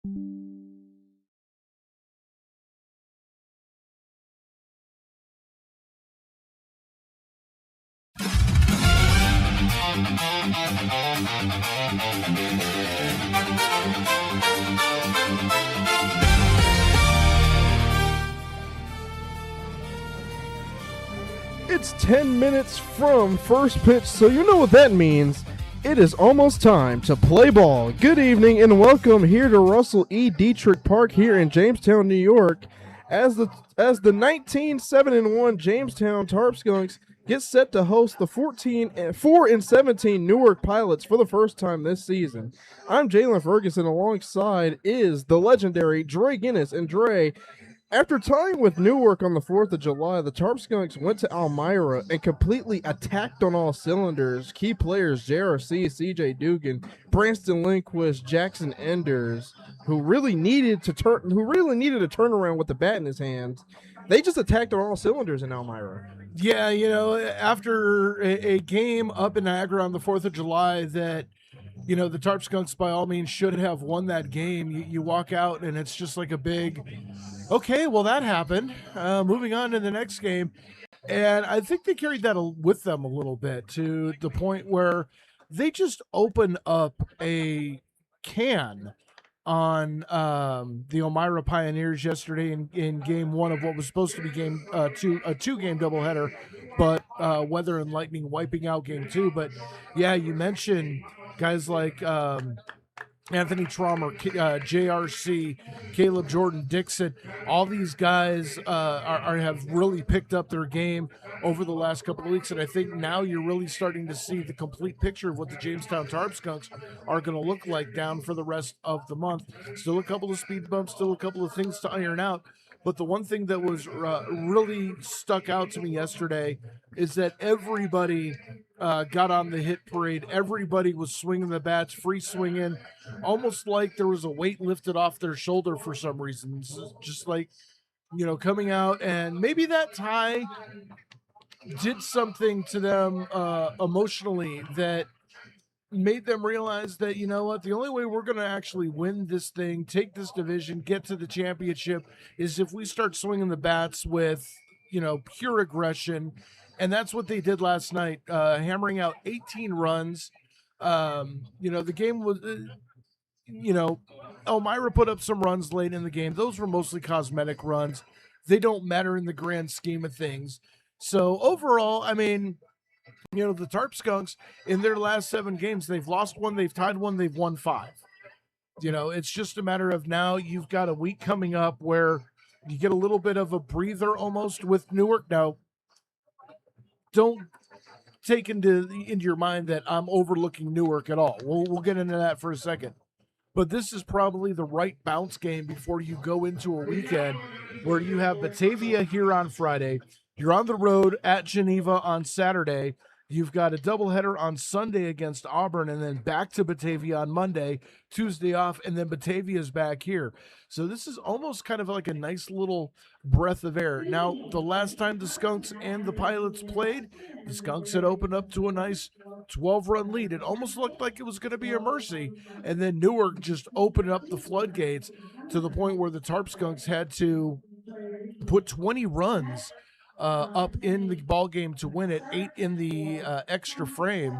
It's 10 minutes from first pitch, so you know what that means. It is almost time to play ball. Good evening and welcome here to Russell E. Diethrick Park here in Jamestown, New York, as the 19-7-1 Jamestown Tarp Skunks get set to host the 4-17 Newark Pilots for the first time this season. I'm Jalen Ferguson. Alongside is the legendary Dre Guinness. And Dre, after tying with Newark on the 4th of July, the Tarp Skunks went to Elmira and completely attacked on all cylinders. Key players JRC, CJ Dugan, Branston Lindquist, Jackson Enders, who really needed a turnaround with the bat in his hands. They just attacked on all cylinders in Elmira. Yeah, after a game up in Niagara on the 4th of July that, the Tarp Skunks by all means should have won that game, you walk out and it's just like a big, okay, well, that happened. Moving on to the next game. And I think they carried that with them a little bit to the point where they just opened up a can on the Elmira Pioneers yesterday in game one of what was supposed to be a two-game doubleheader, but Weather and Lightning wiping out game two. But, yeah, you mentioned guys like Anthony Traumer, JRC, Caleb Jordan Dixon, all these guys have really picked up their game over the last couple of weeks, and I think now you're really starting to see the complete picture of what the Jamestown Tarp Skunks are going to look like down for the rest of the month. Still a couple of speed bumps, still a couple of things to iron out, but the one thing that was really stuck out to me yesterday is that everybody got on the hit parade. Everybody was swinging the bats, free swinging, almost like there was a weight lifted off their shoulder for some reason. Just like, coming out, and maybe that tie did something to them emotionally that made them realize that, the only way we're going to actually win this thing, take this division, get to the championship, is if we start swinging the bats with, pure aggression. And that's what they did last night, hammering out 18 runs. The game was, Elmira put up some runs late in the game. Those were mostly cosmetic runs. They don't matter in the grand scheme of things. So overall, the Tarp Skunks, in their last 7 games, they've lost 1, they've tied 1, they've won 5. It's just a matter of now you've got a week coming up where you get a little bit of a breather almost with Newark. Now, don't take into your mind that I'm overlooking Newark at all. We'll get into that for a second. But this is probably the right bounce game before you go into a weekend where you have Batavia here on Friday. You're on the road at Geneva on Saturday. You've got a doubleheader on Sunday against Auburn, and then back to Batavia on Monday, Tuesday off, and then Batavia's back here. So this is almost kind of like a nice little breath of air. Now, the last time the Skunks and the Pilots played, the Skunks had opened up to a nice 12-run lead. It almost looked like it was going to be a mercy, and then Newark just opened up the floodgates to the point where the Tarp Skunks had to put 20 runs up in the ball game to win it, 8 in the extra frame,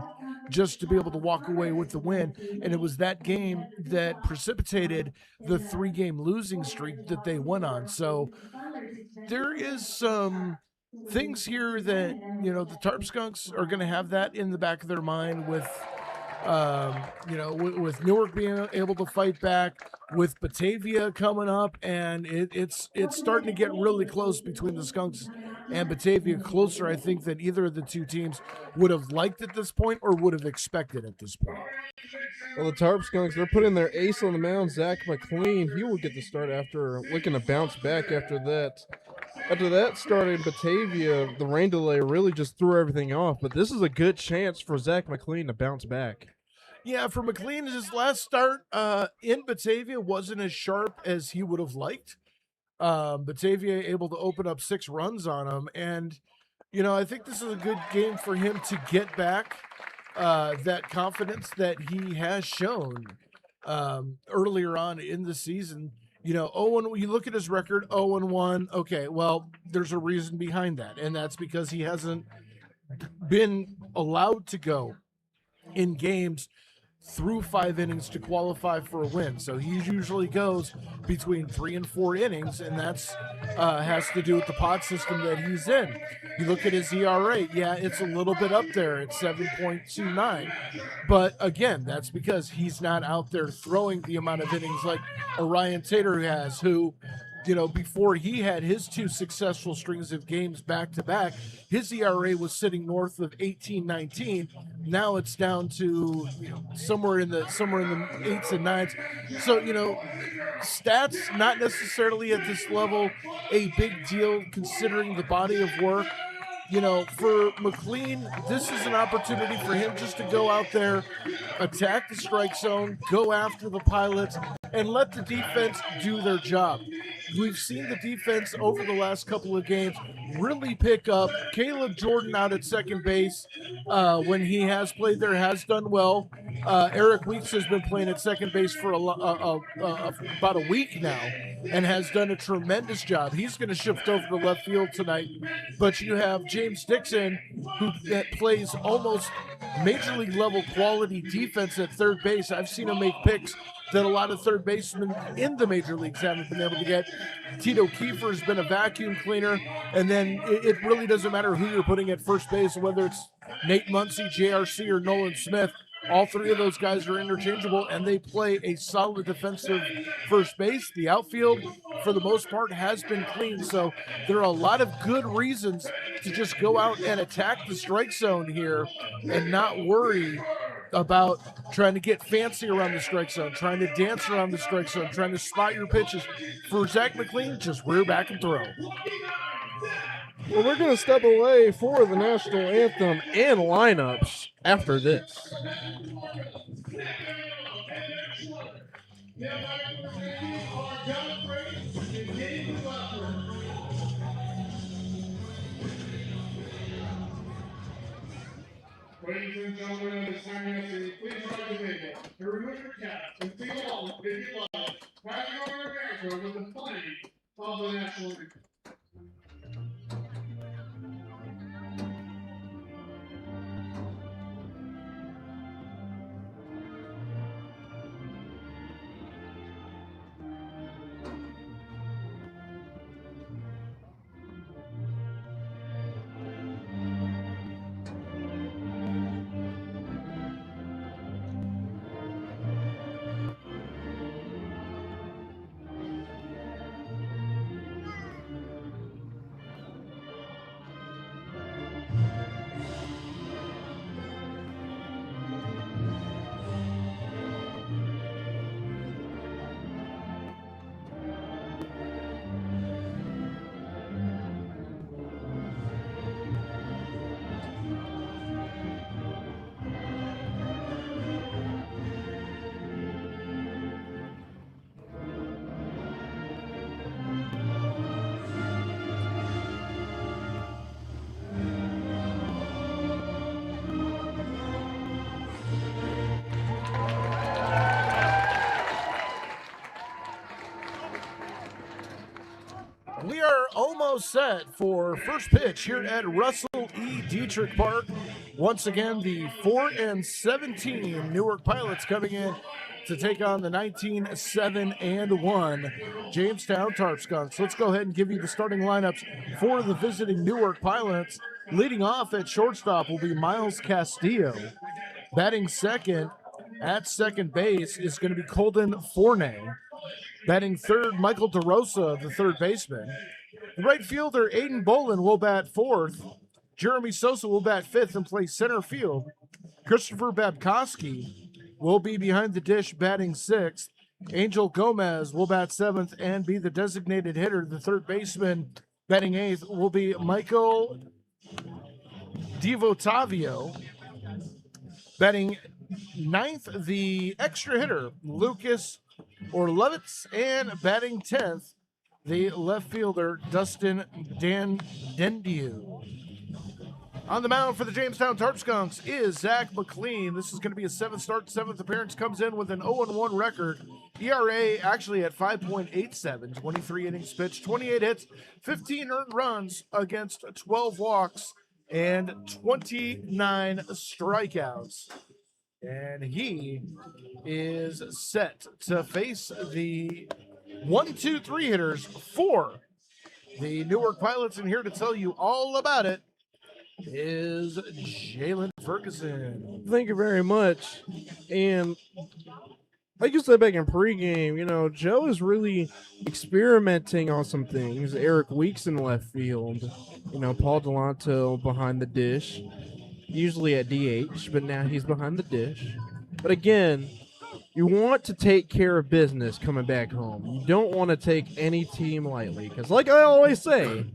just to be able to walk away with the win. And it was that game that precipitated the 3-game losing streak that they went on. So there is some things here that, the Tarp Skunks are going to have that in the back of their mind with, with Newark being able to fight back, with Batavia coming up, and it's starting to get really close between the Skunks and Batavia, closer, I think, than either of the two teams would have liked at this point or would have expected at this point. Well, the Tarp Skunks, they're putting their ace on the mound, Zach McLean. He will get the start after looking to bounce back after that. After that started Batavia, the rain delay really just threw everything off, but this is a good chance for Zach McLean to bounce back. Yeah, for McLean, his last start in Batavia wasn't as sharp as he would have liked. Batavia able to open up 6 runs on him, and I think this is a good game for him to get back that confidence that he has shown earlier on in the season. You know, 0 you look at his record, 0-1. Okay, well, there's a reason behind that, and that's because he hasn't been allowed to go in games through 5 innings to qualify for a win. So he usually goes between 3 and 4 innings, and that's has to do with the pod system that he's in. You look at his ERA, yeah, it's a little bit up there at 7.29. But again, that's because he's not out there throwing the amount of innings like Orion Tater has, who, you know, before he had his 2 successful strings of games back to back, his ERA was sitting north of 18-19. Now it's down to, you know, somewhere in the 8s and 9s. So, you know, stats not necessarily at this level a big deal considering the body of work. You know, for McLean, this is an opportunity for him just to go out there, attack the strike zone, go after the Pilots, and let the defense do their job. We've seen the defense over the last couple of games really pick up. Caleb Jordan out at second base when he has played there has done well. Eric Weeks has been playing at second base for about a week now and has done a tremendous job. He's going to shift over to left field tonight. But you have James Dixon, who plays almost major league level quality defense at third base. I've seen him make picks that a lot of third basemen in the major leagues haven't been able to get. Tito Kiefer has been a vacuum cleaner, and then it really doesn't matter who you're putting at first base, whether it's Nate Muncy, JRC, or Nolan Smith. All 3 of those guys are interchangeable, and they play a solid defensive first base. The outfield, for the most part, has been clean, so there are a lot of good reasons to just go out and attack the strike zone here and not worry about trying to get fancy around the strike zone, trying to dance around the strike zone, trying to spot your pitches. For Zach McLean, just rear back and throw. Well, we're going to step away for the national anthem and lineups after this. Ladies and gentlemen, it's time to see. Please try to make it. To remove your caps and sing along if you love. Passing over America with the flag of the national anthem. We are almost set for first pitch here at Russell E. Diethrick Park. Once again, the 4-17 Newark Pilots coming in to take on the 19-7-1 Jamestown Tarp Skunks. Let's go ahead and give you the starting lineups for the visiting Newark Pilots. Leading off at shortstop will be Miles Castillo. Batting second at second base is going to be Colden Forney. Batting third, Michael DeRosa, the third baseman. The right fielder, Aiden Bolin, will bat fourth. Jeremy Sosa will bat fifth and play center field. Christopher Babkowski will be behind the dish, batting sixth. Angel Gomez will bat seventh and be the designated hitter. The third baseman, batting eighth, will be Michael DiVotavio. Batting ninth, the extra hitter, Lucas Orlovitz, and batting 10th, the left fielder, Dustin Dendieu. On the mound for the Jamestown Tarp Skunks is Zach McLean. This is going to be a 7th start, 7th appearance. Comes in with an 0-1 record. ERA actually at 5.87, 23 innings pitched, 28 hits, 15 earned runs against 12 walks, and 29 strikeouts. And he is set to face the 1-2-3 hitters for the Newark Pilots. And here to tell you all about it is Jalen Ferguson. Thank you very much. And like you said back in pregame, Joe is really experimenting on some things. Eric Weeks in left field, Paul Delanto behind the dish, usually at DH, but now he's behind the dish. But again, you want to take care of business coming back home. You don't want to take any team lightly because, like I always say,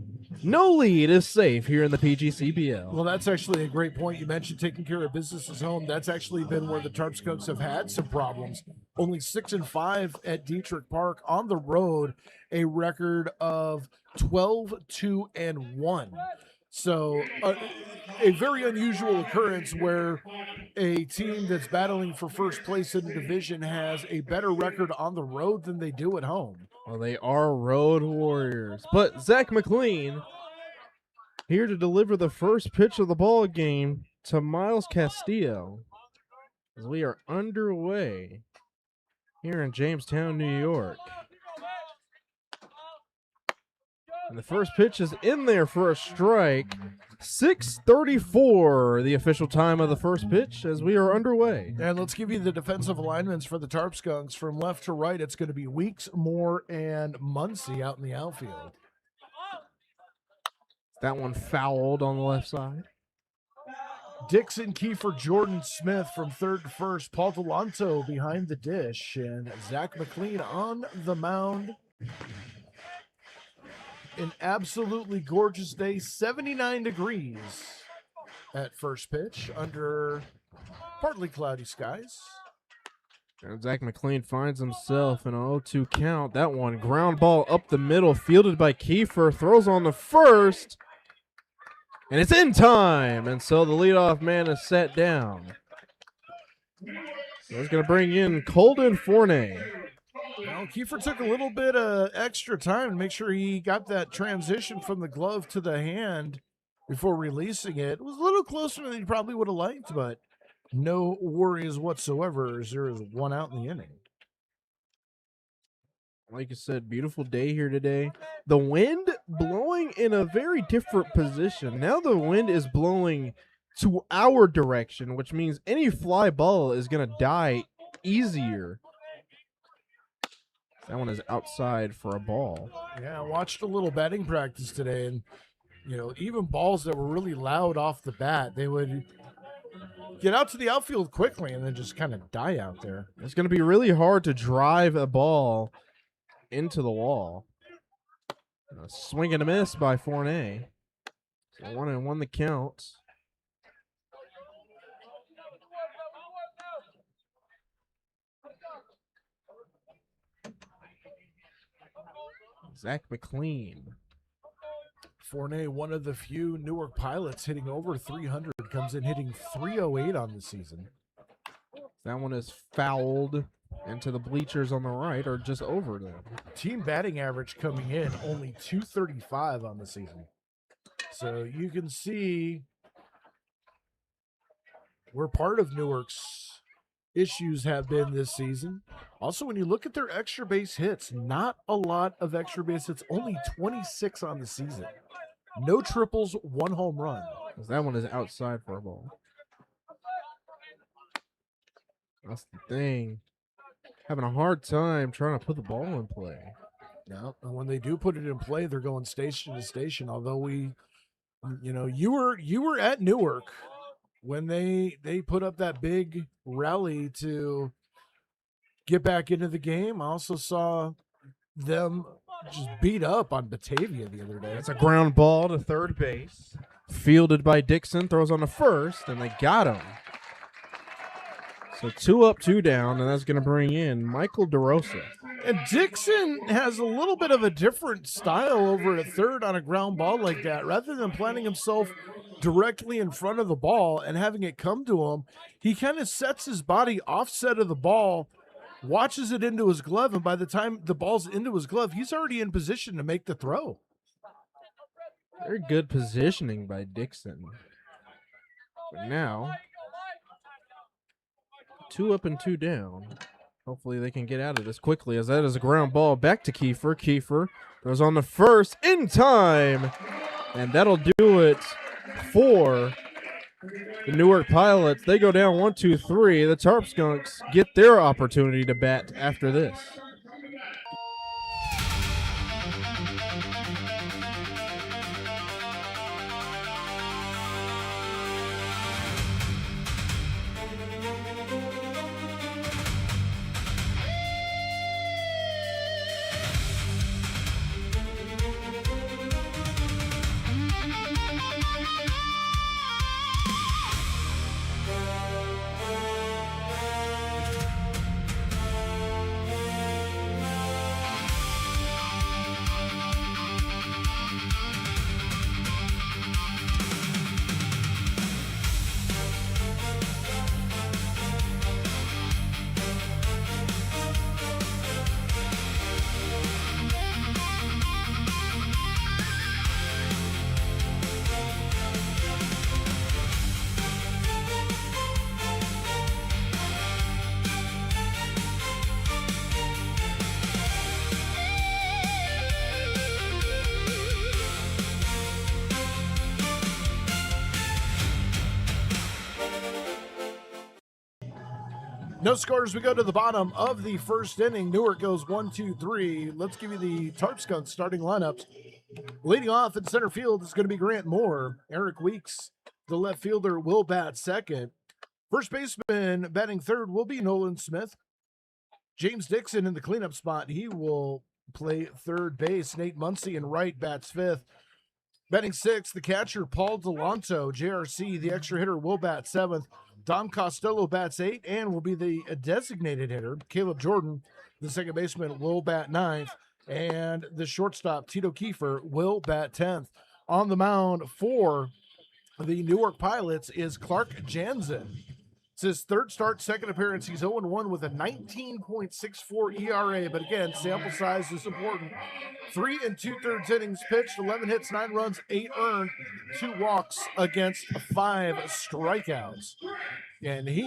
no lead is safe here in the PGCBL. Well, that's actually a great point. You mentioned taking care of business at home. That's actually been where the Tarp Skunks have had some problems. Only 6-5 at Diethrick Park. On the road, a record of 12-2-1. So a very unusual occurrence where a team that's battling for first place in the division has a better record on the road than they do at home. Well, they are road warriors. But Zach McLean here to deliver the first pitch of the ball game to Miles Castillo as we are underway here in Jamestown, New York. And the first pitch is in there for a strike. 6:34, the official time of the first pitch as we are underway. And let's give you the defensive alignments for the Tarp Skunks. From left to right, it's going to be Weeks, Moore, and Muncie out in the outfield. That one fouled on the left side. Dixon, Kiefer, Jordan Smith from third to first. Paul Delanto behind the dish. And Zach McLean on the mound. An absolutely gorgeous day, 79 degrees at first pitch under partly cloudy skies. And Zach McLean finds himself in an 0-2 count. That one, ground ball up the middle, fielded by Kiefer, throws on the first, and it's in time. And so the leadoff man is set down. So he's going to bring in Colden Forney. Well, Kiefer took a little bit of extra time to make sure he got that transition from the glove to the hand before releasing it. It was a little closer than he probably would have liked, but no worries whatsoever as there is one out in the inning. Like I said, beautiful day here today. The wind blowing in a very different position. Now the wind is blowing to our direction, which means any fly ball is going to die easier. That one is outside for a ball. Yeah, I watched a little batting practice today, and, even balls that were really loud off the bat, they would get out to the outfield quickly and then just kind of die out there. It's going to be really hard to drive a ball into the wall. A swing and a miss by Forney. So 1-1 the count. Zach McLean. Forney, one of the few Newark Pilots hitting over 300, comes in hitting 308 on the season. That one is fouled into the bleachers on the right, or just over them. Team batting average coming in only 235 on the season. So you can see where part of Newark's issues have been this season. Also, when you look at their extra base hits, not a lot of extra base hits, only 26 on the season. No triples, 1 home run. That one is outside for a ball. That's the thing. Having a hard time trying to put the ball in play. No, and when they do put it in play, they're going station to station. Although you were at Newark when they put up that big rally to get back into the game. I also saw them just beat up on Batavia the other day. It's a ground ball to third base. Fielded by Dixon, throws on the first, and they got him. So 2 up, 2 down, and that's going to bring in Michael DeRosa. And Dixon has a little bit of a different style over at third on a ground ball like that. Rather than planting himself directly in front of the ball and having it come to him, he kind of sets his body offset of the ball, watches it into his glove, and by the time the ball's into his glove, he's already in position to make the throw. Very good positioning by Dixon. But now, 2 up and 2 down. Hopefully they can get out of this quickly, as that is a ground ball back to Kiefer. Kiefer goes on the first in time, and that'll do it for the Newark Pilots. They go down 1-2-3. The Tarp Skunks get their opportunity to bat after this. No scores. We go to the bottom of the first inning. Newark goes 1-2-3. Let's give you the Tarp Skunks starting lineups. Leading off in center field is going to be Grant Moore. Eric Weeks, the left fielder, will bat second. First baseman batting third will be Nolan Smith. James Dixon in the cleanup spot. He will play third base. Nate Muncy in right bats fifth. Batting sixth, the catcher, Paul Delanto. JRC, the extra hitter, will bat seventh. Dom Costello bats eighth and will be the designated hitter. Caleb Jordan, the second baseman, will bat ninth. And the shortstop, Tito Kiefer, will bat 10th. On the mound for the Newark Pilots is Clark Jansen. It's his third start, second appearance. He's 0-1 with a 19.64 ERA. But again, sample size is important. 3 2/3 innings pitched, 11 hits, 9 runs, 8 earned, 2 walks against 5 strikeouts. And he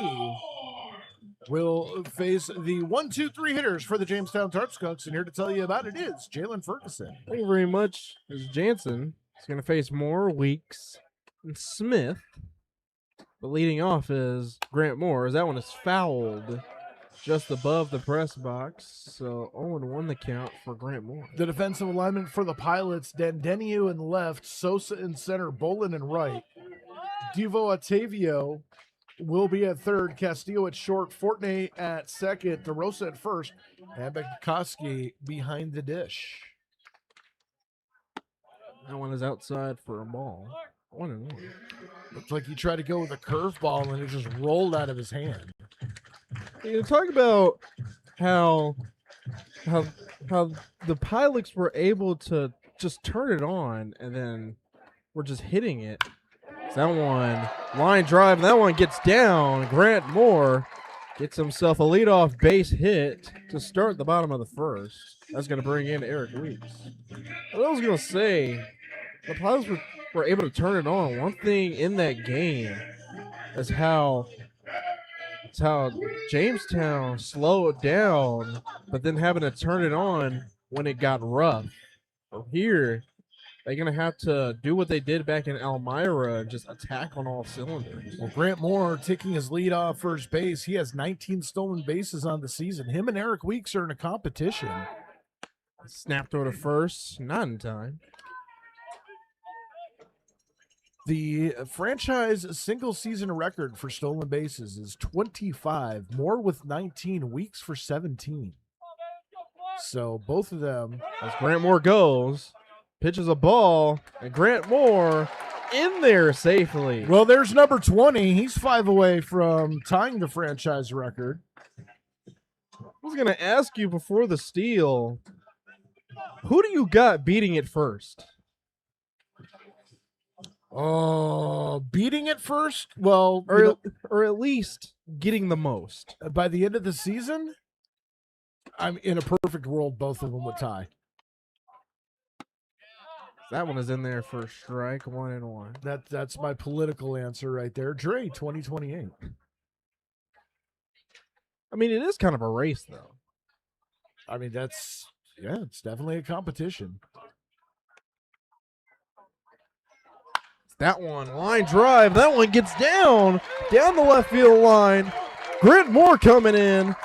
will face the 1-2-3 hitters for the Jamestown Tarp Skunks. And here to tell you about it is Jalen Ferguson. Thank you very much. As Jansen is going to face Moore, Weeks, and Smith. But leading off is Grant Moore, as that one is fouled just above the press box. So 0-1 the count for Grant Moore. The defensive alignment for the Pilots, Dendeniu in left, Sosa in center, Bolin in right. Devo Otavio will be at third, Castillo at short, Fortney at second, DeRosa at first, and Bukowski behind the dish. That one is outside for a ball. 1-1. Looks like he tried to go with a curveball and it just rolled out of his hand. You talk about how the Pilots were able to just turn it on and then we're just hitting it. That one, line drive, and that one gets down. Grant Moore gets himself a leadoff base hit to start the bottom of the first. That's going to bring in Eric Weeks. What I was going to say, the Pilots were able to turn it on. One thing in that game is how Jamestown slowed down, but then having to turn it on when it got rough. Here, they're going to have to do what they did back in Elmira and just attack on all cylinders. Well, Grant Moore taking his lead off first base. He has 19 stolen bases on the season. Him and Eric Weeks are in a competition. Snap throw to first, not in time. The franchise single season record for stolen bases is 25. Moore with 19, Weeks for 17. So both of them. As Grant Moore goes, pitches a ball, and Grant Moore in there safely. Well, there's number 20. He's 5 away from tying the franchise record. I was going to ask you before the steal, who do you got beating it first? Oh, beating it first? Well, or at least getting the most. by the end of the season, I'm in a perfect world. Both of them would tie. That one is in there for strike 1-1. That's my political answer right there. Dre, 2028. I mean, it is kind of a race, though. I mean, it's definitely a competition. That one, line drive. That one gets down the left field line. Grant Moore coming in.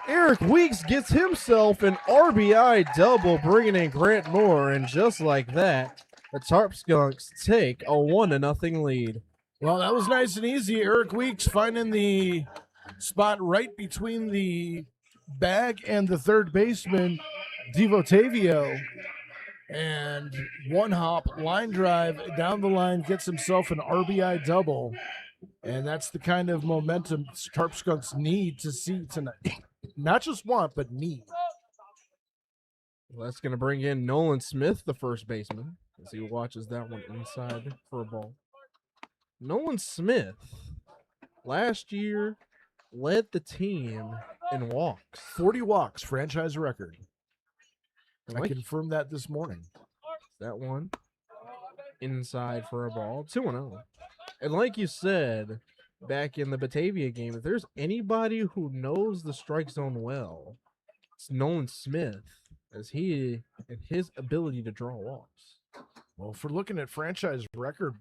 Eric Weeks gets himself an RBI double, bringing in Grant Moore, and just like that, the Tarp Skunks take a 1-0 lead. Well, that was nice and easy. Eric Weeks finding the spot right between the bag and the third baseman, Devotavio. And one hop, line drive down the line, gets himself an RBI double. And that's the kind of momentum Tarp Skunks need to see tonight. Not just want, but need. Well, that's going to bring in Nolan Smith, the first baseman, as he watches that one inside for a ball. Nolan Smith, last year, led the team in walks. 40 walks, franchise record. I Like confirmed that this morning. that one inside for a ball, 2-0. And like you said back in the Batavia game, if there's anybody who knows the strike zone well, it's Nolan Smith, as he and his ability to draw walks. Well, if we're looking at franchise record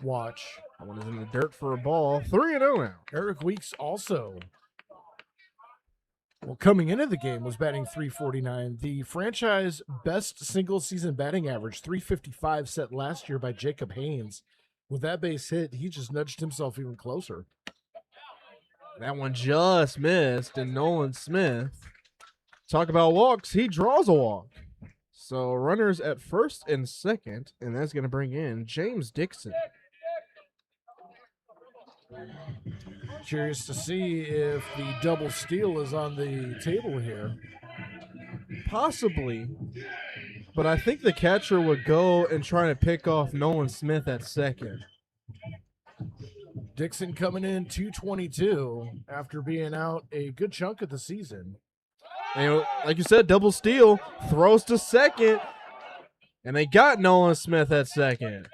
watch, That one is in the dirt for a ball, 3-0 now. Eric Weeks also, well, coming into the game was batting .349. The franchise best single season batting average, .355, set last year by Jacob Haynes. With that base hit, he just nudged himself even closer. That one just missed, and Nolan Smith, talk about walks, he draws a walk. So runners at first and second, and that's going to bring in James Dixon. Curious to see if the double steal is on the table here. Possibly, but I think the catcher would go and try to pick off Nolan Smith at second. Dixon coming in 222 after being out a good chunk of the season. And like you said, double steal, throws to second, and they got Nolan Smith at second.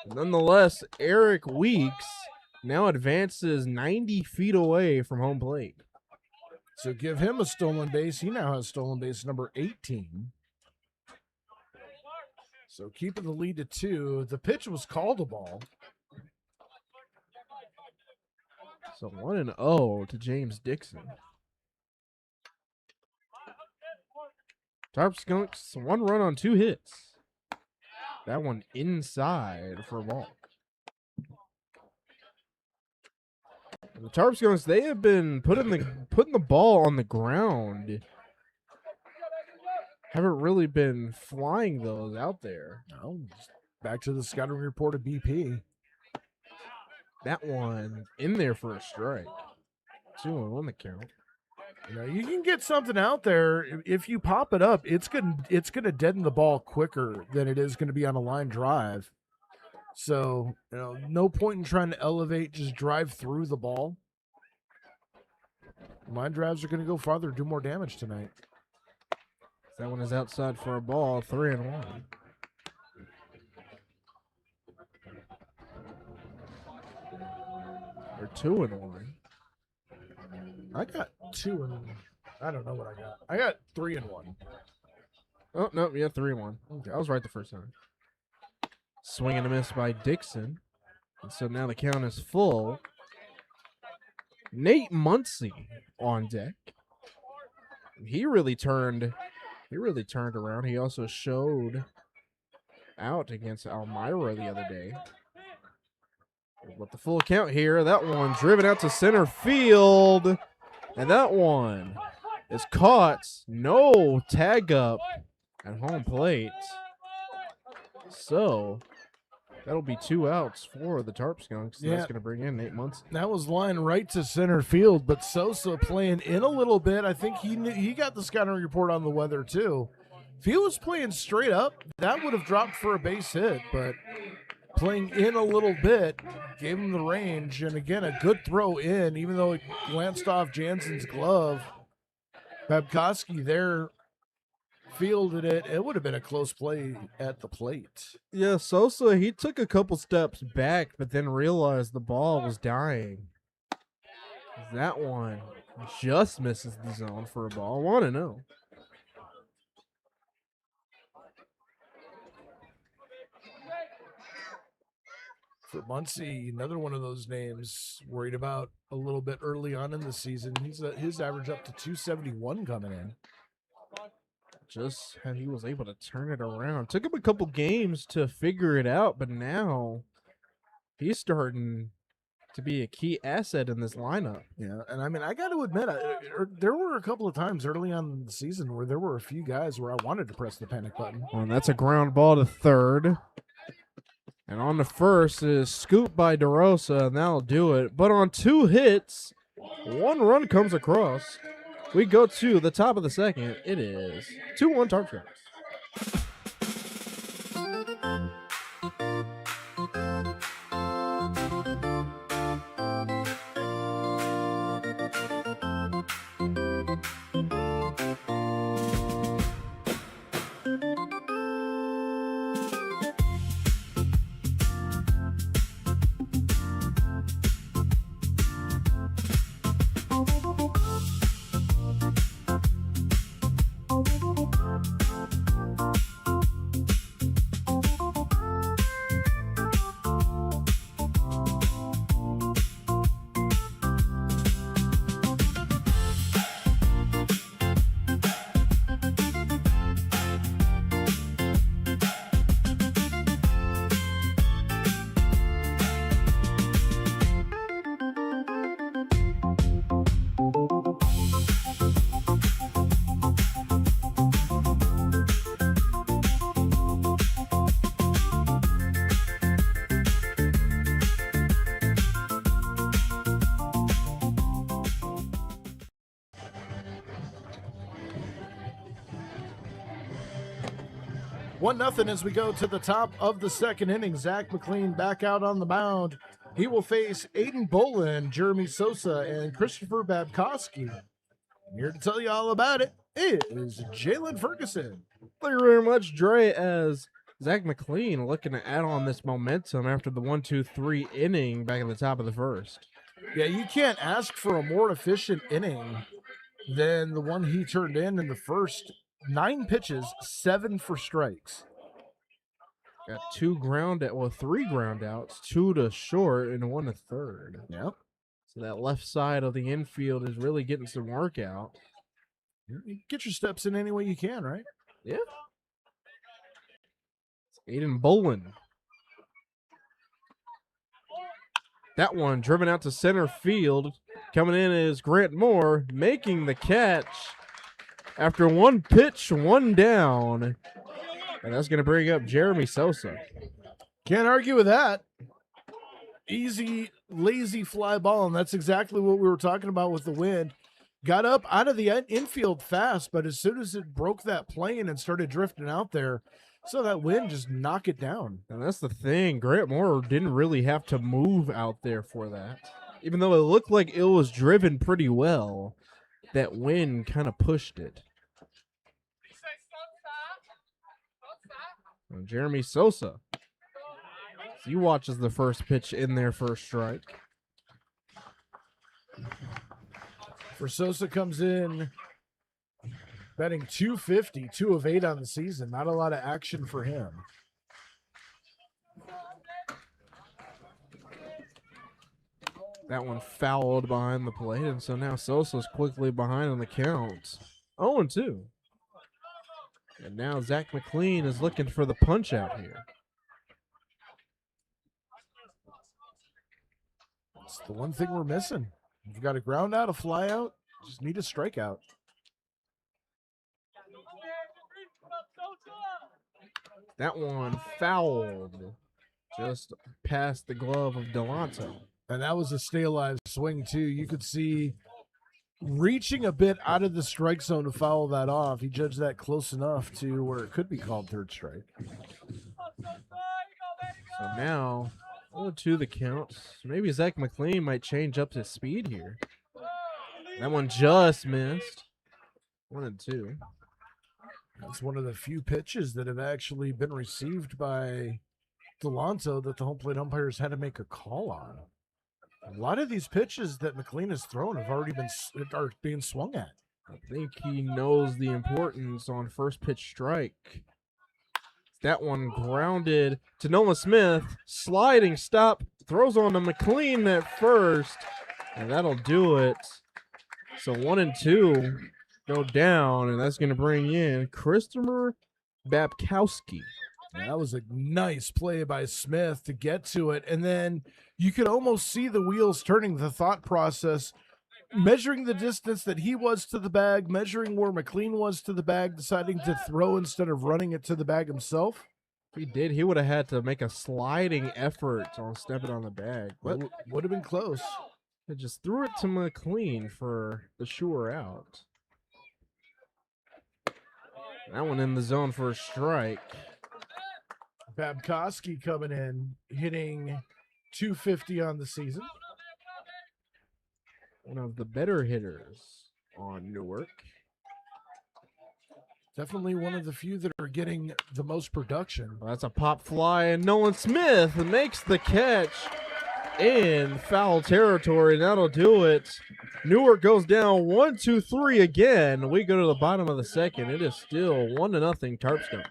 Nonetheless, Eric Weeks now advances 90 feet away from home plate. So give him a stolen base. He now has stolen base number 18. So keeping the lead to 2. The pitch was called a ball. So 1-0 to James Dixon. Tarp Skunks, 1 run on 2 hits. That one inside for a ball. The Tarp Skunks, they have been putting the ball on the ground. Haven't really been flying those out there. No, back to the scouting report of BP. That one in there for a strike. 2-1 the count. You know, you can get something out there. If you pop it up, it's gonna deaden the ball quicker than it is going to be on a line drive. So, you know, no point in trying to elevate, just drive through the ball. Line drives are going to go farther, do more damage tonight. That one is outside for a ball, 3-1. Or 2-1. I got 2 and I don't know what I got. I got 3-1. Oh, no, yeah, 3-1. Okay, I was right the first time. Swing and a miss by Dixon. And so now the count is full. Nate Muncy on deck. He really turned around. He also showed out against Elmira the other day. With the full count here, that one driven out to center field. And that one is caught. No tag up at home plate. So that'll be 2 outs for the Tarp Skunks. So that's going to bring in Nate Muncy. That was lined right to center field, but Sosa playing in a little bit. I think he got the scouting report on the weather too. If he was playing straight up, that would have dropped for a base hit, but playing in a little bit, gave him the range, and again, a good throw in, even though it glanced off Jansen's glove. Babkowski there fielded it. It would have been a close play at the plate. Yeah, Sosa, he took a couple steps back, but then realized the ball was dying. That one just misses the zone for a ball. I want to know. For Muncie, another one of those names worried about a little bit early on in the season. His average up to 271 coming in. Just how he was able to turn it around. Took him a couple games to figure it out, but now he's starting to be a key asset in this lineup. Yeah, and I mean, I got to admit, there were a couple of times early on in the season where there were a few guys where I wanted to press the panic button. Well, and that's a ground ball to third. And on the first is scooped by DeRosa, and that'll do it. But on 2 hits, 1 run comes across. We go to the top of the second. It is 2-1 Tarp Skunks. One nothing as we go to the top of the second inning. Zach McLean back out on the mound. He will face Aiden Bolin, Jeremy Sosa, and Christopher Babkowski. Here to tell you all about it is Jalen Ferguson. Thank you very much, Dre, as Zach McLean looking to add on this momentum after the 1-2-3 inning back at the top of the first. Yeah, you can't ask for a more efficient inning than the one he turned in the first. 9 pitches, 7 for strikes. Got 3 ground outs, 2 to short and 1 to third. Yep. So that left side of the infield is really getting some work out. You get your steps in any way you can, right? Yeah. It's Aiden Bolin. That one driven out to center field. Coming in is Grant Moore, making the catch. After 1 pitch, 1 down. And that's going to bring up Jeremy Sosa. Can't argue with that. Easy, lazy fly ball, and that's exactly what we were talking about with the wind. Got up out of the infield fast, but as soon as it broke that plane and started drifting out there, so that wind just knock it down. And that's the thing. Grant Moore didn't really have to move out there for that. Even though it looked like it was driven pretty well, that wind kind of pushed it. And Jeremy Sosa, he watches the first pitch in their first strike. For Sosa comes in batting 250, 2 of 8 on the season. Not a lot of action for him. That one fouled behind the plate, and so now Sosa's quickly behind on the count. 0-2. And now Zach McLean is looking for the punch out here. It's the one thing we're missing. You've got a ground out, a fly out, just need a strikeout. That one fouled just past the glove of Delanto. And that was a stay alive swing, too. You could see reaching a bit out of the strike zone to foul that off. He judged that close enough to where it could be called third strike. So now 0-2 the count. Maybe Zach McLean might change up his speed here. That one just missed. 1-2. That's one of the few pitches that have actually been received by Delanto that the home plate umpires had to make a call on. A lot of these pitches that McLean has thrown have already are being swung at. I think he knows the importance on first pitch strike. That one grounded to Nolan Smith. Sliding stop. Throws on to McLean at first. And that'll do it. So 1-2 go down. And that's going to bring in Christopher Babkowski. That was a nice play by Smith to get to it. And then you could almost see the wheels turning, the thought process, measuring the distance that he was to the bag, measuring where McLean was to the bag, deciding to throw instead of running it to the bag himself. If he did, he would have had to make a sliding effort on stepping on the bag. But Would have been close. he just threw it to McLean for the sure out. That one in the zone for a strike. Babkowski coming in, hitting .250 on the season. One of the better hitters on Newark. Definitely one of the few that are getting the most production. Well, that's a pop fly, and Nolan Smith makes the catch in foul territory. That'll do it. Newark goes down 1-2-3 again. We go to the bottom of the second. It is still 1-0 Tarp Skunks.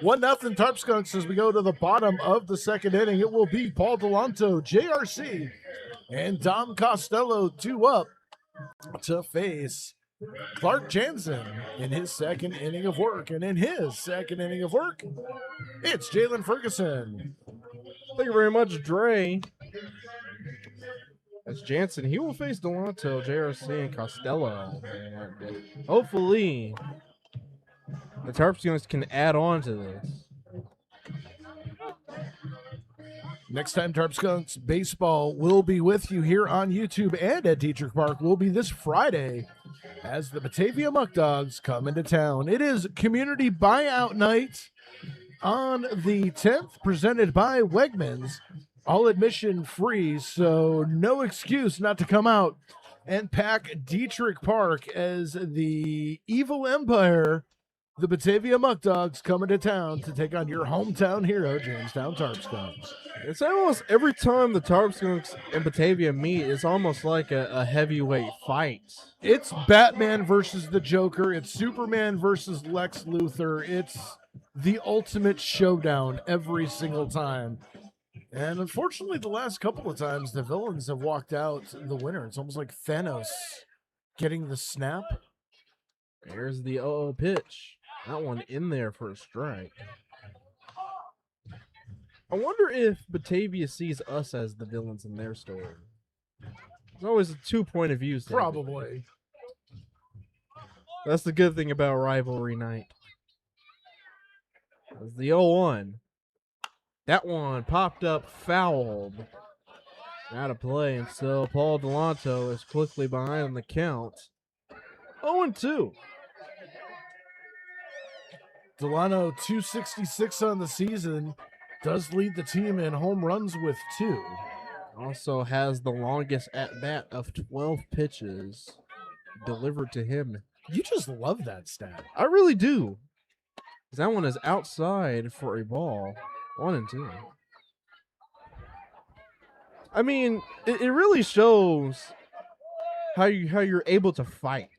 One nothing Tarp Skunks as we go to the bottom of the second inning. It will be Paul Delanto, JRC, and Dom Costello 2 up to face Clark Jansen in his second inning of work. And in his second inning of work, it's Jalen Ferguson. Thank you very much, Dre. That's Jansen. He will face Delanto, JRC, and Costello. And hopefully the Tarp Skunks can add on to this. Next time Tarp Skunks Baseball will be with you here on YouTube and at Diethrick Park will be this Friday as the Batavia Muck Dogs come into town. It is community buyout night on the 10th, presented by Wegmans. All admission free, so no excuse not to come out and pack Diethrick Park as the evil empire, the Batavia Muck Dogs, coming to town to take on your hometown hero, Jamestown Tarp Skunks. It's almost every time the Tarp Skunks and Batavia meet, it's almost like a heavyweight fight. It's Batman versus the Joker. It's Superman versus Lex Luthor. It's the ultimate showdown every single time. And unfortunately, the last couple of times, the villains have walked out the winner. It's almost like Thanos getting the snap. There's the 0-0 pitch. That one in there for a strike. I wonder if Batavia sees us as the villains in their story. There's always a 2 point of view. Probably. That's the good thing about rivalry night. That's the 0-1. That one popped up fouled. Out of play, and so Paul Delanto is quickly behind the count. 0-2. Delano, 266 on the season, does lead the team in home runs with 2. Also has the longest at-bat of 12 pitches delivered to him. You just love that stat. I really do. 'Cause that one is outside for a ball. 1-2. I mean, it really shows how you're able to fight.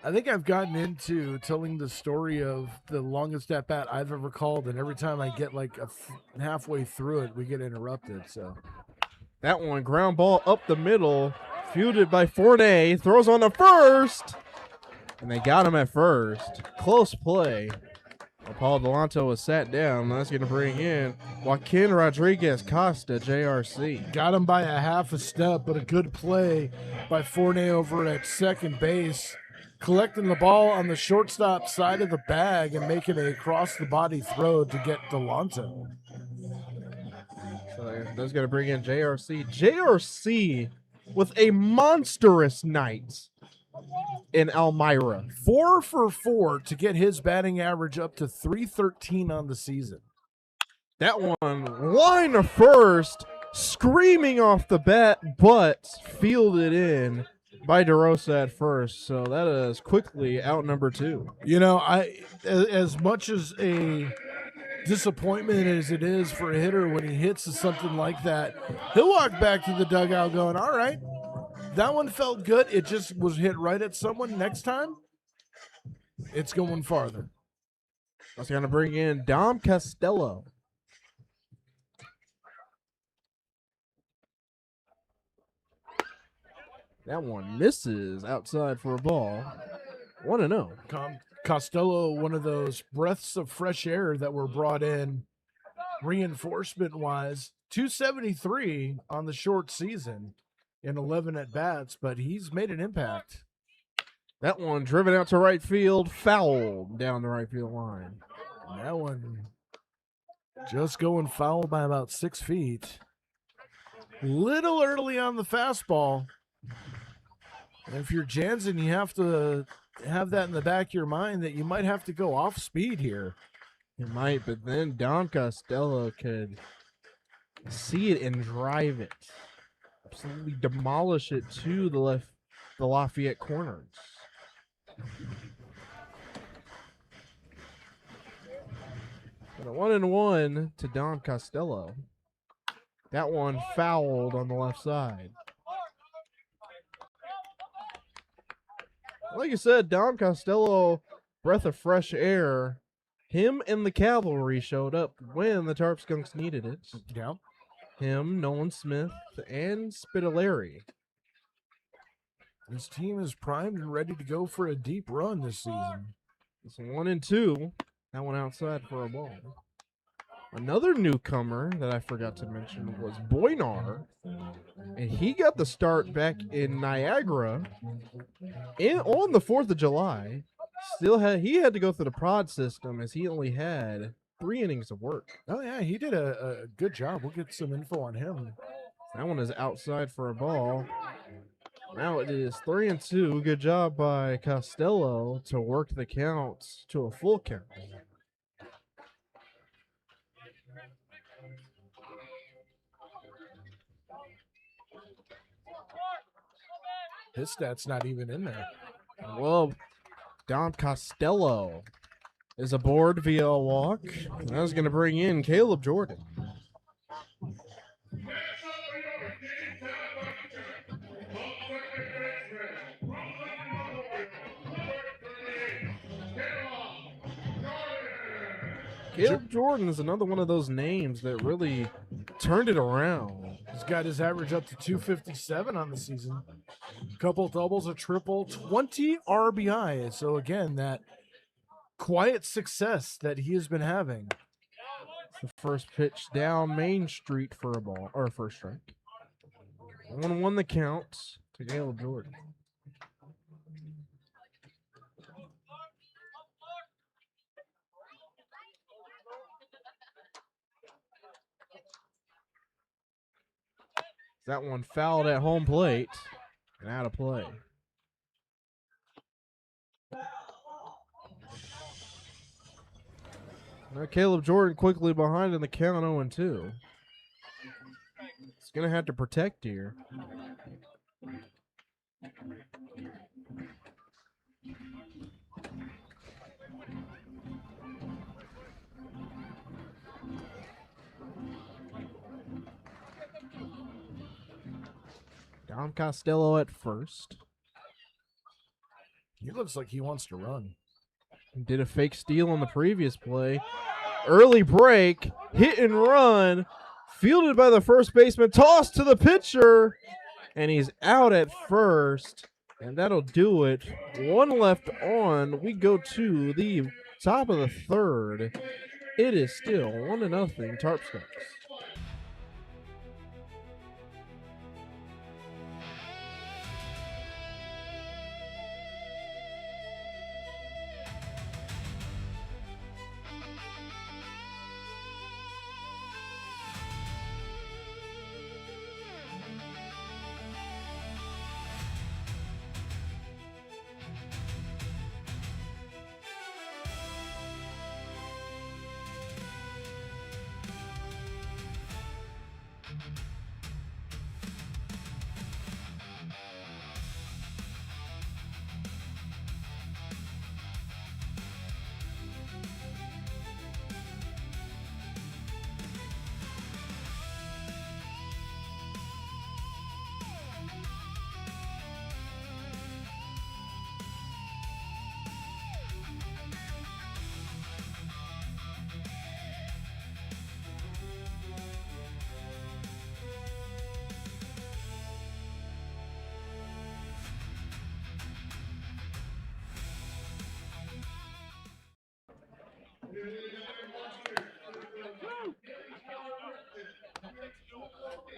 I think I've gotten into telling the story of the longest at bat I've ever called, and every time I get like halfway through it, we get interrupted. So that one, ground ball up the middle, fielded by Fournier, throws on the first, and they got him at first. Close play. Paul Delanto was sat down. That's going to bring in Joaquin Rodriguez Costa, JRC. Got him by a half a step, but a good play by Fournier over at second base, collecting the ball on the shortstop side of the bag and making a cross-the-body throw to get Delanto. So that's going to bring in JRC. JRC with a monstrous night in Elmira. 4 for 4 to get his batting average up to 313 on the season. That one, line of first, screaming off the bat, but fielded in by DeRosa at first. So that is quickly out number 2. You know, as much as a disappointment as it is for a hitter when he hits something like that, he'll walk back to the dugout going, all right, that one felt good. It just was hit right at someone. Next time, it's going farther. That's going to bring in Dom Costello. That one misses outside for a ball. 1-0. Costello, one of those breaths of fresh air that were brought in reinforcement-wise. 273 on the short season in 11 at-bats, but he's made an impact. That one driven out to right field, fouled down the right field line. And that one just going foul by about 6 feet. Little early on the fastball. And if you're Jansen, you have to have that in the back of your mind that you might have to go off speed here. You might, but then Dom Costello could see it and drive it. Absolutely demolish it to the Lafayette corners. And a 1-1 to Dom Costello. That one fouled on the left side. Like you said, Dom Costello, breath of fresh air. Him and the cavalry showed up when the Tarp Skunks needed it. Yeah. Him, Nolan Smith, and Spitaleri. This team is primed and ready to go for a deep run this season. It's 1-2. That one outside for a ball. Another newcomer that I forgot to mention was Boynar, and he got the start back in Niagara on the 4th of July. He had to go through the prod system as he only had 3 innings of work. Oh, yeah, he did a good job. We'll get some info on him. That one is outside for a ball. Now it is 3-2. Good job by Costello to work the count to a full count. His stat's not even in there. Well, Dom Costello is aboard via a walk. I was going to bring in Caleb Jordan. Caleb Jordan is another one of those names that really turned it around. He's got his average up to 257 on the season. Couple doubles, a triple, 20 RBI. So again, that quiet success that he has been having. The first pitch down Main Street for a ball, or first strike. 1-1 the count to Caleb Jordan. That one fouled at home plate and out of play. Caleb Jordan quickly behind in the count 0-2. He's going to have to protect here. Dom Costello at first. He looks like he wants to run. Did a fake steal on the previous play. Early break, hit and run, fielded by the first baseman, tossed to the pitcher, and he's out at first, and that'll do it. One left on. We go to the top of the third. It is still 1-0 Tarp Skunks.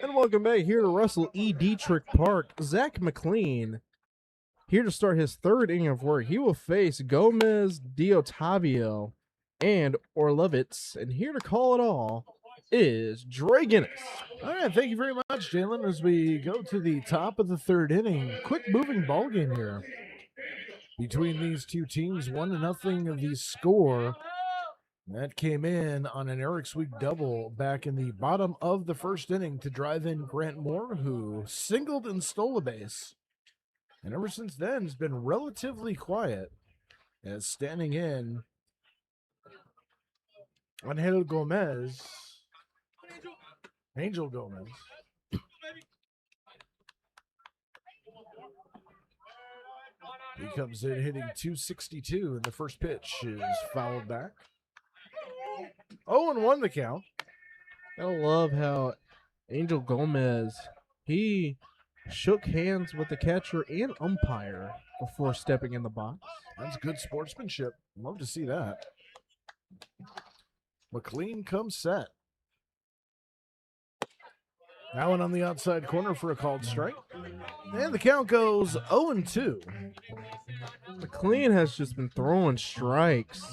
And welcome back here to Russell E. Diethrick Park. Zach McLean here to start his third inning of work. He will face Gomez, Diotavio, and Orlovitz. And here to call it all is Dre Guinness. All right, thank you very much, Jalen, as we go to the top of the third inning. Quick moving ball game here between these two teams. 1-0 the score. That came in on an Eric Sweet double back in the bottom of the first inning to drive in Grant Moore, who singled and stole a base. And ever since then, has been relatively quiet, as standing in Angel Gomez. Angel Gomez. He comes in hitting .262, and the first pitch is fouled back. 0-1 the count. I love how Angel Gomez, he shook hands with the catcher and umpire before stepping in the box. That's good sportsmanship. Love to see that. McLean comes set. That one on the outside corner for a called strike. And the count goes 0-2. McLean has just been throwing strikes.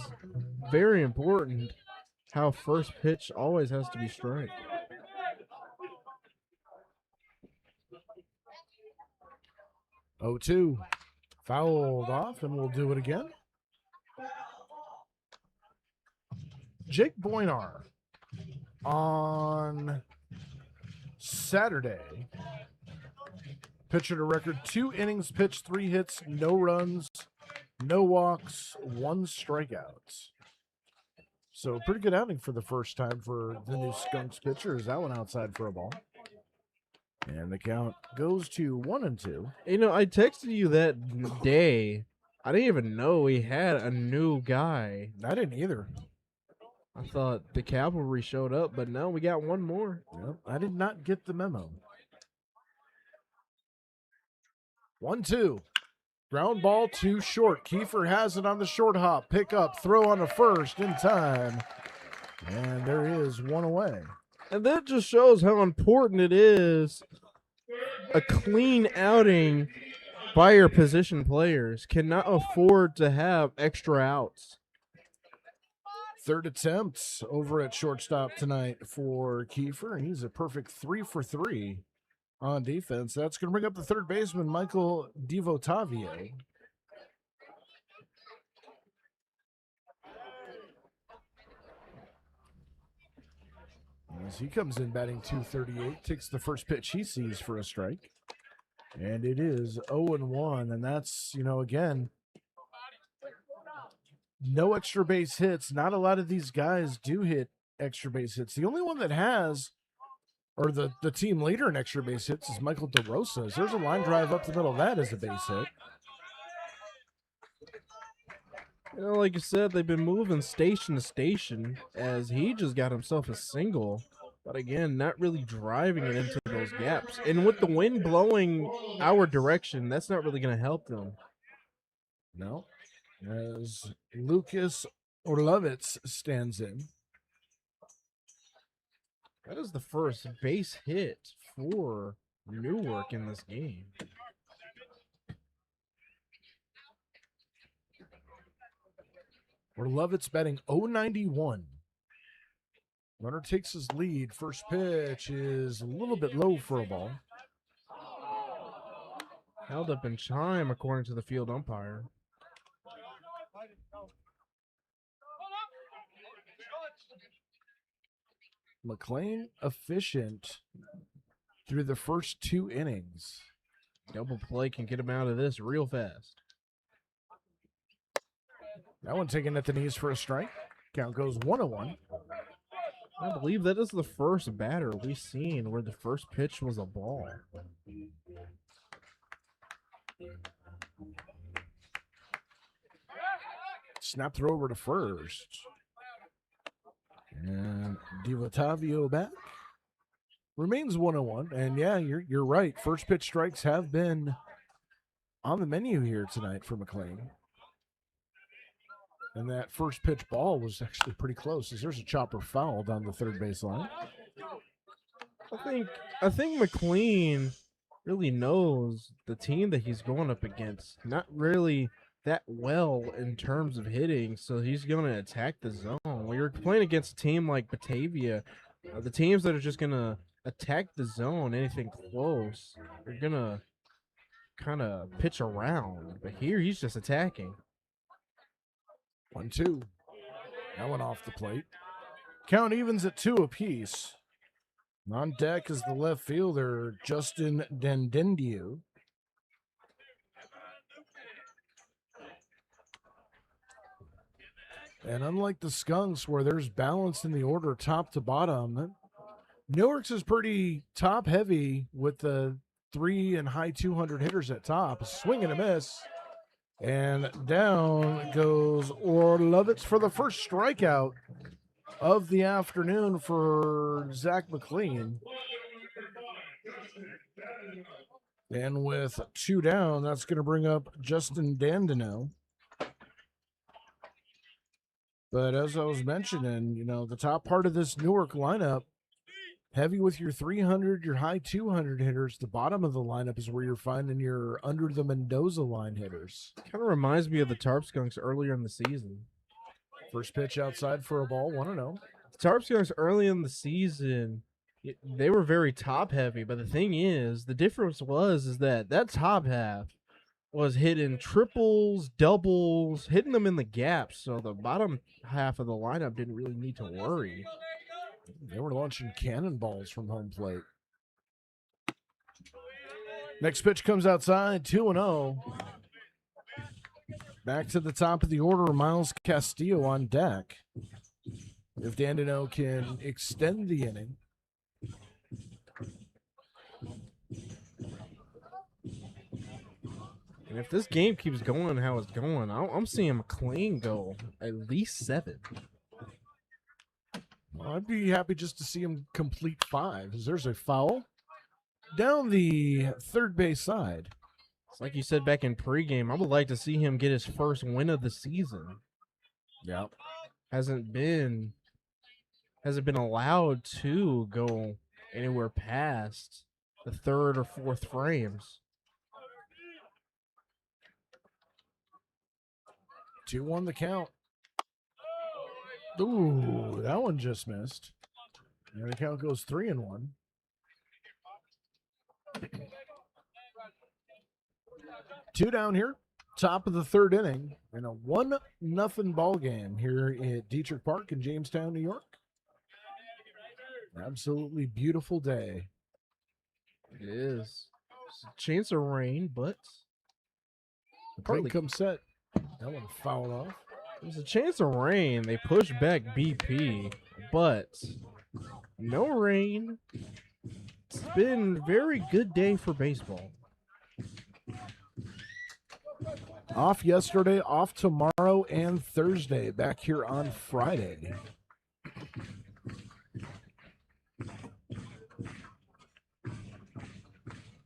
Very important how first pitch always has to be strike. Oh, 2 fouled off, and we'll do it again. Jake Boynar on Saturday pitched a record 2 innings pitched, 3 hits, no runs, no walks, 1 strikeout. So pretty good outing for the first time for the new Skunks pitcher. Is that one outside for a ball? And the count goes to 1-2. You know, I texted you that day. I didn't even know we had a new guy. I didn't either. I thought the cavalry showed up, but no, we got one more. Yep, I did not get the memo. 1-2. Ground ball too short. Kiefer has it on the short hop. Pick up, throw on the first in time. And there is one away. And that just shows how important it is. A clean outing by your position players. Cannot afford to have extra outs. Third attempt over at shortstop tonight for Kiefer. He's a perfect 3 for 3 on defense. That's going to bring up the third baseman, Michael Diotavio. As he comes in batting .238, takes the first pitch he sees for a strike. And it is 0-1, and that's, again, no extra base hits. Not a lot of these guys do hit extra base hits. The only one that has, or the team leader in extra base hits, is Michael DeRosa. There's a line drive up the middle. That is a base hit. Like you said, they've been moving station to station as he just got himself a single. But again, not really driving it into those gaps. And with the wind blowing our direction, that's not really going to help them. No. As Lucas Orlovitz stands in. That is the first base hit for Newark in this game. Orlovitz batting .091. Runner takes his lead. First pitch is a little bit low for a ball. Held up in chime, according to the field umpire. McLean efficient through the first 2 innings. Double play can get him out of this real fast. That one taken at the knees for a strike. Count goes 1-1. I believe that is the first batter we've seen where the first pitch was a ball. Snap throw over to first. And Diethrick back. Remains 1-1. And yeah, you're right. First pitch strikes have been on the menu here tonight for McLean. And that first pitch ball was actually pretty close, as there's a chopper foul down the third base line. I think McLean really knows the team that he's going up against. Not really that well in terms of hitting, so he's going to attack the zone. When you're playing against a team like Batavia, the teams that are just going to attack the zone, anything close, they're going to kind of pitch around. But here he's just attacking. 1-2. That one off the plate. Count evens at 2 apiece. On deck is the left fielder, Justin Dendendiu. And unlike the Skunks, where there's balance in the order top to bottom, Newark's is pretty top heavy with the 3 and high 200 hitters at top. A swing and a miss. And down goes Orlovitz for the first strikeout of the afternoon for Zach McLean. And with 2 down, that's going to bring up Justin Dandino. But as I was mentioning, the top part of this Newark lineup, heavy with your 300, your high 200 hitters. The bottom of the lineup is where you're finding your under the Mendoza line hitters. Kind of reminds me of the Tarp Skunks earlier in the season. First pitch outside for a ball, 1-0. The Tarp Skunks early in the season, they were very top heavy, but the thing is, the difference is that top half was hitting triples, doubles, hitting them in the gaps, so the bottom half of the lineup didn't really need to worry. They were launching cannonballs from home plate. Next pitch comes outside, 2-0. Back to the top of the order, Miles Castillo on deck. If Dandino can extend the inning. And if this game keeps going how it's going, I'm seeing McLean go at least 7. Well, I'd be happy just to see him complete 5. As there's a foul down the third base side. It's like you said back in pregame, I would like to see him get his first win of the season. Yep. Hasn't been allowed to go anywhere past the 3rd or 4th frames. 2-1 the count. Ooh, that one just missed. And the count goes 3-1. Two down here, top of the third inning, and a 1-0 ball game here at Diethrick Park in Jamestown, New York. Absolutely beautiful day. It is. There's a chance of rain, but McLean comes set. That one fouled off. there's a chance of rain. They push back BP, but no rain. It's been a very good day for baseball. Off yesterday, off tomorrow and Thursday. Back here on Friday.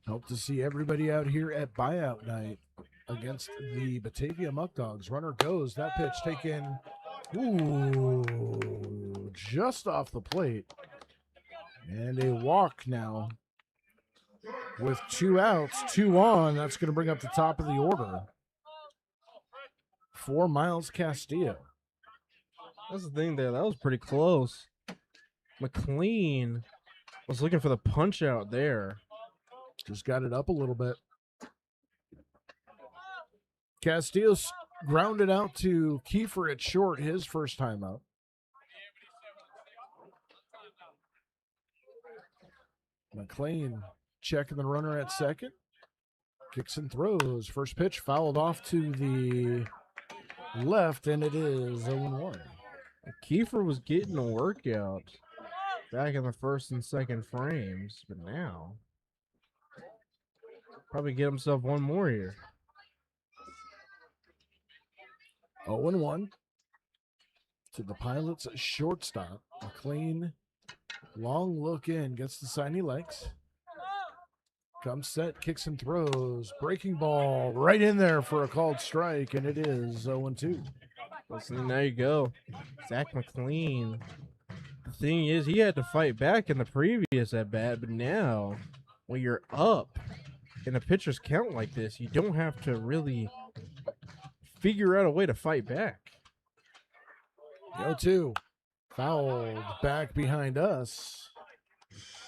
Hope to see everybody out here at buyout night against the Batavia Muck Dogs. Runner goes. That pitch taken, just off the plate. And a walk now with 2 outs, 2 on. That's going to bring up the top of the order for Miles Castillo. That's the thing there. That was pretty close. McLean was looking for the punch out there. Just got it up a little bit. Castillo's grounded out to Kiefer at short, his first time out. McLean checking the runner at second. Kicks and throws. First pitch fouled off to the left, and it is 0-1. Kiefer was getting a workout back in the first and second frames, but now probably get himself one more here. 0-1 to the Pilots shortstop. McLean, long look in, gets the sign he likes. Comes set, kicks and throws. Breaking ball right in there for a called strike, and it is 0-2. Listen, there you go. Zach McLean. The thing is, he had to fight back in the previous at-bat, but now when you're up in a pitcher's count like this, you don't have to really figure out a way to fight back. 0-2. Fouled back behind us.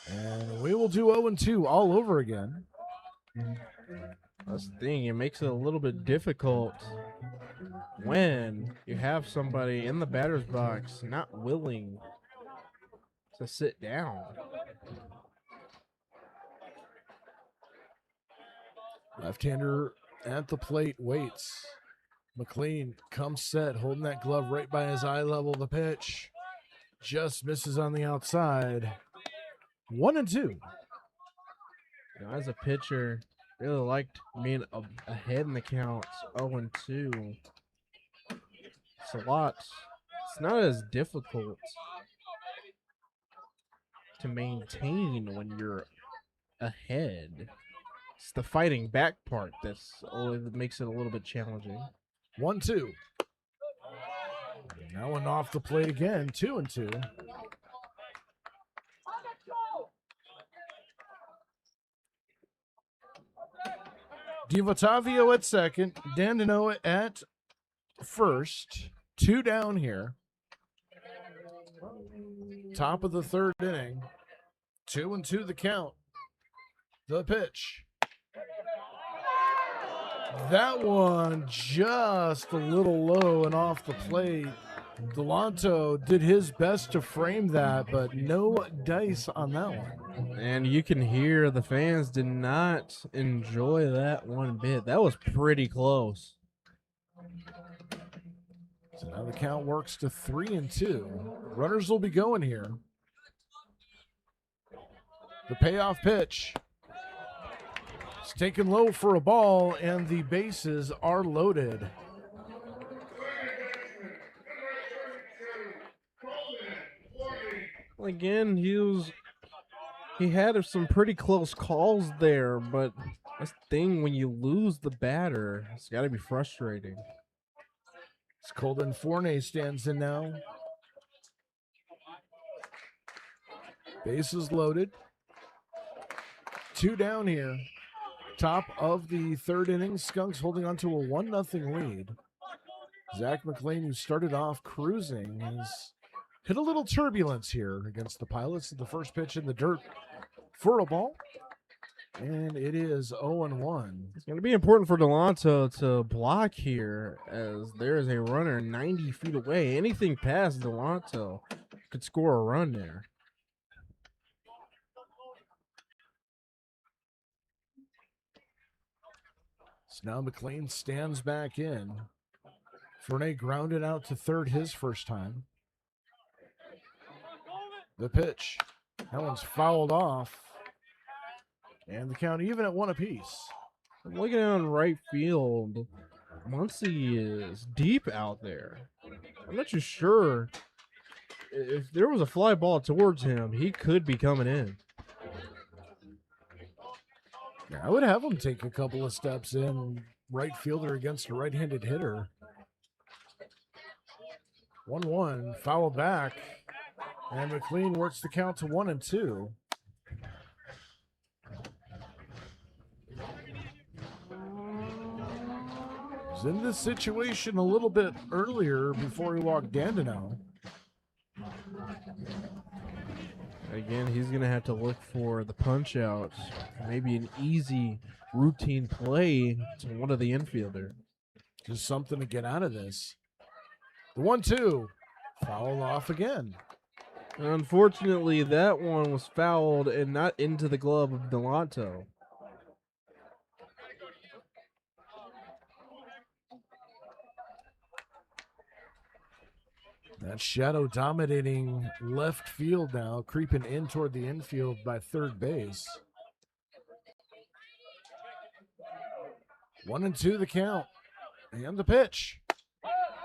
And we will do 0-2 all over again. That's the thing. It makes it a little bit difficult when you have somebody in the batter's box not willing to sit down. Left-hander at the plate, waits. McLean comes set, holding that glove right by his eye level. The pitch just misses on the outside. 1-2. As a pitcher, really liked being ahead in the count. 0-2. It's a lot. It's not as difficult to maintain when you're ahead. It's the fighting back part that makes it a little bit challenging. 1-2. Now one off the plate again. 2-2. DiVottavio at second. Dandino at first. 2 down here. Top of the third inning. 2-2 the count. The pitch. That one just a little low and off the plate. Delanto did his best to frame that, but no dice on that one. And you can hear the fans did not enjoy that one bit. That was pretty close. So now the count works to 3-2. Runners will be going here. The payoff pitch. It's taken low for a ball, and the bases are loaded. Again, he had some pretty close calls there, but that's the thing, when you lose the batter, it's got to be frustrating. It's Colton Forney stands in now. Bases loaded. 2 down here. Top of the third inning, Skunks holding on to a 1-0 lead. Zach McLean, who started off cruising, has hit a little turbulence here against the Pilots. The first pitch in the dirt for a ball, and it is 0-1. It's going to be important for Delanto to block here, as there is a runner 90 feet away. Anything past Delanto could score a run there. So now McLean stands back in. Fournette grounded out to third his first time. The pitch. That one's fouled off. And the count even at 1 apiece. I'm looking down right field. Muncie is deep out there. I'm not too sure. If there was a fly ball towards him, he could be coming in. Yeah, I would have him take a couple of steps in. Right fielder against a right-handed hitter. 1-1, foul back. And McLean works the count to 1-2. Was in this situation a little bit earlier before he walked Dandenau. Again, he's going to have to look for the punch out. Maybe an easy routine play to one of the infielder. Just something to get out of this. The 1-2, foul off again. Unfortunately, that one was fouled and not into the glove of Delonto. That shadow dominating left field now, creeping in toward the infield by third base. 1-2 the count. And the pitch.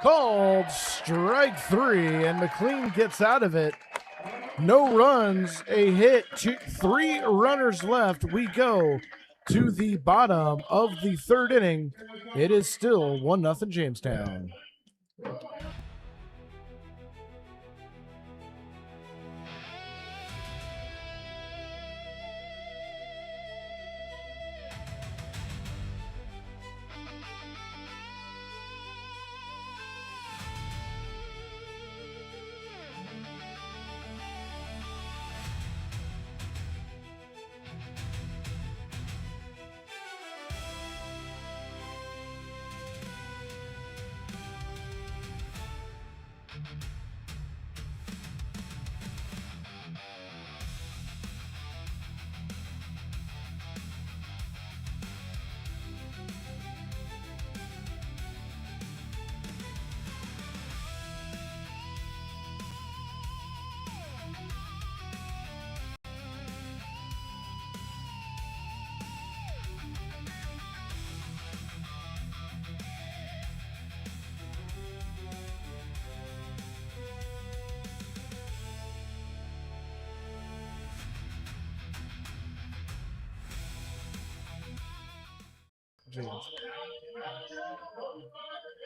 Called strike 3, and McLean gets out of it. No runs, a hit, 3 runners left. We go to the bottom of the third inning. It is still 1-0 Jamestown.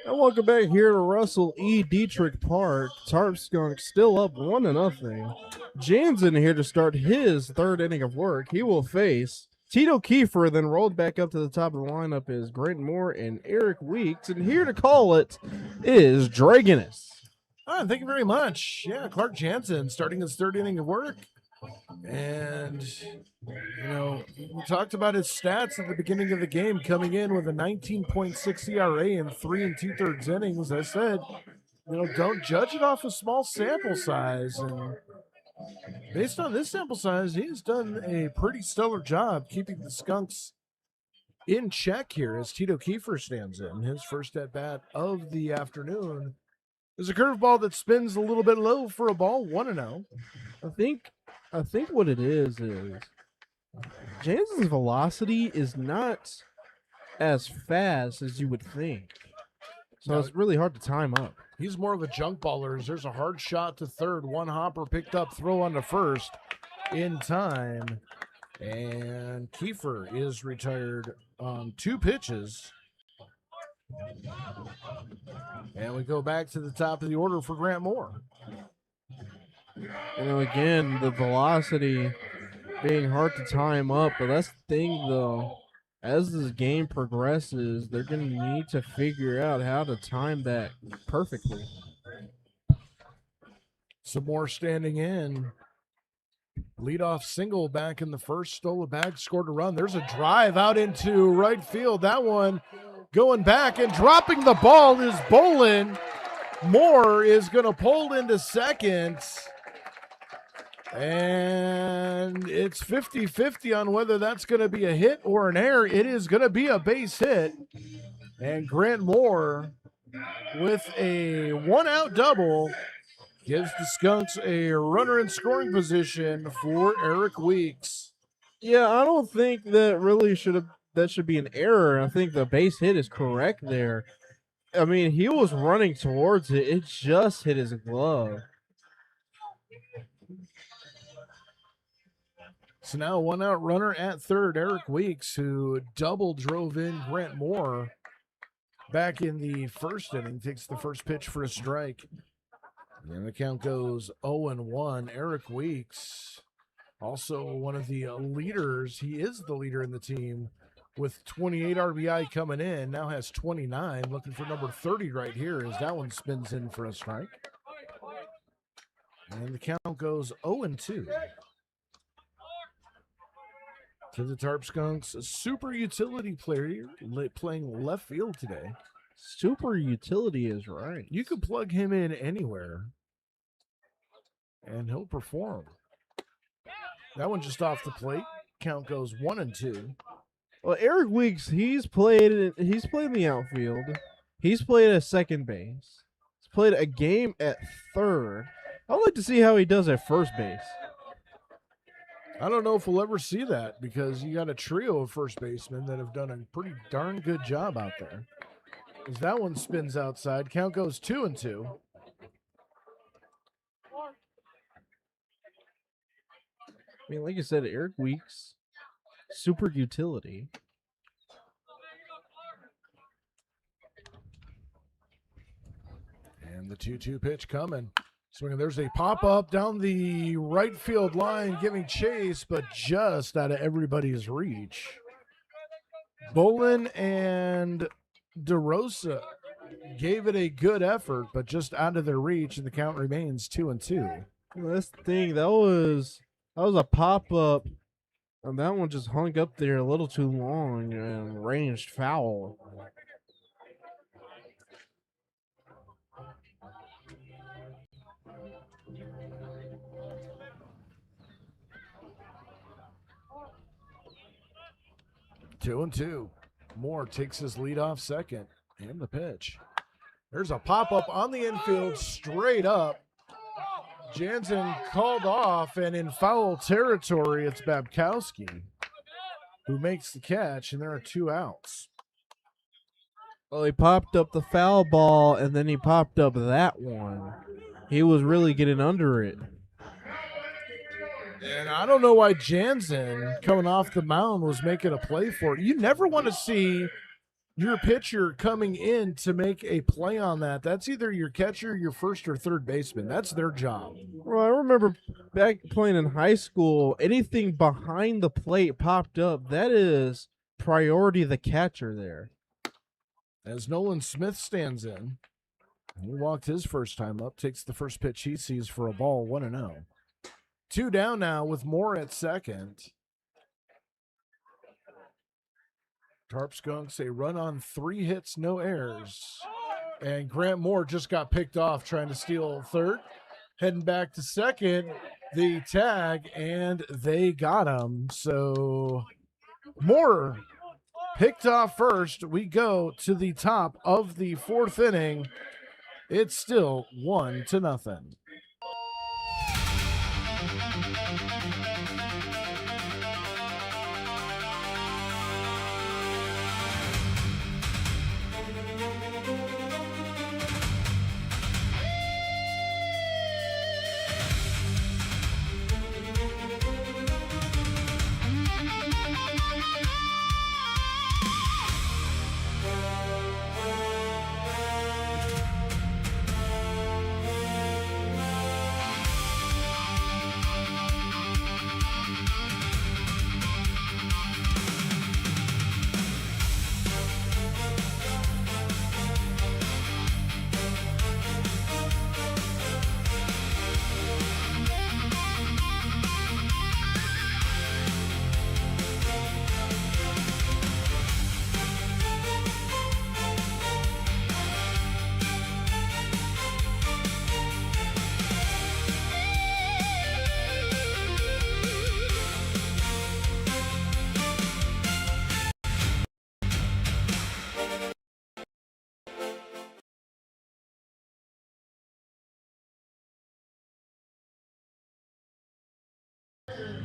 And welcome back here to Russell E. Diethrick Park. Tarp Skunks still up 1-0. Jansen here to start his third inning of work. He will face Tito Kiefer, then rolled back up to the top of the lineup is Grant Moore and Eric Weeks. And here to call it is Dragonis. Thank you very much. Yeah, Clark Jansen starting his third inning of work. And, you know, we talked about his stats at the beginning of the game, coming in with a 19.6 ERA in 3 2/3 innings. I said, you know, don't judge it off a small sample size. And based on this sample size, he's done a pretty stellar job keeping the Skunks in check here as Tito Kiefer stands in. His first at bat of the afternoon is a curveball that spins a little bit low for a ball, 1-0. I think what it is Jansen's velocity is not as fast as you would think. So it's really hard to time up. He's more of a junk baller. As there's a hard shot to third, one hopper picked up, throw on to first in time. And Kiefer is retired on 2 pitches. And we go back to the top of the order for Grant Moore. You know, again, the velocity being hard to time up, but that's the thing, though. As this game progresses, they're going to need to figure out how to time that perfectly. Some more standing in. Leadoff single back in the first, stole a bag, scored a run. There's a drive out into right field. That one going back and dropping the ball is Bolin. Moore is going to pull into second. And it's 50-50 on whether that's going to be a hit or an error. It is going to be a base hit. And Grant Moore, with a one-out double, gives the Skunks a runner in scoring position for Eric Weeks. Yeah, I don't think that should be an error. I think the base hit is correct there. I mean, he was running towards it. It just hit his glove. So now a one-out runner at third, Eric Weeks, who double drove in Grant Moore back in the first inning, takes the first pitch for a strike. And the count goes 0-1. Eric Weeks, also one of the leaders. He is the leader in the team with 28 RBI coming in. Now has 29. Looking for number 30 right here as that one spins in for a strike. And the count goes 0-2. To the Tarp Skunks, a super utility player playing left field today. Super utility is right. You could plug him in anywhere, and he'll perform. That one just off the plate. Count goes 1-2. Well, Eric Weeks, he's played in the outfield. He's played at second base. He's played a game at third. I'd like to see how he does at first base. I don't know if we'll ever see that because you got a trio of first basemen that have done a pretty darn good job out there. As that one spins outside, count goes 2-2. I mean, like you said, Eric Weeks, super utility. And the 2-2 pitch coming. Swinging, there's a pop-up down the right field line, giving chase, but just out of everybody's reach. Bolin and DeRosa gave it a good effort, but just out of their reach, and the count remains 2-2. Well, that's the thing. That was a pop-up, and that one just hung up there a little too long and ranged foul. Two and two. Moore takes his lead off second. And the pitch. There's a pop-up on the infield, straight up. Jansen called off, and in foul territory, it's Babkowski who makes the catch, and there are 2 outs. Well, he popped up the foul ball, and then he popped up that one. He was really getting under it. And I don't know why Jansen, coming off the mound, was making a play for it. You never want to see your pitcher coming in to make a play on that. That's either your catcher, your first or third baseman. That's their job. Well, I remember back playing in high school, anything behind the plate popped up. That is priority the catcher there. As Nolan Smith stands in, he walked his first time up, takes the first pitch he sees for a ball, 1-0. 2 down now with Moore at second. Tarp Skunks a run on 3 hits, no errors. And Grant Moore just got picked off trying to steal third. Heading back to second, the tag, and they got him. So Moore picked off first. We go to the top of the 4th inning. It's still 1-0.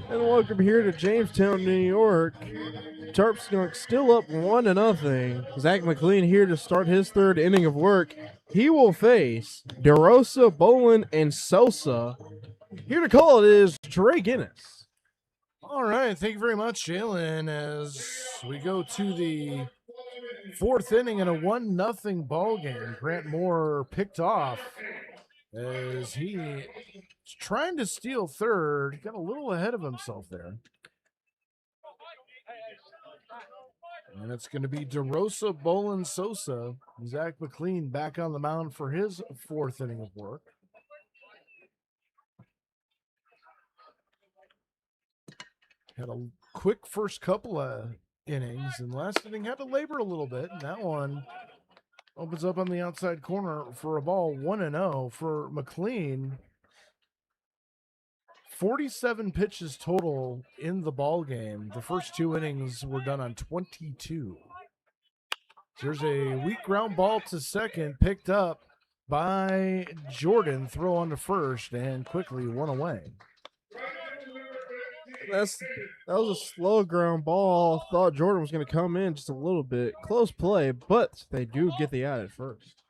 And welcome here to Jamestown, New York. Tarp Skunks still up 1-0. Zach McLean here to start his third inning of work. He will face DeRosa, Bolin, and Sosa. Here to call it is Trey Guinness. All right, thank you very much, Jalen. As we go to the fourth inning in a 1-0 ball game, Grant Moore picked off as he's trying to steal third. He got a little ahead of himself there. And it's going to be DeRosa, Bolin, Sosa. Zach McLean back on the mound for his fourth inning of work. Had a quick first couple of innings, and last inning had to labor a little bit. And that one opens up on the outside corner for a ball, 1-0 for McLean. 47 pitches total in the ball game. The first two innings were done on 22. There's a weak ground ball to second, picked up by Jordan. Throw on to first, and quickly one away. That was a slow ground ball. Thought Jordan was going to come in just a little bit. Close play, but they do get the out at first.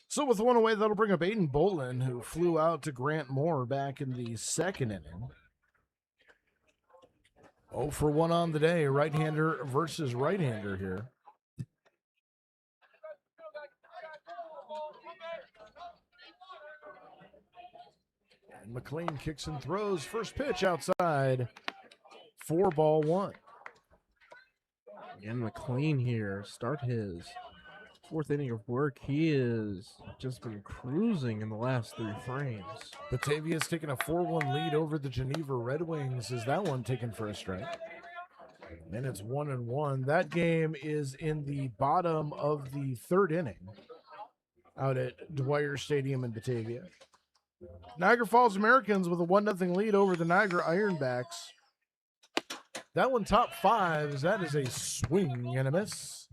So with one away, that'll bring up Aiden Bolin, who flew out to Grant Moore back in the second inning. 0 for 1 on the day, right-hander versus right-hander here. And McLean kicks and throws. First pitch outside. 4-1. And McLean here, start his fourth inning of work. He has just been cruising in the last 3 frames. Batavia's taking a 4-1 lead over the Geneva Red Wings. Is that one taken for a strike? And it's 1-1. That game is in the bottom of the third inning out at Dwyer Stadium in Batavia. Niagara Falls Americans with a 1-0 lead over the Niagara Ironbacks. That one top 5. That is a swing and a miss.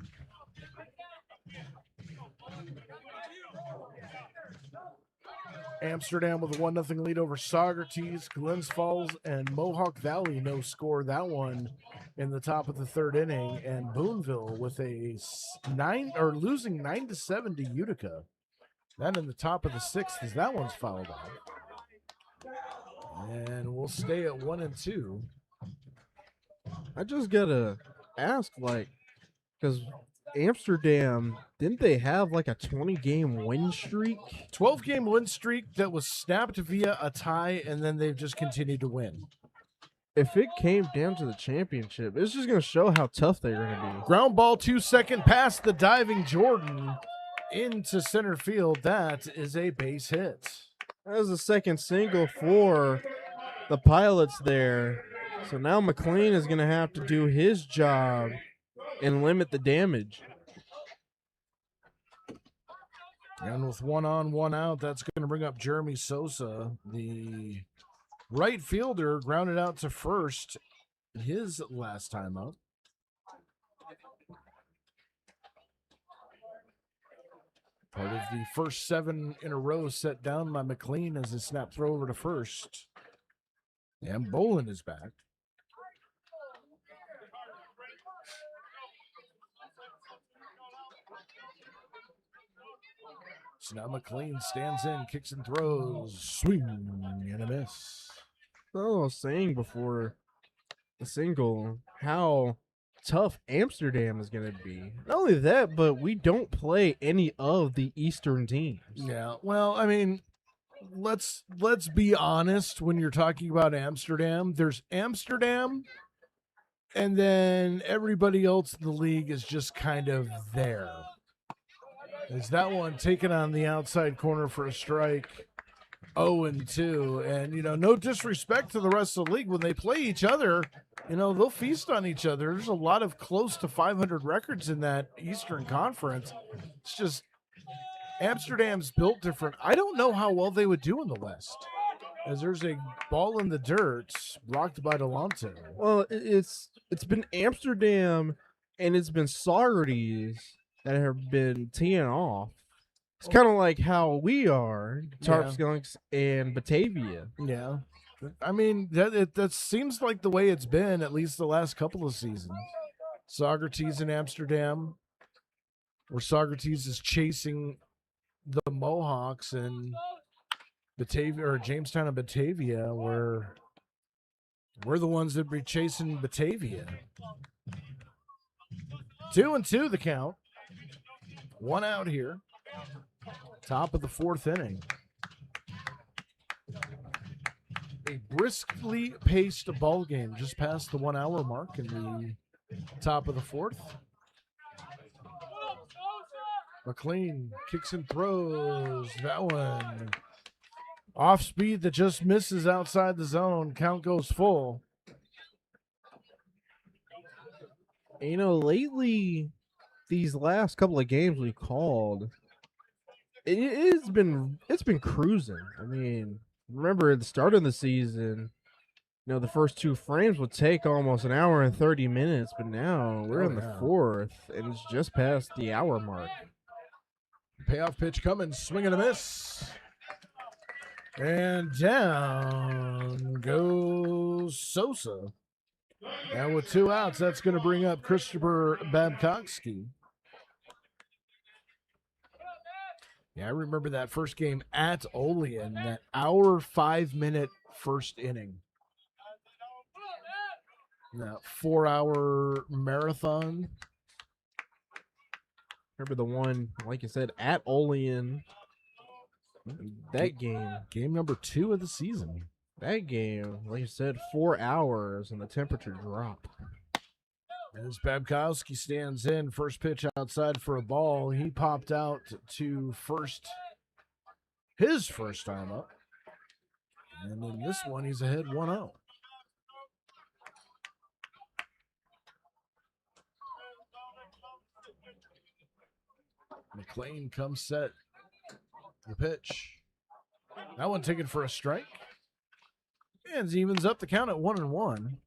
Amsterdam with a 1-0 lead over Saugerties. Glens Falls and Mohawk Valley no score. That one in the top of the third inning. And Boonville with a losing 9-7 to Utica. That in the top of the 6th as that one's fouled out. And we'll stay at 1-2. I just gotta ask, because Amsterdam, didn't they have like a 20-game win streak? 12-game win streak that was snapped via a tie, and then they've just continued to win. If it came down to the championship, it's just going to show how tough they're going to be. Ground ball 2-second past the diving Jordan into center field. That is a base hit. That was the second single for the Pilots there. So now McLean is going to have to do his job and limit the damage. And with 1 on, 1 out, that's going to bring up Jeremy Sosa. The right fielder grounded out to first his last time up. Part of the first 7 in a row set down by McLean as a snap throw over to first. And Bolin is back. So now McLean stands in, kicks and throws, swing and a miss. I was saying before the single how tough Amsterdam is going to be. Not only that, but we don't play any of the Eastern teams. Yeah, well, I mean, let's be honest. When you're talking about Amsterdam, there's Amsterdam, and then everybody else in the league is just kind of there. Is that one taken on the outside corner for a strike? 0-2. And, no disrespect to the rest of the league. When they play each other, they'll feast on each other. There's a lot of close to 500 records in that Eastern Conference. It's just Amsterdam's built different. I don't know how well they would do in the West, as there's a ball in the dirt blocked by Delonte. Well, it's been Amsterdam and it's been Saugerties that have been teeing off. It's kind of like how we are, Tarp Skunks and Batavia. Yeah. I mean, that seems like the way it's been at least the last couple of seasons. Socrates in Amsterdam, where Socrates is chasing the Mohawks, and Batavia or Jamestown and Batavia, where we're the ones that be chasing Batavia. 2-2 the count. One out here. Top of the fourth inning. A briskly paced ball game just past the 1 hour mark in the top of the fourth. McLean kicks and throws. That one off speed that just misses outside the zone. Count goes full. You know, lately, these last couple of games we called, it's been cruising. I mean, remember at the start of the season, you know, the first two frames would take almost an hour and 30 minutes, but now we're in the fourth, and it's just past the hour mark. Payoff pitch coming, swing and a miss. And down goes Sosa. And with 2 outs, that's going to bring up Christopher Babcockski. Yeah, I remember that first game at Olean, that hour 5-minute first inning. That 4-hour marathon. Remember the one, like you said, at Olean. That game number 2 of the season. That game, like you said, 4 hours and the temperature dropped. As Babkowski stands in, first pitch outside for a ball. He popped out to first, his first time up. And in this one, he's ahead 1-0. McLean comes set. The pitch. That one taken for a strike. And evens up the count at 1-1.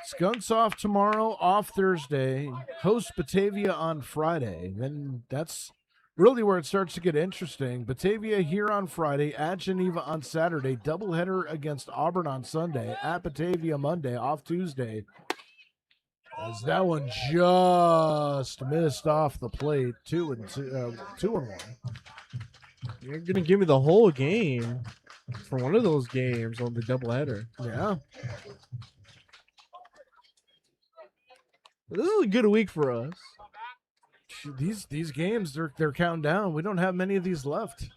Skunks off tomorrow, off Thursday. Host Batavia on Friday. Then that's really where it starts to get interesting. Batavia here on Friday, at Geneva on Saturday, doubleheader against Auburn on Sunday, at Batavia Monday, off Tuesday. As that one just missed off the plate, 2-1. You're gonna give me the whole game for one of those games on the doubleheader. Yeah. This is a good week for us. These games, they're counting down. We don't have many of these left.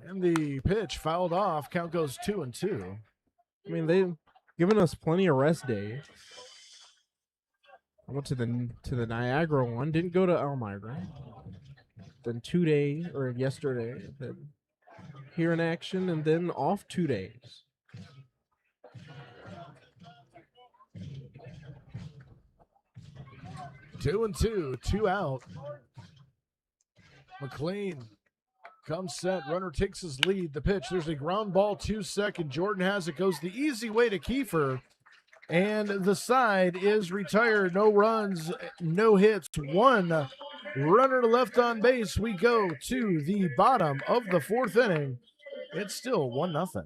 And the pitch fouled off. Count goes 2-2. I mean, they've given us plenty of rest days. I went to the Niagara one. Didn't go to Elmira. Then 2 days, or yesterday. Then here in action, and then off 2 days. 2-2, 2 out. McLean comes set. Runner takes his lead. The pitch. There's a ground ball 2-2. Jordan has it. Goes the easy way to Kiefer. And the side is retired. No runs, no hits. One runner left on base. We go to the bottom of the fourth inning. It's still 1-0.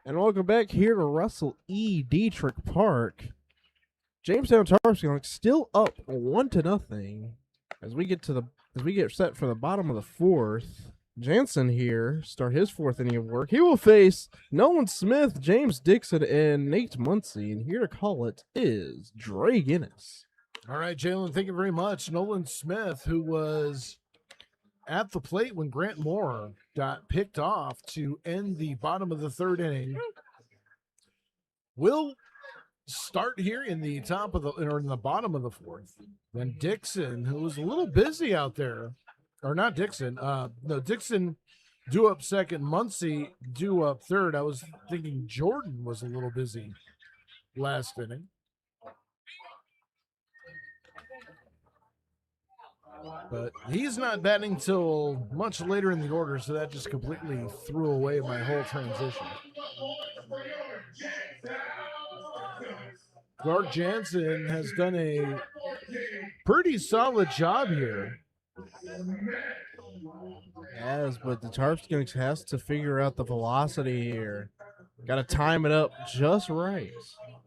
And welcome back here to Russell E. Diethrick Park. Jamestown Tarp Skunks still up 1-0 as we get set for the bottom of the fourth. Jansen here start his fourth inning of work. He will face Nolan Smith, James Dixon, and Nate Muncie. And here to call it is Dre Guinness. All right, Jalen, thank you very much. Nolan Smith, who was at the plate when Grant Moore got picked off to end the bottom of the third inning, will start here in the bottom of the fourth. Then Dixon, who was a little busy out there, or not Dixon, Dixon due up second, Muncie due up third. I was thinking Jordan was a little busy last inning. But he's not batting till much later in the order, so that just completely threw away my whole transition. Clark Jansen has done a pretty solid job here. Yes, but the Tarp Skunks has to figure out the velocity here. Got to time it up just right.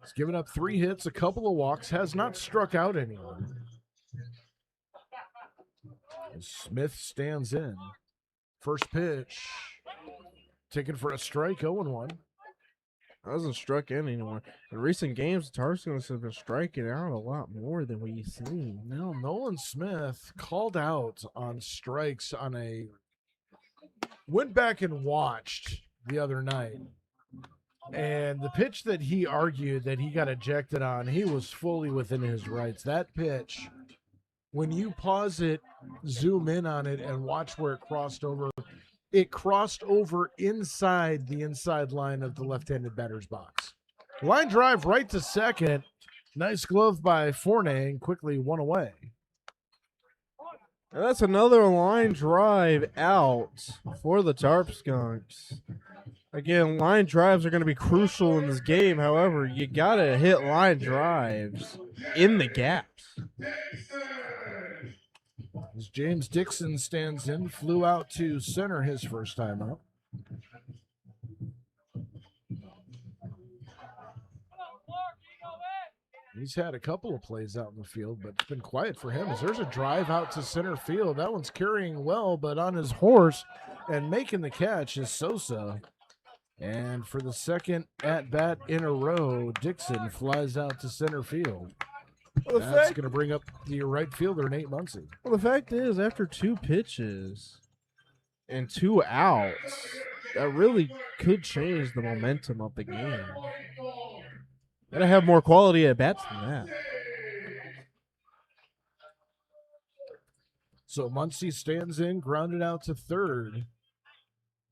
He's given up 3 hits, a couple of walks, has not struck out anyone. Smith stands in. First pitch, taken for a strike, 0-1. Hasn't struck in anyone. In recent games, the Tarp Skunks have been striking out a lot more than we've seen. No, Nolan Smith called out on strikes went back and watched the other night. And the pitch that he argued that he got ejected on, he was fully within his rights. That pitch, when you pause it, zoom in on it, and watch where it crossed over inside the inside line of the left-handed batter's box. Line drive right to second. Nice glove by Forney, and quickly one away. And that's another line drive out for the Tarp Skunks. Again, line drives are going to be crucial in this game. However, you got to hit line drives in the gaps. As James Dixon stands in, flew out to center his first time up. He's had a couple of plays out in the field, but it's been quiet for him as there's a drive out to center field. That one's carrying well, but on his horse and making the catch is Sosa. And for the second at-bat in a row, Dixon flies out to center field. Well, that's going to bring up the right fielder, Nate Muncie. Well, the fact is, after 2 pitches and 2 outs, that really could change the momentum of the game. Gotta have more quality at bats than that. So Muncie stands in, grounded out to third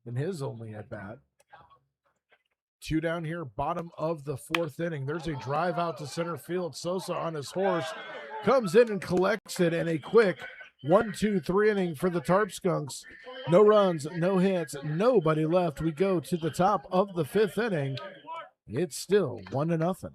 in his only at bat. 2 down here, bottom of the fourth inning. There's a drive out to center field. Sosa on his horse comes in and collects it, and a quick 1-2-3 inning for the Tarp Skunks. No runs, no hits, nobody left. We go to the top of the 5th inning. It's still 1-0.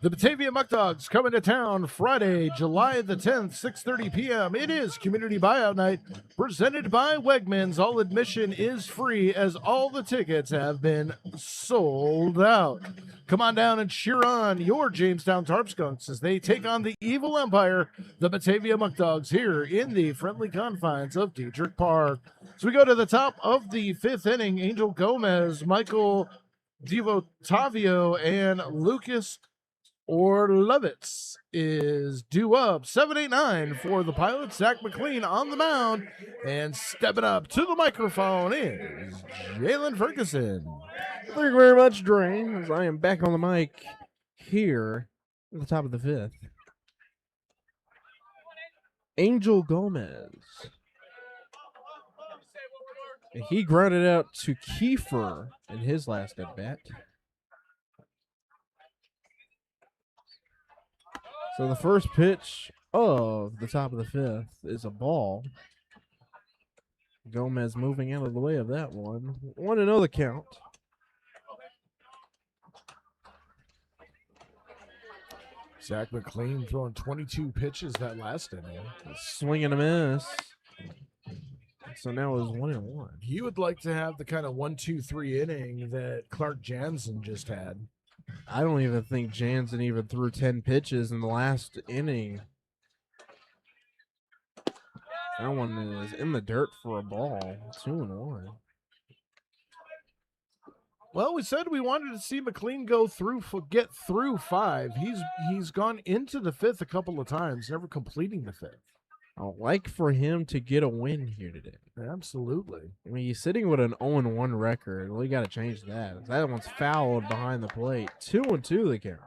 The Batavia Muck Dogs coming to town Friday, July the 10th, 6:30 p.m. It is Community Buyout Night presented by Wegmans. All admission is free as all the tickets have been sold out. Come on down and cheer on your Jamestown Tarp Skunks as they take on the evil empire, the Batavia Muck Dogs, here in the friendly confines of Diethrick Park. So we go to the top of the 5th inning. Angel Gomez, Michael Diethrick, and Lucas Orlovitz is due up. 7-8-9 for the Pilots. Zach McLean on the mound, and stepping up to the microphone is Jalen Ferguson. Thank you very much, Dre, as I am back on the mic here at the top of the 5th. Angel Gomez. He grounded out to Kiefer in his last at-bat. So the first pitch of the top of the 5th is a ball. Gomez moving out of the way of that one. 1-0 the count. Zach McLean throwing 22 pitches that last inning. Swing and a miss. So now it's 1-1. He would like to have the kind of 1-2-3 inning that Clark Jansen just had. I don't even think Jansen even threw 10 pitches in the last inning. That one is in the dirt for a ball. 2-1. Well, we said we wanted to see McLean get through 5. He's gone into the 5th a couple of times, never completing the 5th. I'd like for him to get a win here today. Absolutely. I mean, he's sitting with an 0-1 record. We got to change that. That one's fouled behind the plate. 2-2 the count.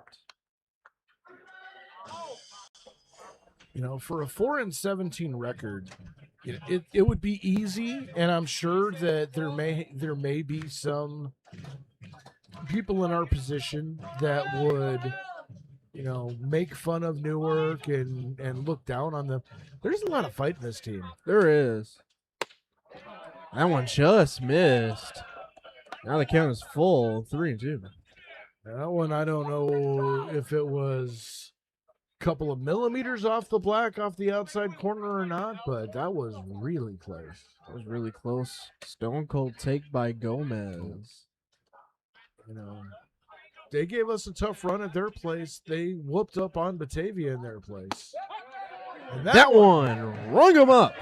You know, for a 4-17 record, it would be easy, and I'm sure that there may be some people in our position that would, you know, make fun of Newark and look down on them. There's a lot of fight in this team. There is. That one just missed. Now the count is full. 3-2. That one, I don't know if it was a couple of millimeters off the black, off the outside corner or not, but that was really close. That was really close. Stone cold take by Gomez. You know, they gave us a tough run at their place. They whooped up on Batavia in their place. And that one rung them up.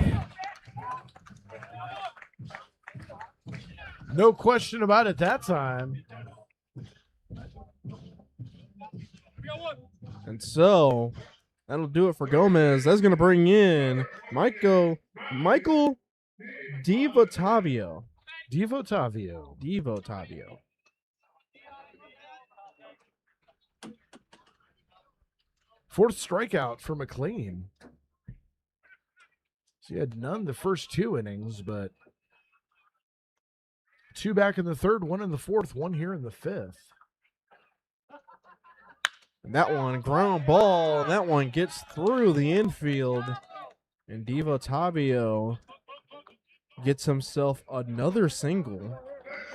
No question about it that time. And so that'll do it for Gomez. That's going to bring in Michael Diethrick. Diethrick. Fourth strikeout for McLean. So he had none the first 2 innings, but 2 back in the 3rd, 1 in the 4th, 1 here in the 5th. And that one, ground ball. That one gets through the infield. And Diethrick gets himself another single.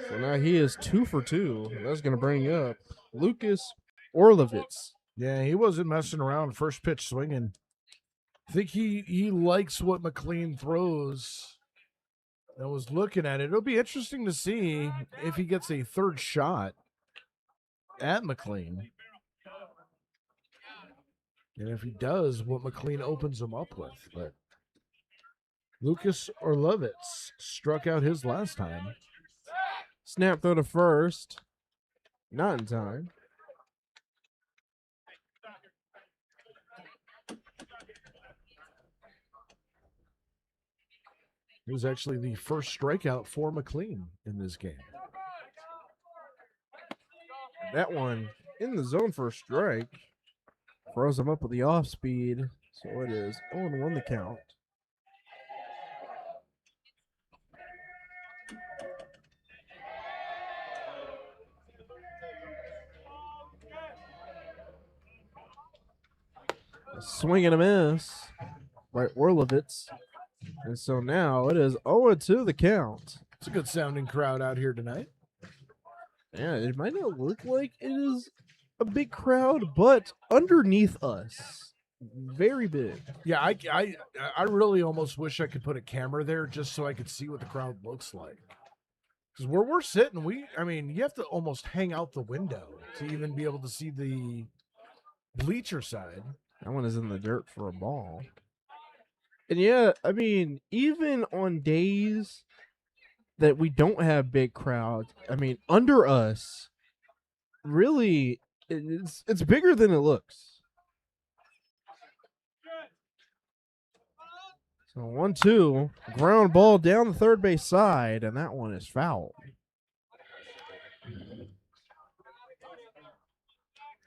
So now he is 2 for 2. That's going to bring up Lucas Orlovitz. Yeah, he wasn't messing around. First pitch swinging. I think he likes what McLean throws. I was looking at it. It'll be interesting to see if he gets a 3rd shot at McLean. And if he does, what McLean opens him up with. But Lucas Orlovitz struck out his last time. Snap throw to first. Not in time. It was actually the first strikeout for McLean in this game. That one in the zone for a strike. Throws him up with the off speed. So it is 0-1 the count. A swing and a miss by Orlovitz. And so now it is 0-2 the count. It's a good sounding crowd out here tonight. Yeah, it might not look like it is a big crowd, but underneath us, very big. Yeah, I really almost wish I could put a camera there just so I could see what the crowd looks like. Because where we're sitting, you have to almost hang out the window to even be able to see the bleacher side. That one is in the dirt for a ball. And yeah, I mean, even on days that we don't have big crowds, I mean, under us, really, it's bigger than it looks. So 1-2, ground ball down the third base side, and that one is foul.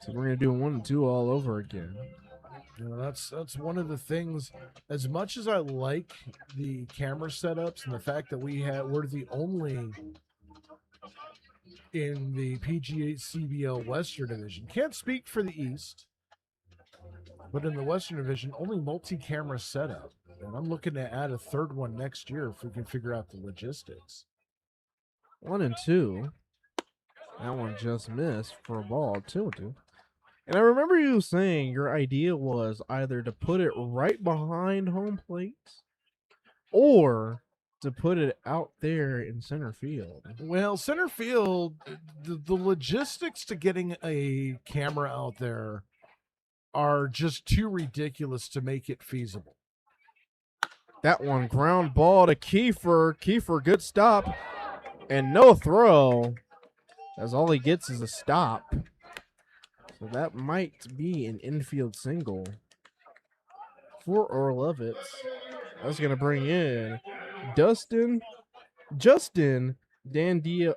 So we're gonna do 1-2 all over again. You know, that's one of the things. As much as I like the camera setups and the fact that we're the only in the PGCBL Western Division. Can't speak for the East, but in the Western Division, only multi-camera setup. And I'm looking to add a third one next year if we can figure out the logistics. 1-2. That one just missed for a ball. 2-2. And I remember you saying your idea was either to put it right behind home plate or to put it out there in center field. Well, center field, the logistics to getting a camera out there are just too ridiculous to make it feasible. That one, ground ball to Kiefer. Kiefer, good stop. And no throw, as all he gets is a stop. So that might be an infield single for Orlovitz. That's going to bring in Justin Dandenio.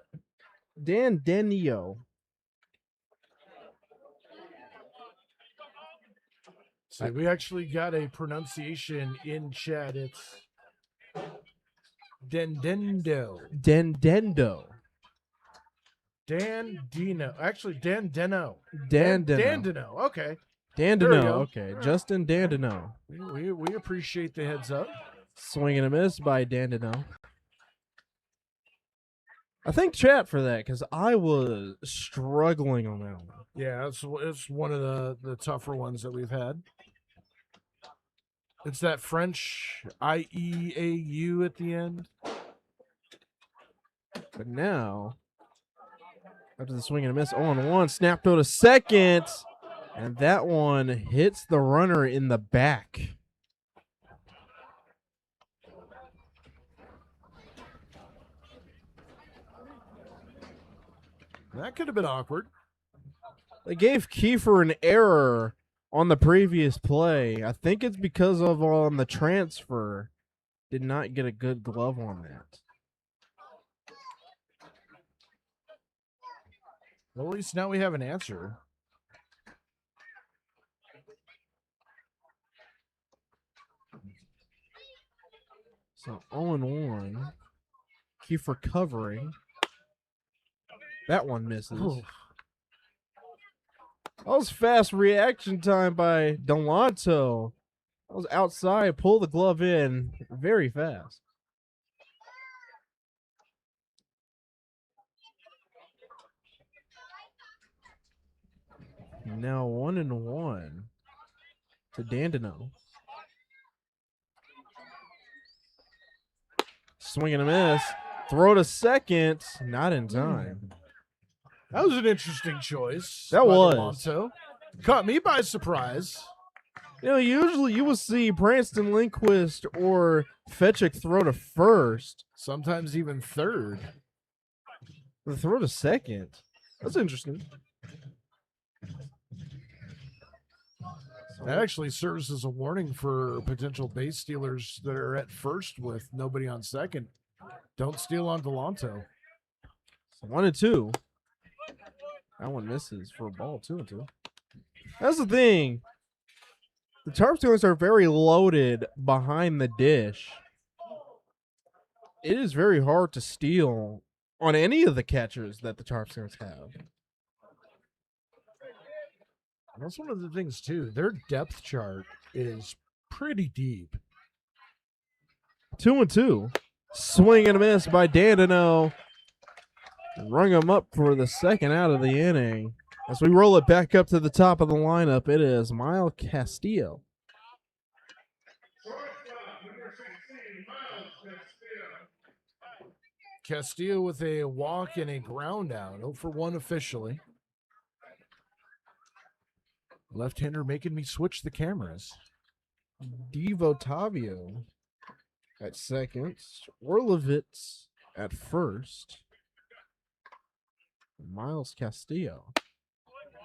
So we actually got a pronunciation in chat. It's Dandendo. Dandino. Actually, Dandeno. Dandeno. Okay. Dandino. Okay. Justin Dandino. We appreciate the heads up. Swing and a miss by Dandino. I thank chat for that because I was struggling on that one. Yeah, it's one of the tougher ones that we've had. It's that French IEAU at the end. But now, after the swing and a miss, 0-1, snap to second, and that one hits the runner in the back. That could have been awkward. They gave Kiefer an error on the previous play. I think it's because of on the transfer. Did not get a good glove on that. Well, at least now we have an answer. So 0-1. Kiefer covering. That one misses. Ooh. That was fast reaction time by Delanto. That was outside, pull the glove in very fast. Now 1-1 to Dandino. Swing and a miss. Throw to second. Not in time. That was an interesting choice. That was. Alonso. Caught me by surprise. You know, usually you will see Branston Lindquist or Fetchick throw to first. Sometimes even third. The throw to second. That's interesting. That actually serves as a warning for potential base stealers that are at first with nobody on second. Don't steal on Delanto. So 1-2. That one misses for a ball. 2-2. That's the thing. The Tarp Skunks are very loaded behind the dish. It is very hard to steal on any of the catchers that the Tarp Skunks have. That's one of the things, too. Their depth chart is pretty deep. 2-2. Swing and a miss by Dandino. Rung him up for the second out of the inning. As we roll it back up to the top of the lineup, it is Miles Castillo. Castillo with a walk and a ground out. 0 for 1 officially. Left-hander making me switch the cameras. Diethrick at second. Orlovitz at first. Miles Castillo.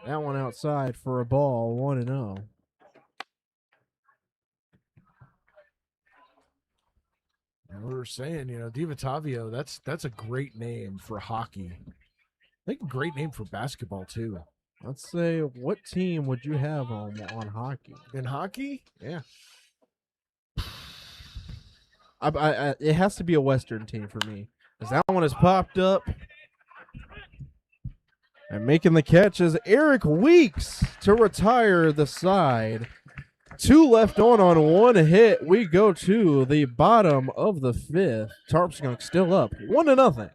That one outside for a ball, 1-0. And we were saying, Diethrick, that's a great name for hockey. I think a great name for basketball too. Let's say, what team would you have on hockey? In hockey? Yeah. It has to be a Western team for me. Because that one has popped up. And making the catch is Eric Weeks to retire the side. 2 left on 1 hit. We go to the bottom of the 5th. Tarp Skunks still up 1-0.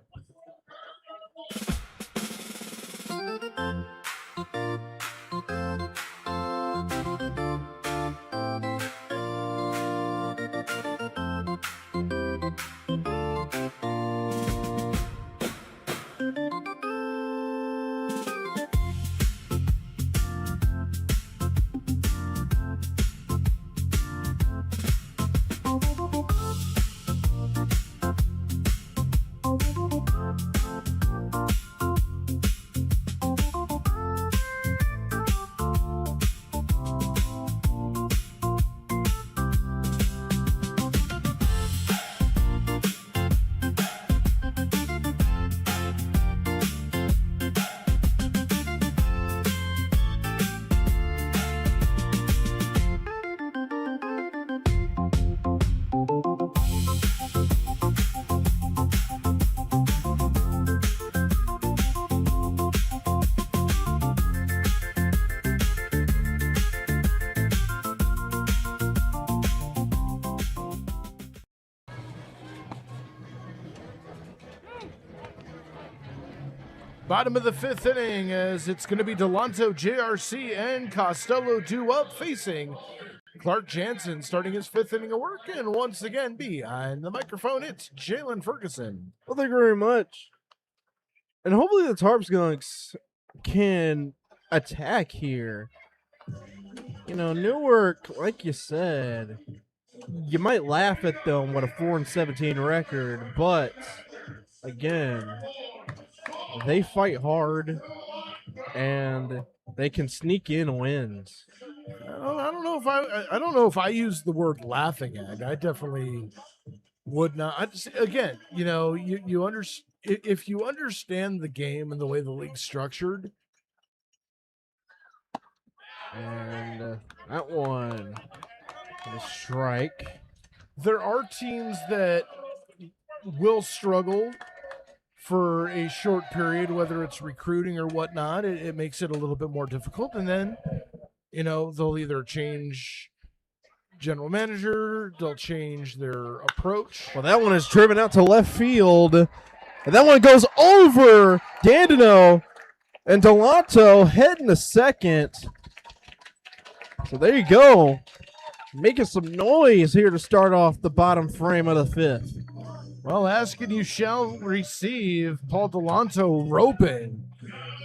Bottom of the 5th inning, as it's going to be Delanto, JRC, and Costello due up facing Clark Jansen starting his 5th inning of work. And once again, behind the microphone, it's Jalen Ferguson. Well, thank you very much. And hopefully the Tarp Skunks can attack here. Newark, like you said, you might laugh at them with a 4-17 record, but again, they fight hard and they can sneak in wins. I don't know if I use the word laughing at. I definitely would not. If you understand the game and the way the league's structured. And that one, a strike. There are teams that will struggle for a short period, whether it's recruiting or whatnot. It makes it a little bit more difficult. And then, they'll either change general manager, they'll change their approach. Well, that one is driven out to left field. And that one goes over Dandino, and Delanto heading to second. So there you go. Making some noise here to start off the bottom frame of the 5th. Well, ask and you shall receive. Paul Delanto roping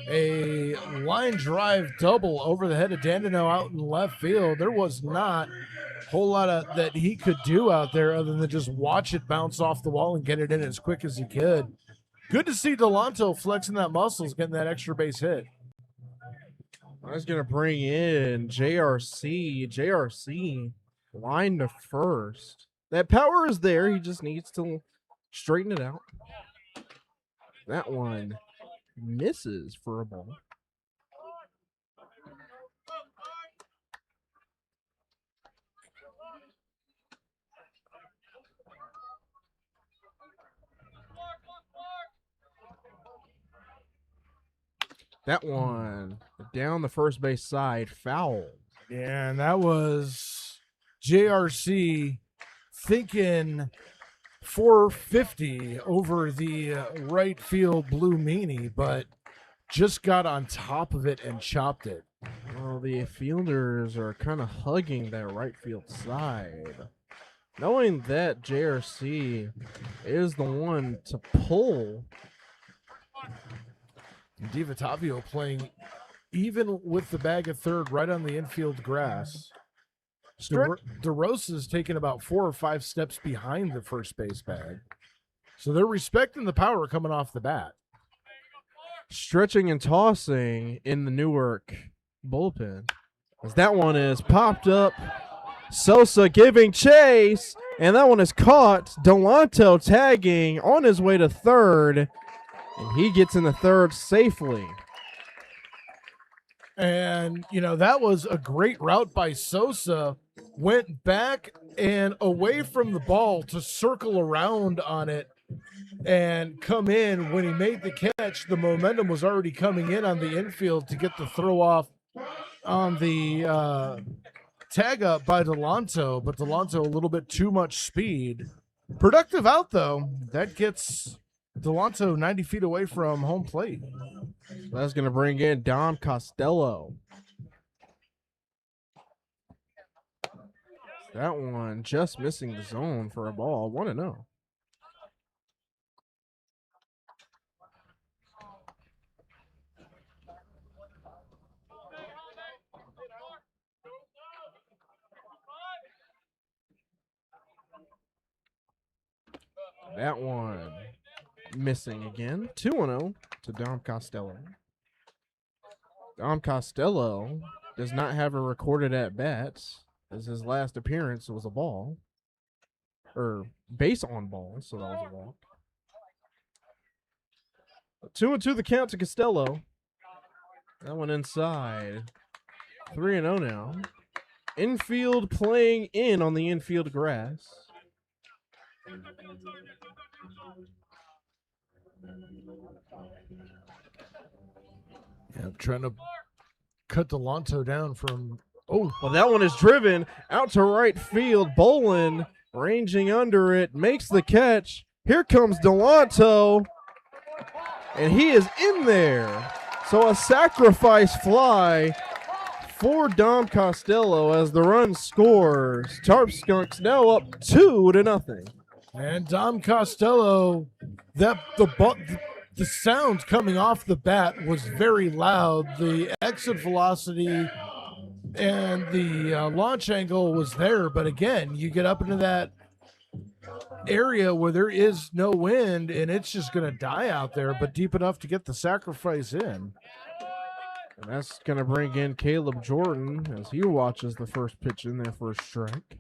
a line drive double over the head of Dandino out in left field. There was not a whole lot of that he could do out there other than just watch it bounce off the wall and get it in as quick as he could. Good to see Delanto flexing that muscles, getting that extra base hit. I was going to bring in JRC. JRC line to first. That power is there. He just needs to straighten it out. That one misses for a ball. That one down the first base side, foul. Yeah, and that was JRC thinking 450 over the right field blue meanie, but just got on top of it and chopped it. Well, the fielders are kind of hugging that right field side. Knowing that JRC is the one to pull. Diethrick playing even with the bag at third right on the infield grass. DeRosa's taking about 4 or 5 steps behind the first base bag. So they're respecting the power coming off the bat. Stretching and tossing in the Newark bullpen. As that one is popped up. Sosa giving chase, and that one is caught. Delanto tagging on his way to third, and he gets in the third safely. And, that was a great route by Sosa. Went back and away from the ball to circle around on it and come in. When he made the catch, the momentum was already coming in on the infield to get the throw off on the tag up by Delanto, but Delanto a little bit too much speed. Productive out, though. That gets Delanto 90 feet away from home plate. That's going to bring in Dom Costello. That one just missing the zone for a ball. 1-0. That one missing again. 2-0 to Dom Costello. Dom Costello does not have a recorded at bat, as his last appearance was a ball. Or base on ball, so that was a walk. 2-2 the count to Costello. That one inside. 3-0 now. Infield playing in on the infield grass. Yeah, I'm trying to cut Delanto down from. Oh, well, that one is driven out to right field. Bolin ranging under it, makes the catch. Here comes Delanto, and he is in there. So a sacrifice fly for Dom Costello as the run scores. Tarp Skunks now up 2-0. And Dom Costello, the sound coming off the bat was very loud. The exit velocity and the launch angle was there. But again, you get up into that area where there is no wind and it's just going to die out there, but deep enough to get the sacrifice in. And that's going to bring in Caleb Jordan as he watches the first pitch in there for a strike.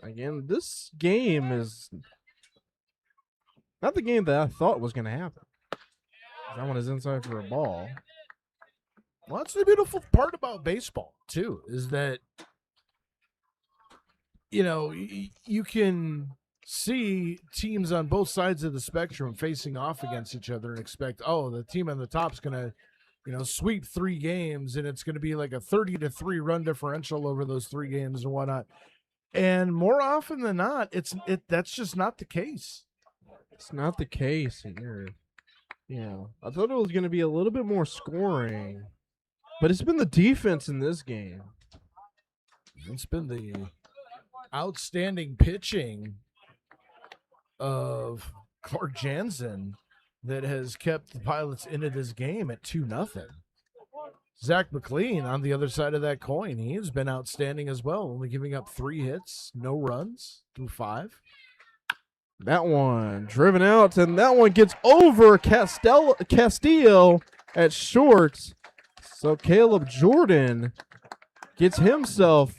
Again, this game is not the game that I thought was going to happen. That one is inside for a ball. Well, that's the beautiful part about baseball, too, is that, you can see teams on both sides of the spectrum facing off against each other and expect, the team on the top's going to, sweep 3 games, and it's going to be like a 30-3 run differential over those 3 games and whatnot. And more often than not, that's just not the case. It's not the case here. I thought it was going to be a little bit more scoring, but it's been the defense in this game. It's been the outstanding pitching of Clark Jansen that has kept the Pilots into this game at 2-0. Zach McLean on the other side of that coin, he has been outstanding as well, only giving up 3 hits, no runs through 5. That one driven out, and that one gets over Castillo at short. So Caleb Jordan gets himself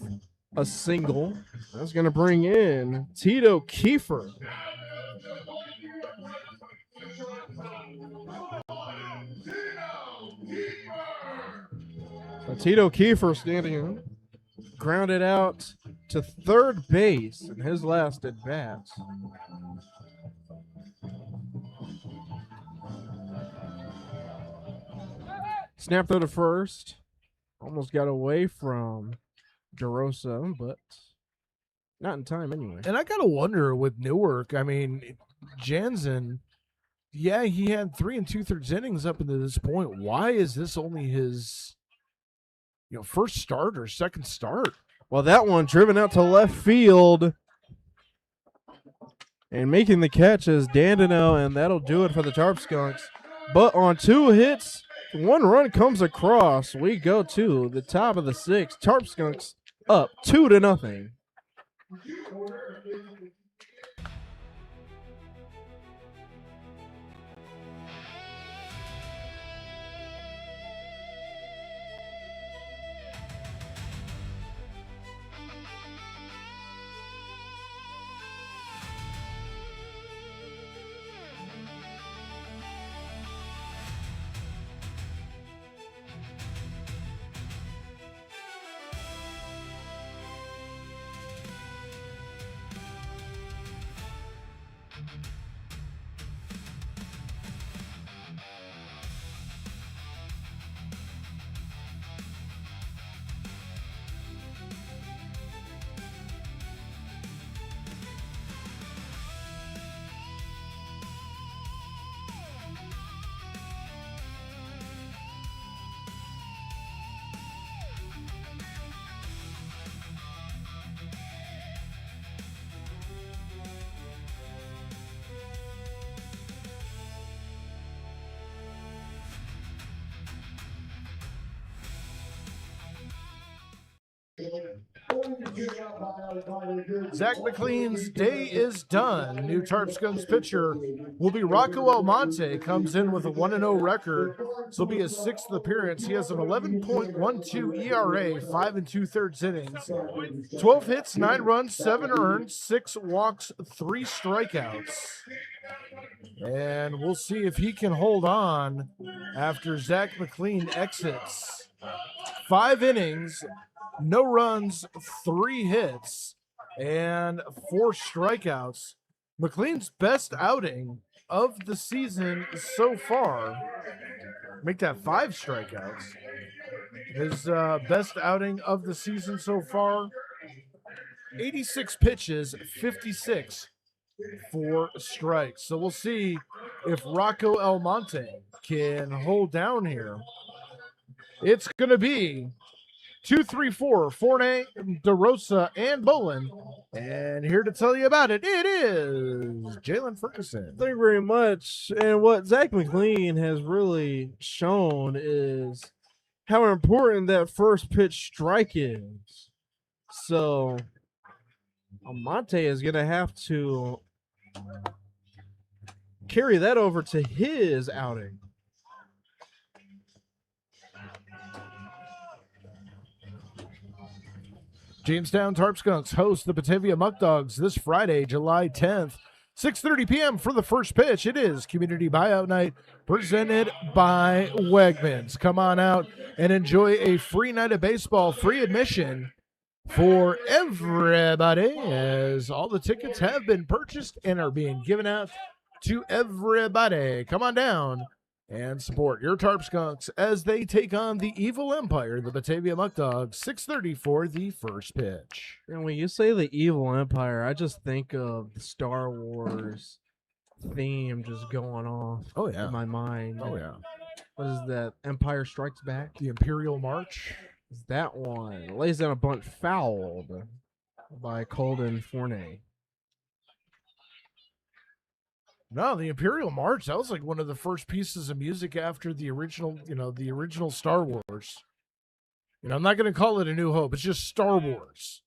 a single. That's going to bring in Tito Kiefer. So Tito Kiefer standing in, grounded out to third base in his last at bat. Snap throw to first. Almost got away from DeRosa, but not in time anyway. And I got to wonder with Newark, I mean, Jansen, Yeah, he had 3 2/3 innings up into this point. Why is this only his first start or second start? Well, that one driven out to left field. And making the catch is Dandino, and that'll do it for the Tarp Skunks. But on 2 hits, 1 run comes across. We go to the top of the 6th. Tarp Skunks up 2-0. Zach McLean's day is done. New Tarp Skunks pitcher will be Rocco Almonte. Comes in with a 1-0 record. This will be his 6th appearance. He has an 11.12 ERA, 5 2/3 innings, 12 hits, 9 runs, 7 earned, 6 walks, 3 strikeouts. And we'll see if he can hold on after Zach McLean exits. 5 innings, no runs, 3 hits, and 4 strikeouts. McLean's best outing of the season so far. Make that 5 strikeouts. His best outing of the season so far. 86 pitches, 56 4 strikes. So we'll see if Rocco Almonte can hold down here. It's going to be 2, 3, 4, Forney, DeRosa, and Bolin. And here to tell you about it, it is Jalen Ferguson. Thank you very much. And what Zach McLean has really shown is how important that first pitch strike is. So Almonte is going to have to carry that over to his outing. Jamestown Tarp Skunks host the Batavia Muck Dogs this Friday, July 10th, 6:30 p.m. for the first pitch. It is Community Buyout Night presented by Wegmans. Come on out and enjoy a free night of baseball, free admission for everybody, as all the tickets have been purchased and are being given out to everybody. Come on down and support your Tarp Skunks as they take on the evil empire, the Batavia Muck Dogs, 6:30 for the first pitch. And when you say the evil empire, I just think of the Star Wars theme just going off in my mind. Oh, yeah. What is that? Empire Strikes Back? The Imperial March. Is that one? Lays down a bunt fouled by Colden Forney. No, the Imperial March, that was like one of the first pieces of music after the original, the original Star Wars. I'm not going to call it A New Hope. It's just Star Wars.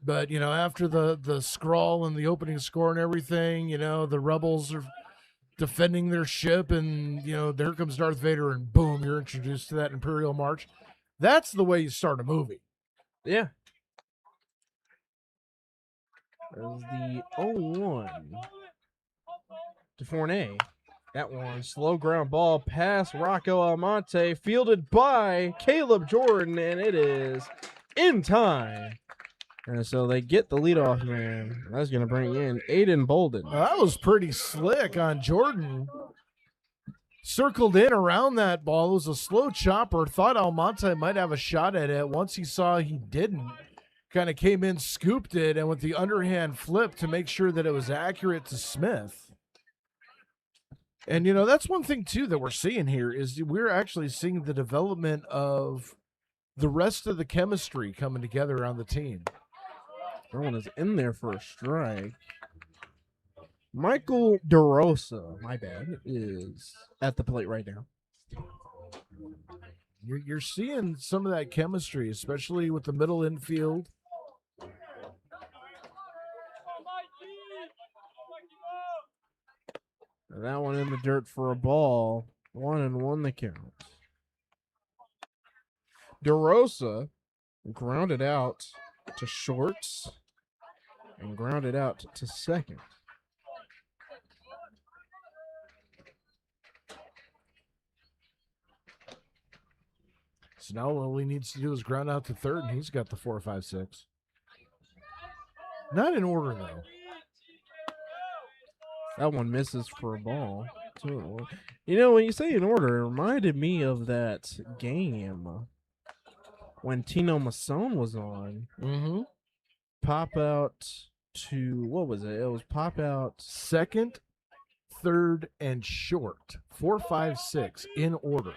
But, after the scrawl and the opening score and everything, the rebels are defending their ship and, there comes Darth Vader and boom, you're introduced to that Imperial March. That's the way you start a movie. Yeah. There's the 0-1 to Forney. That one, slow ground ball past Rocco Almonte, fielded by Caleb Jordan, and it is in time. And so they get the leadoff man. That's going to bring in Aiden Bolden. That was pretty slick on Jordan. Circled in around that ball. It was a slow chopper. Thought Almonte might have a shot at it. Once he saw he didn't, kind of came in, scooped it, and with the underhand flip to make sure that it was accurate to Smith. And, that's one thing, too, that we're seeing here is we're actually seeing the development of the rest of the chemistry coming together on the team. That one is in there for a strike. Michael DeRosa, my bad, is at the plate right now. You're seeing some of that chemistry, especially with the middle infield. That one in the dirt for a ball. 1-1 the count. DeRosa grounded out to short and grounded out to second. So now all he needs to do is ground out to third, and he's got the 4, 5, 6. Not in order, though. That one misses for a ball. 2-1. When you say in order, it reminded me of that game when Tino Masson was on. Mm-hmm. Pop out to, what was it? It was pop out. Second, third, and short. 4, 5, 6 in order.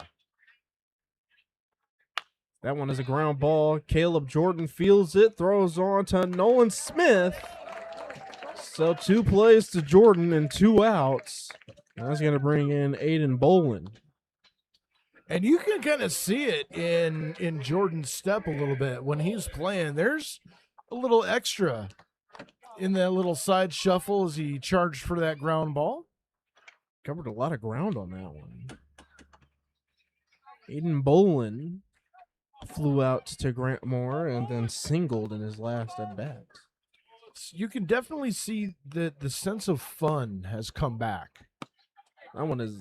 That one is a ground ball. Caleb Jordan fields it, throws on to Nolan Smith. So 2 plays to Jordan and 2 outs. That's going to bring in Aiden Bolin. And you can kind of see it in Jordan's step a little bit when he's playing. There's a little extra in that little side shuffle as he charged for that ground ball. Covered a lot of ground on that one. Aiden Bolin flew out to Grant Moore and then singled in his last at bat. You can definitely see that the sense of fun has come back. That one is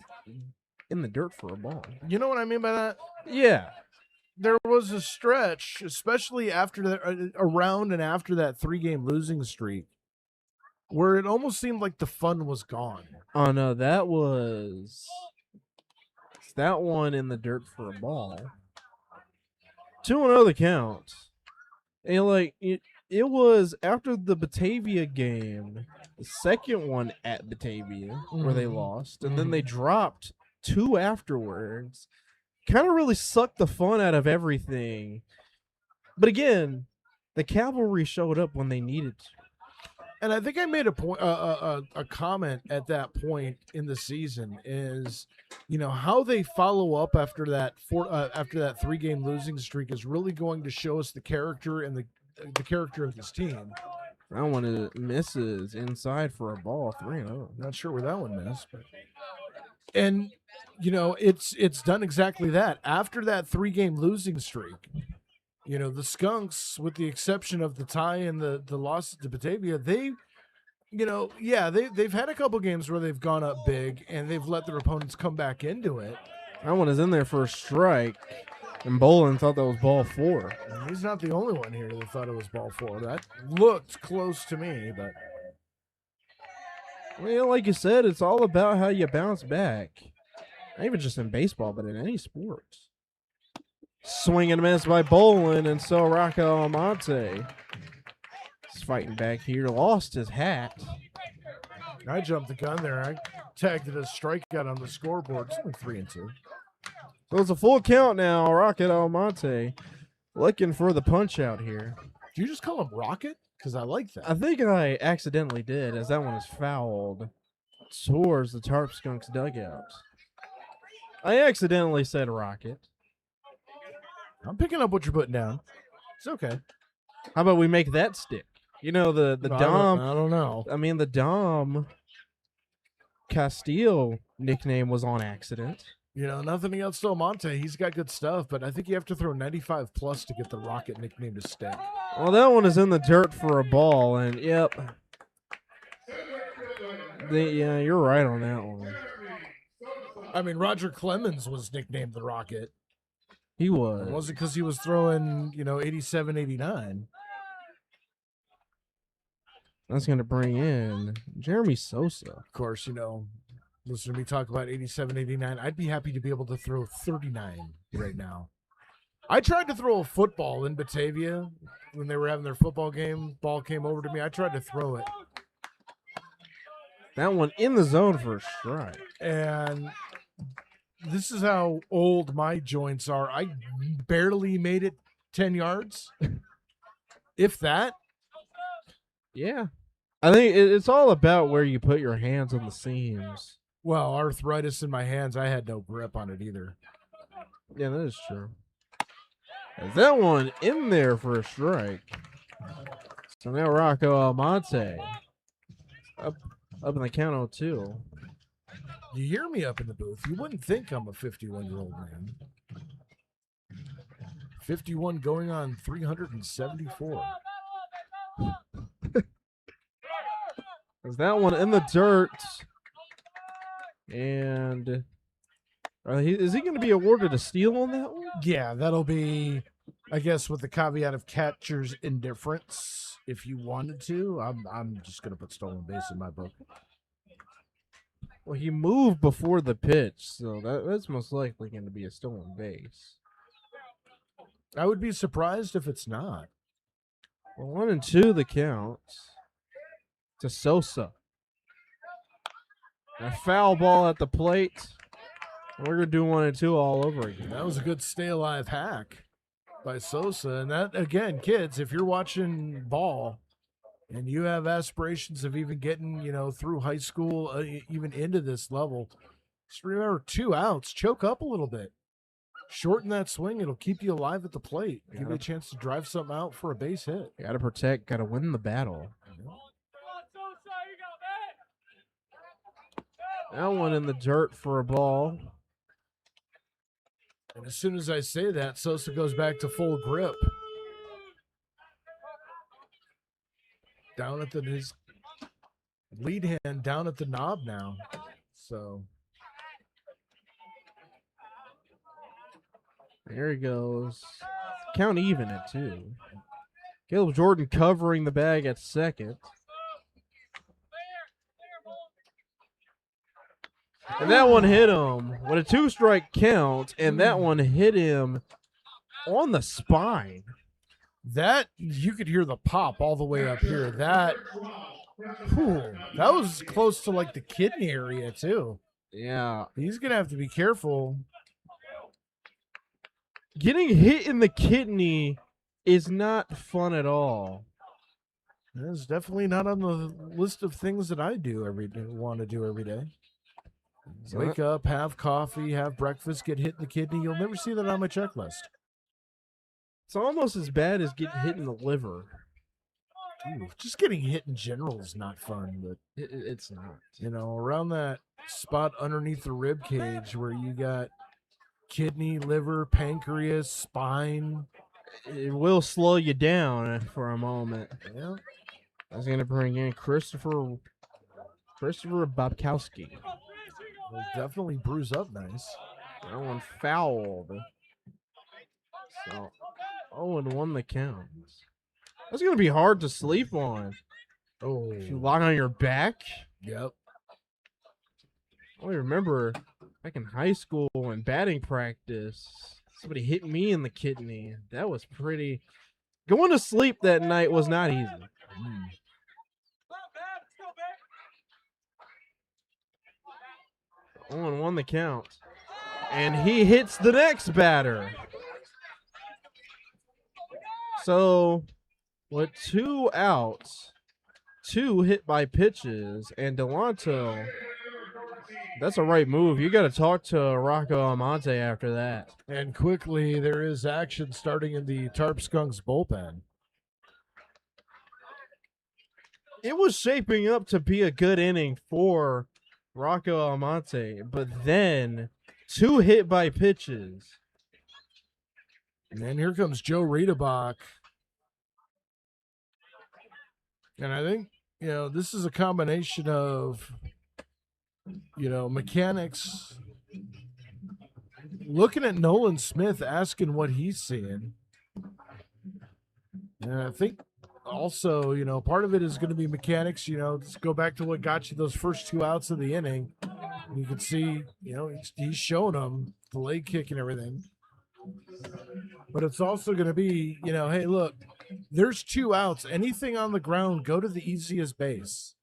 in the dirt for a ball. You know what I mean by that? Yeah. There was a stretch, especially around and after that 3-game losing streak, where it almost seemed like the fun was gone. Oh, no, that was that one in the dirt for a ball. 2-0 the count. And it was after the Batavia game, the second one at Batavia where they lost, and then they dropped 2 afterwards. Kind of really sucked the fun out of everything. But again, the cavalry showed up when they needed to. And I think I made a comment at that point in the season is, how they follow up after that 3-game losing streak is really going to show us the character and the character of this team. That one misses inside for a ball. 3-0. Not sure where that one missed, but and it's done exactly that. After that 3-game losing streak, the Skunks, with the exception of the tie and the loss to Batavia, they've had a couple games where they've gone up big and they've let their opponents come back into it. That one is in there for a strike, and Bolin thought that was ball 4. And he's not the only one here that thought it was ball 4. That looked close to me, but well, like you said, it's all about how you bounce back. Not even just in baseball, but in any sport. Swing and a miss by Bolin, and so Rocco Almonte is fighting back here. Lost his hat. I jumped the gun there. I tagged it as strikeout on the scoreboard. It's only 3-2. So it's a full count now. Rocket Almonte looking for the punch out here. Do you just call him Rocket? Because I like that. I think I accidentally did, as that one is fouled towards the Tarp Skunks dugout. I accidentally said Rocket. I'm picking up what you're putting down. It's okay. How about we make that stick? The Dom. I don't know. I mean, the Dom Castile nickname was on accident. Nothing against Almonte. He's got good stuff, but I think you have to throw 95 plus to get the Rocket nickname to stick. Well, that one is in the dirt for a ball, and yep. Yeah, you're right on that one. I mean, Roger Clemens was nicknamed the Rocket. He was. It wasn't because he was throwing, 87, 89. That's going to bring in Jeremy Sosa. Of course, listen to me talk about 87, 89. I'd be happy to be able to throw 39 right now. I tried to throw a football in Batavia when they were having their football game. Ball came over to me. I tried to throw it. That one in the zone for a strike. And this is how old my joints are. I barely made it 10 yards, if that. Yeah. I think it's all about where you put your hands on the seams. Well, arthritis in my hands, I had no grip on it either. Yeah, that is true. There's that one in there for a strike. So now Rocco Almonte up in the count 0-2. You hear me up in the booth. You wouldn't think I'm a 51-year-old man. 51 going on 374. There's that one in the dirt. And is he going to be awarded a steal on that one? Yeah, that'll be, I guess, with the caveat of catcher's indifference. If you wanted to, I'm just going to put stolen base in my book. Well, he moved before the pitch, so that's most likely going to be a stolen base. I would be surprised if it's not. Well, 1-2 the count to Sosa. A foul ball at the plate. We're going to do 1-2 all over again. That was a good stay alive hack by Sosa. And that, again, kids, if you're watching ball and you have aspirations of even getting, through high school, even into this level, just remember 2 outs, choke up a little bit. Shorten that swing. It'll keep you alive at the plate. Give you a chance to drive something out for a base hit. Got to protect, got to win the battle. That one in the dirt for a ball. And as soon as I say that, Sosa goes back to full grip. Down at his lead hand down at the knob now. So there he goes. Count even at 2. Caleb Jordan covering the bag at second. And that one hit him with a 2-strike count, and that one hit him on the spine. That, you could hear the pop all the way up here. That was close to like the kidney area too. Yeah. He's going to have to be careful. Getting hit in the kidney is not fun at all. It's definitely not on the list of things that I want to do every day. Wake up, have coffee, have breakfast, get hit in the kidney. You'll never see that on my checklist. It's almost as bad as getting hit in the liver. Ooh, just getting hit in general is not fun, but it's not. Around that spot underneath the rib cage where you got kidney, liver, pancreas, spine. It will slow you down for a moment. Yeah. I was going to bring in Christopher Bobkowski. Will definitely bruise up nice. That one fouled. So 0-1 the count. That's going to be hard to sleep on. Oh. If you lie on your back. Yep. I remember back in high school and batting practice, somebody hit me in the kidney. That was pretty. Going to sleep that night was not easy. 0-1 the count. And he hits the next batter. So, with 2 outs, 2 hit by pitches, and Delanto, that's a right move. You got to talk to Rocco Almonte after that. And quickly, there is action starting in the Tarp Skunks bullpen. It was shaping up to be a good inning for Rocco Almonte, but then 2 hit by pitches. And then here comes Joe Riedebach. And I think, this is a combination of, mechanics looking at Nolan Smith, asking what he's seeing. And I think also, part of it is going to be mechanics. Let's go back to what got you those first 2 outs of the inning. You can see, he's showing them the leg kick and everything. But it's also going to be, hey, look, there's 2 outs. Anything on the ground, go to the easiest base.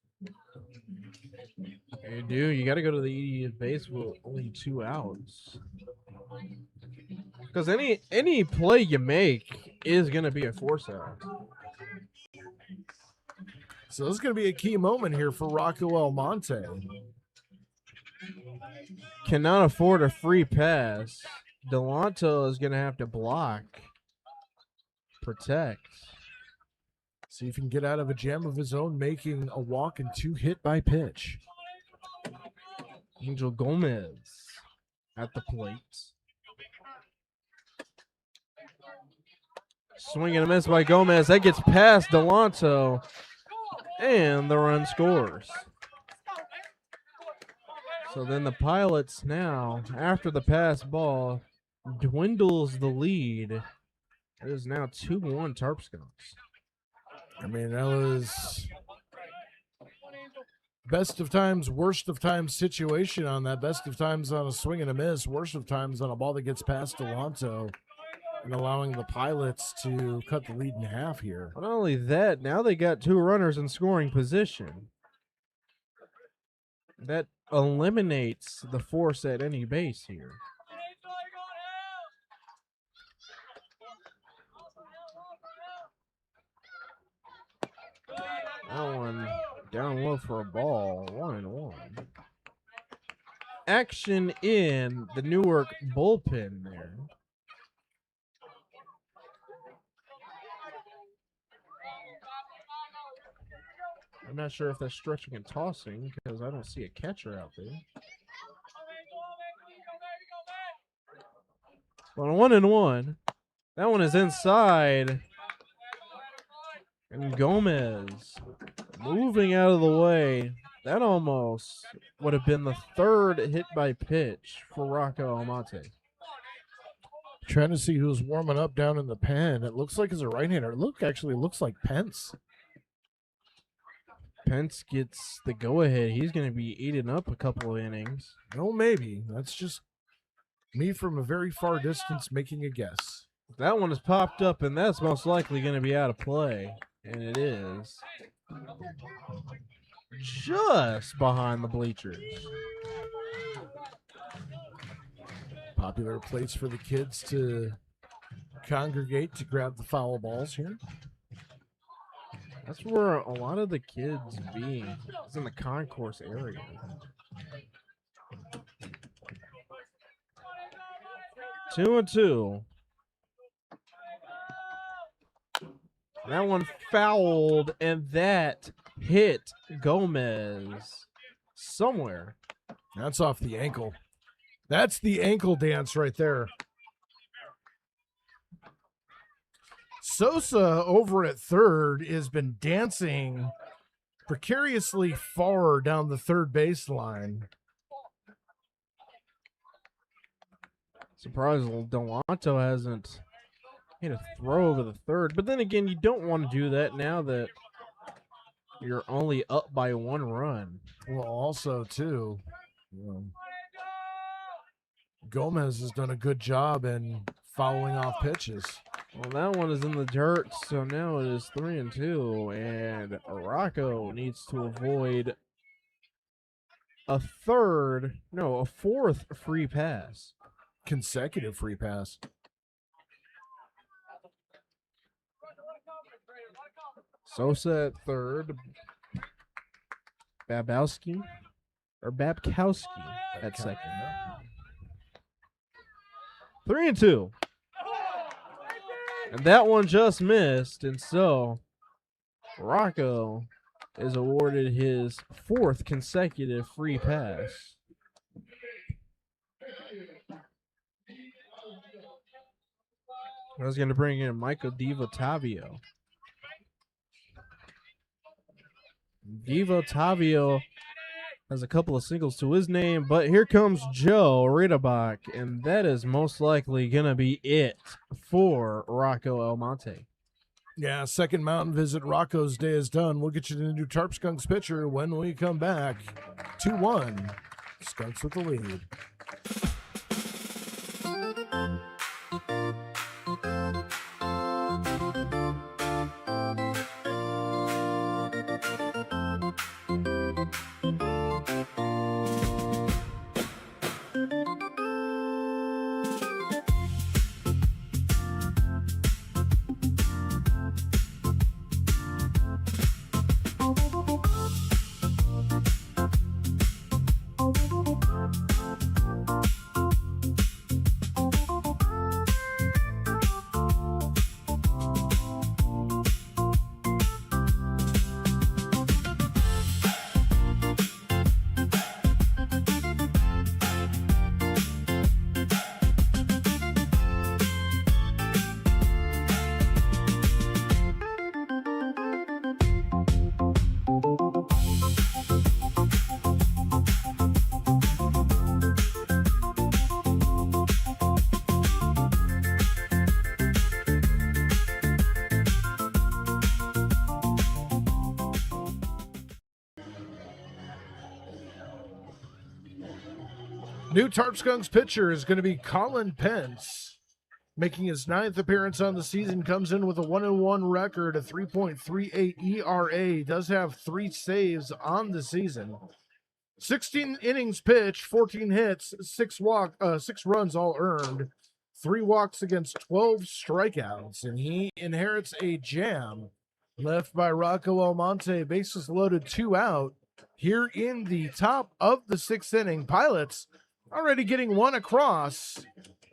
You do. You got to go to the base with only 2 outs. Because any play you make is going to be a force out. So this is going to be a key moment here for Rocco Almonte. Cannot afford a free pass. Delanto is going to have to block, protect. See if he can get out of a jam of his own, making a walk and 2 hit by pitch. Angel Gomez at the plate. Swing and a miss by Gomez. That gets past Delanto, and the run scores. So then the Pilots now, after the pass ball, dwindles the lead. It is now 2-1 Tarp Skunks. I mean, that was best of times, worst of times situation on that. Best of times on a swing and a miss. Worst of times on a ball that gets past Delanto and allowing the Pilots to cut the lead in half here. Not only that, now they got 2 runners in scoring position. That eliminates the force at any base here. That one down low for a ball. 1-1. Action in the Newark bullpen there. I'm not sure if that's stretching and tossing because I don't see a catcher out there. But 1-1. That one is inside. And Gomez moving out of the way. That almost would have been the 3rd hit by pitch for Rocco Almonte. Trying to see who's warming up down in the pen. It looks like it's a right-hander. Actually looks like Pence. Pence gets the go-ahead. He's going to be eating up a couple of innings. Oh, maybe. That's just me from a very far distance making a guess. That one has popped up, and that's most likely going to be out of play. And it is. Just behind the bleachers. Popular place for the kids to congregate to grab the foul balls here. That's where a lot of the kids be. It's in the concourse area. Two and two. That one fouled, and that hit Gomez somewhere. That's off the ankle. That's the ankle dance right there. Sosa over at third has been dancing precariously far down the third baseline. Surprised Delanto hasn't hit a throw over the third. But then again, you don't want to do that now that you're only up by 1 run. Well, also, too, Gomez has done a good job in fouling off pitches. Well, that one is in the dirt, so now it is 3 and 2, and Rocco needs to avoid a fourth free pass. Consecutive free pass. Sosa at third. Babkowski at second. 3 and 2. And that one just missed, and so Rocco is awarded his 4th consecutive free pass. I was going to bring in Michael Diethrick. Diethrick has a couple of singles to his name, but here comes Joe Riedebach, and that is most likely going to be it for Rocco Almonte. Yeah, second mountain visit. Rocco's day is done. We'll get you the new Tarp Skunks pitcher when we come back. 2-1. Skunks with the lead. New Tarp Skunks pitcher is going to be Colin Pence. Making his 9th appearance on the season, comes in with a 1-1 record, a 3.38 ERA, does have 3 saves on the season. 16 innings pitched, 14 hits, 6 runs all earned, 3 walks against 12 strikeouts, and he inherits a jam left by Rocco Almonte. Bases loaded, 2 out. Here in the top of the 6th inning, Pilots already getting 1 across.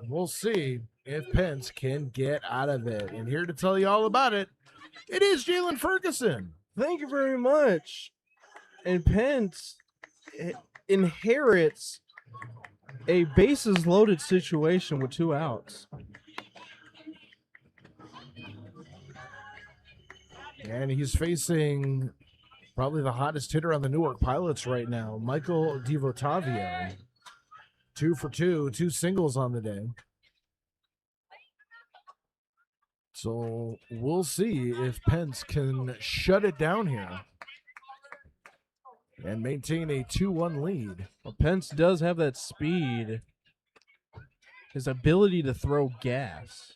We'll see if Pence can get out of it. And here to tell you all about it, it is Jalen Ferguson. Thank you very much. And Pence inherits a bases loaded situation with 2 outs. And he's facing probably the hottest hitter on the Newark Pilots right now, Michael DiVottavio. 2 for 2, 2 singles on the day. So we'll see if Pence can shut it down here and maintain a 2-1 lead. Well, Pence does have that speed, his ability to throw gas.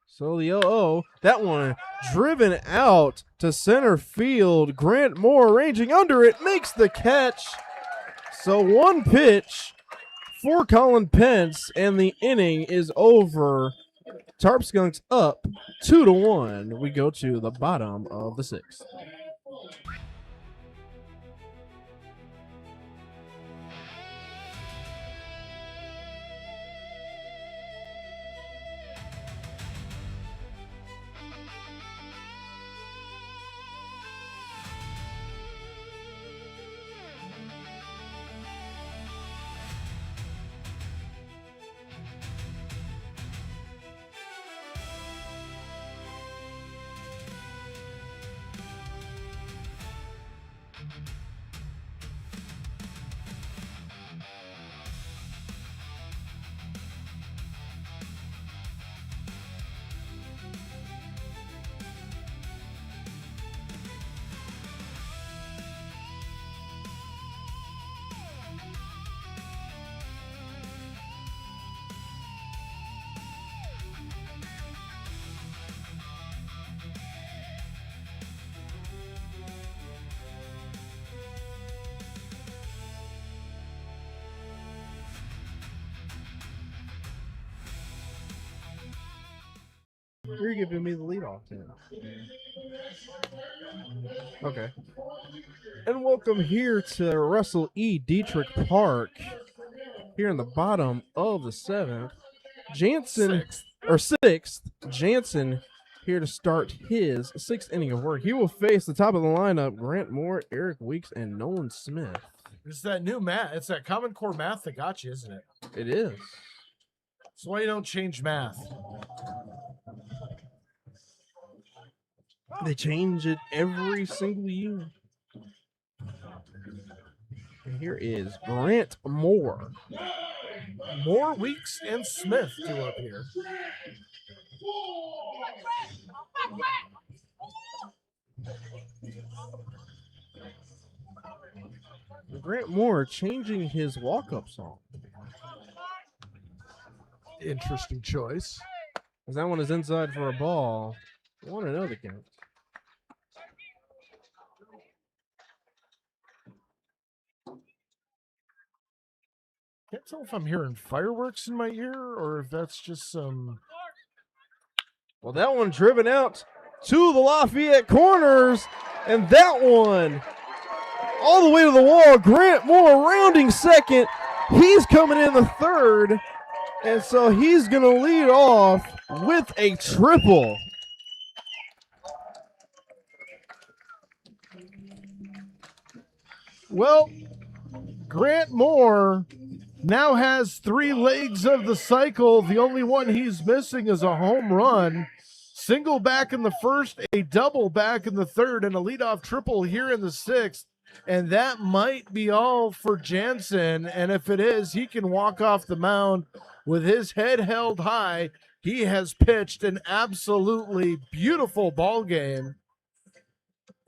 So the 0-0, that one driven out to center field. Grant Moore ranging under it, makes the catch. So 1 pitch for Colin Pence, and the inning is over. Tarp Skunks up 2-1. We go to the bottom of the 6th. You're giving me the leadoff then. Okay. And welcome here to Russell E. Diethrick Park. Here in the bottom of the 7th. Sixth. Jansen here to start his 6th inning of work. He will face the top of the lineup, Grant Moore, Eric Weeks, and Nolan Smith. It's that new math. It's that Common Core math that got you, isn't it? It is. That's why you don't change math. They change it every single year. And here is Grant Moore. Moore, Weeks, and Smith do up here. Grant Moore changing his walk-up song. Interesting choice. Because that one is inside for a ball. 1-0 the count. Can't tell if I'm hearing fireworks in my ear or if that's just some... Well, that one driven out to the Lafayette corners, and that one all the way to the wall. Grant Moore rounding second. He's coming in the 3rd, and so he's going to lead off with a triple. Well, Grant Moore now has 3 legs of the cycle. The only one he's missing is a home run. Single back in the 1st, a double back in the 3rd, and a leadoff triple here in the 6th. And that might be all for Jansen. And if it is, he can walk off the mound with his head held high. He has pitched an absolutely beautiful ball game.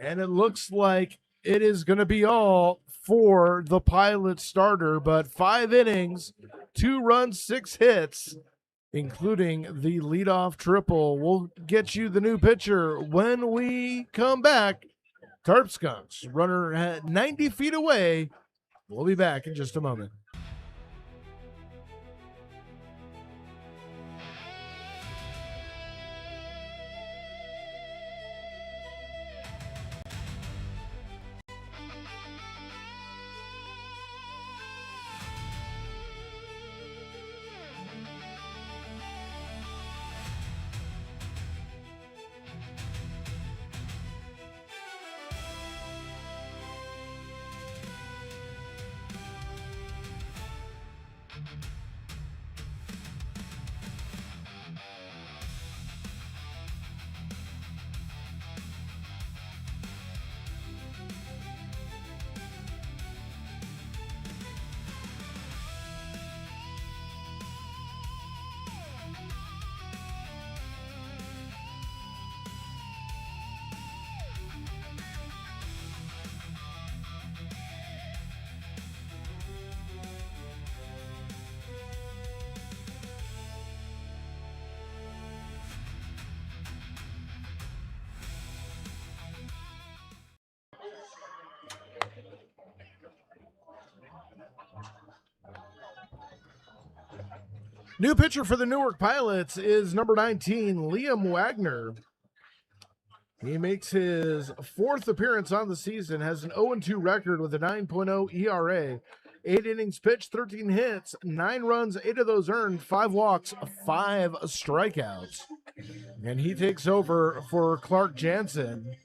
And it looks like it is going to be all for the Pilot starter, but 5 innings, 2 runs, 6 hits, including the leadoff triple. We'll get you the new pitcher when we come back. Tarp Skunks, runner at 90 feet away. We'll be back in just a moment. New pitcher for the Newark Pilots is number 19, Liam Wagner. He makes his 4th appearance on the season, has an 0-2 record with a 9.0 ERA, 8 innings pitched, 13 hits, 9 runs, 8 of those earned, 5 walks, 5 strikeouts. And he takes over for Clark Jansen.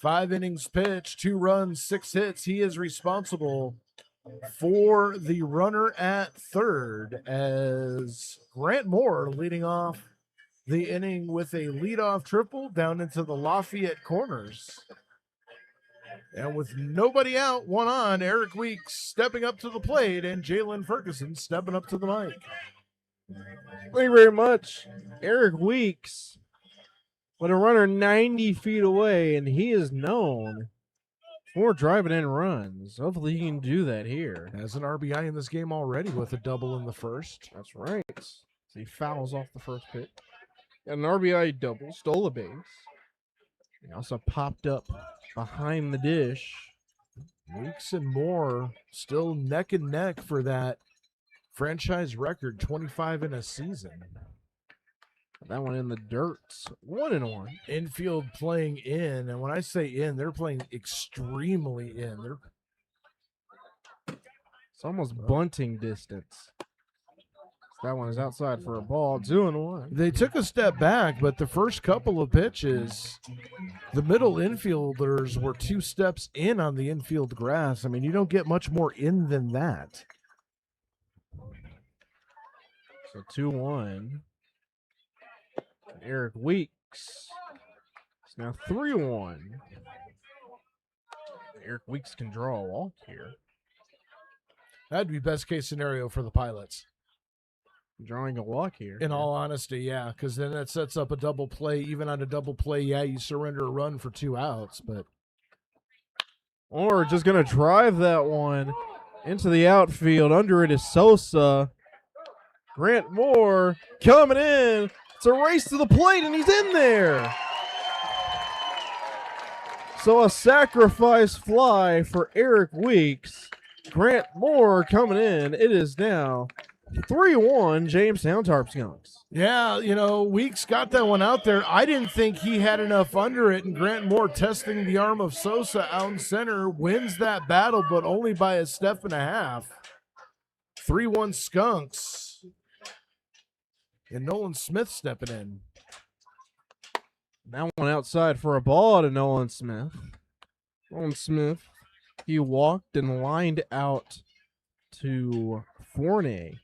5 innings pitched, 2 runs, 6 hits. He is responsible for the runner at third as Grant Moore leading off the inning with a leadoff triple down into the Lafayette corners. And with nobody out, 1 on, Eric Weeks stepping up to the plate and Jalen Ferguson stepping up to the mic. Thank you very much, Eric Weeks, with a runner 90 feet away, and he is known for driving in runs. Hopefully he can do that here. Has an RBI in this game already with a double in the first. That's right. So he fouls off the first pitch. Got an RBI double, stole a base. He also popped up behind the dish. Weeks and Moore still neck and neck for that franchise record, 25 in a season. That one in the dirt. 1-1. Infield playing in, and when I say in, they're playing extremely in. It's almost bunting distance. That one is outside for a ball. 2-1. They took a step back, but the first couple of pitches, the middle infielders were 2 steps in on the infield grass. I mean, you don't get much more in than that. So 2-1. Eric Weeks. It's now 3-1. Eric Weeks can draw a walk here. That'd be best case scenario for the Pilots. Drawing a walk here. In all honesty, yeah, because then that sets up a double play. Even on a double play, yeah, you surrender a run for 2 outs, but. Or just going to drive that one into the outfield. Under it is Sosa. Grant Moore coming in. It's a race to the plate, and he's in there. So a sacrifice fly for Eric Weeks. Grant Moore coming in. It is now 3-1 Jamestown Tarp Skunks. Yeah, you know, Weeks got that one out there. I didn't think he had enough under it, and Grant Moore testing the arm of Sosa out in center wins that battle, but only by a step and a half. 3-1 Skunks. And Nolan Smith stepping in. That one outside for a ball to Nolan Smith. Nolan Smith, he walked and lined out to Forney.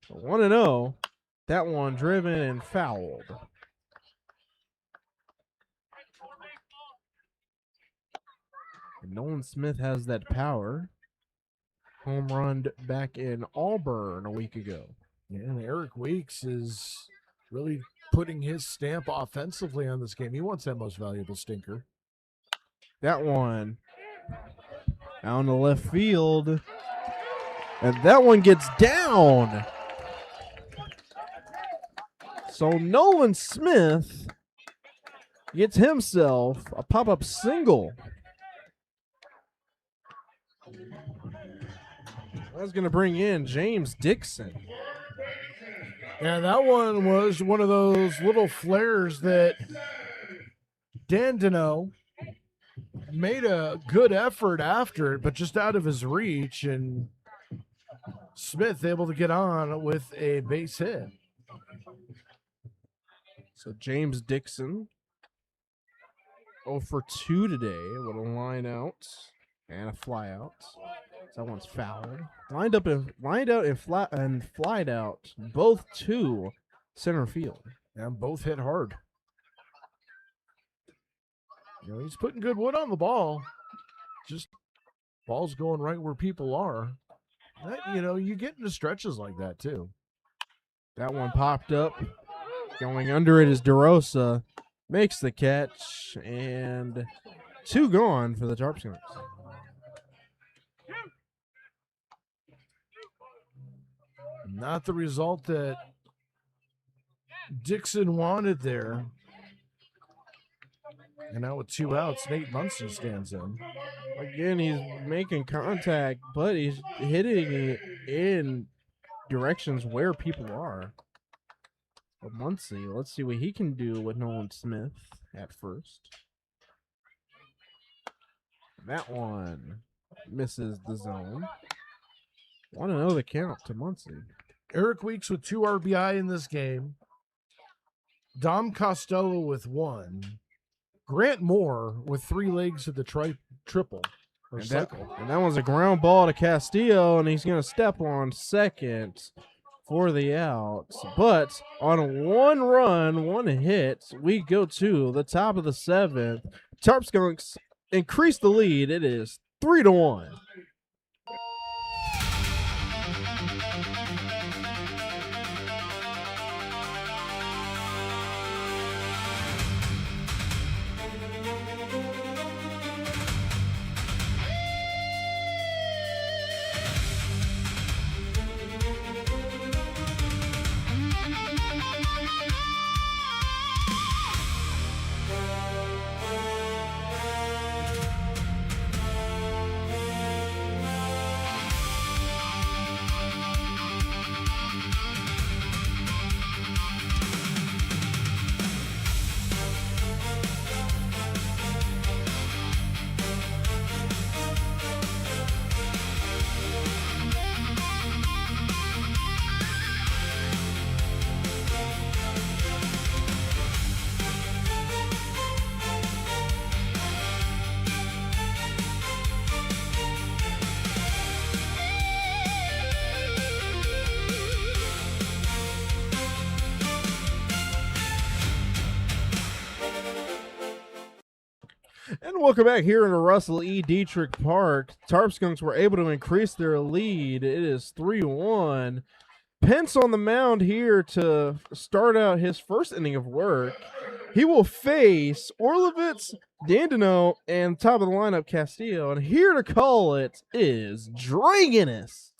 1-0. That one driven and fouled. And Nolan Smith has that power. Home run back in Auburn a week ago. Yeah, and Eric Weeks is really putting his stamp offensively on this game. He wants that most valuable stinker. That one out in the left field. And that one gets down. So Nolan Smith gets himself a pop-up single. That's going to bring in James Dixon. Yeah, that one was one of those little flares that Dandino made a good effort after it, but just out of his reach, and Smith able to get on with a base hit. So James Dixon 0 for 2 today with a line out and a fly out. That one's fouled. Lined out and flied out, both to center field. And both hit hard. You know, he's putting good wood on the ball. Just ball's going right where people are. That, you know, you get into stretches like that too. That one popped up. Going under it is DeRosa. Makes the catch, and 2 gone for the Tarp Skunks. Not the result that Dixon wanted there. And now with 2 outs, Nate Munson stands in. Again, he's making contact, but he's hitting it in directions where people are. But Muncie, let's see what he can do with Nolan Smith at first. That one misses the zone. 1-0 the count to Muncie. Eric Weeks with 2 RBI in this game. Dom Costello with 1. Grant Moore with 3 legs of the triple. Or cycle. And that one's a ground ball to Castillo, and he's going to step on second for the out. But on a 1 run, 1 hit, we go to the top of the 7th. Tarp Skunks increase the lead. It is 3-1. And welcome back here into Russell E. Diethrick Park. Tarp Skunks were able to increase their lead. It is 3-1. Pence on the mound here to start out his first inning of work. He will face Orlovitz, Dandino, and top of the lineup Castillo. And here to call it is Dragonis.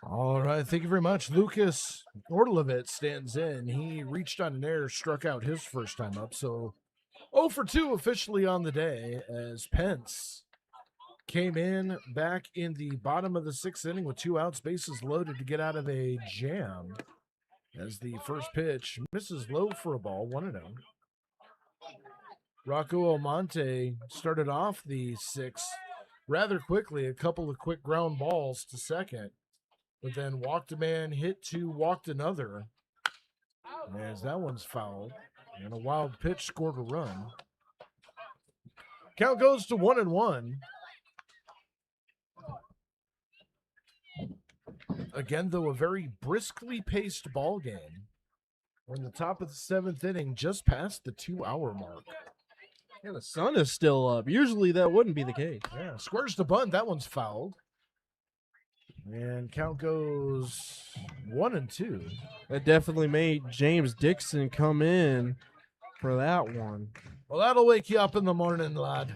All right, thank you very much. Lucas Orlovitz stands in. He reached on an error, struck out his first time up, so 0 for 2 officially on the day as Pence came in back in the bottom of the 6th inning with 2 outs, bases loaded to get out of a jam as the first pitch misses low for a ball, 1-0. Rocco Almonte started off the 6th rather quickly, a couple of quick ground balls to second, but then walked a man, hit 2, walked another, as that one's fouled. And a wild pitch scored a run. Count goes to 1-1. Again, though, a very briskly paced ball game. We're in the top of the 7th inning, just past the 2-hour mark. Yeah, the sun is still up. Usually that wouldn't be the case. Yeah, squares to bunt. That one's fouled. And count goes 1-2. That definitely made James Dixon come in for that one. Well, that'll wake you up in the morning, lad.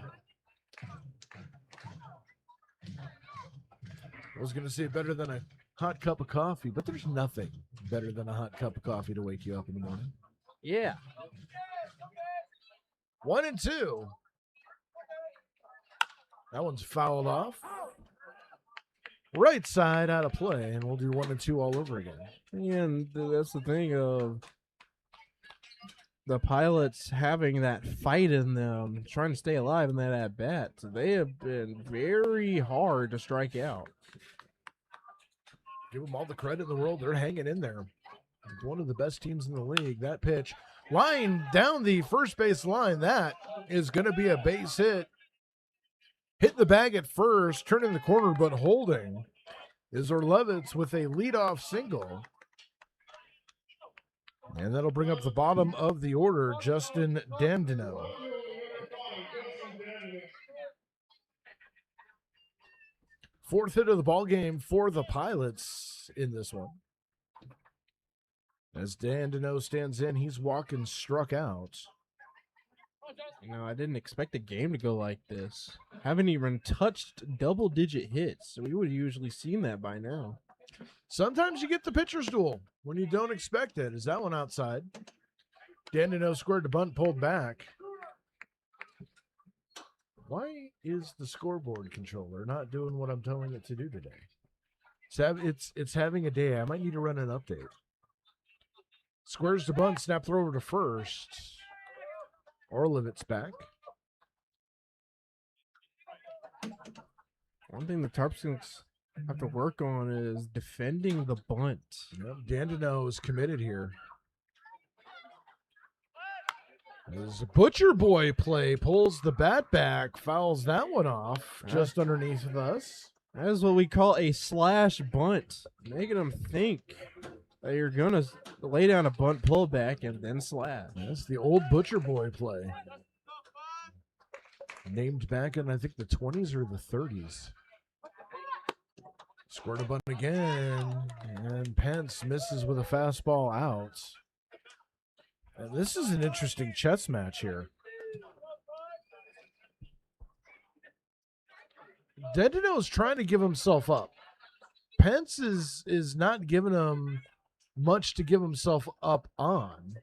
I was going to say better than a hot cup of coffee, but there's nothing better than a hot cup of coffee to wake you up in the morning. Yeah. 1-2. That one's fouled off. Right side out of play, and we'll do 1-2 all over again. And that's the thing of the Pilots having that fight in them, trying to stay alive in that at-bat. So they have been very hard to strike out. Give them all the credit in the world. They're hanging in there. It's one of the best teams in the league. That pitch, line down the first base line. That is going to be a base hit. Hit the bag at first, turning the corner, but holding is Orlevitz with a leadoff single. And that'll bring up the bottom of the order, Justin Dandino. Fourth hit of the ball game for the Pilots in this one. As Dandino stands in, he's walking struck out. You know, I didn't expect a game to go like this. Haven't even touched double-digit hits. We would have usually seen that by now. Sometimes you get the pitcher's duel when you don't expect it. Is that one outside? Dandino squared the bunt, pulled back. Why is the scoreboard controller not doing what I'm telling it to do today? It's having a day. I might need to run an update. Squares the bunt, snap throw over to first. Orlevitz back. One thing the Tarp Skunks have to work on is defending the bunt. Yep, Dandino is committed here. As a Butcher Boy play pulls the bat back, fouls that one off just underneath of us. That is what we call a slash bunt, making them think that you're going to lay down a bunt pullback and then slash. That's the old Butcher Boy play. Named back in, I think, the 20s or the 30s. Squirt a bunt again, and Pence misses with a fastball out. And this is an interesting chess match here. Dandino is trying to give himself up. Pence is not giving him much to give himself up on.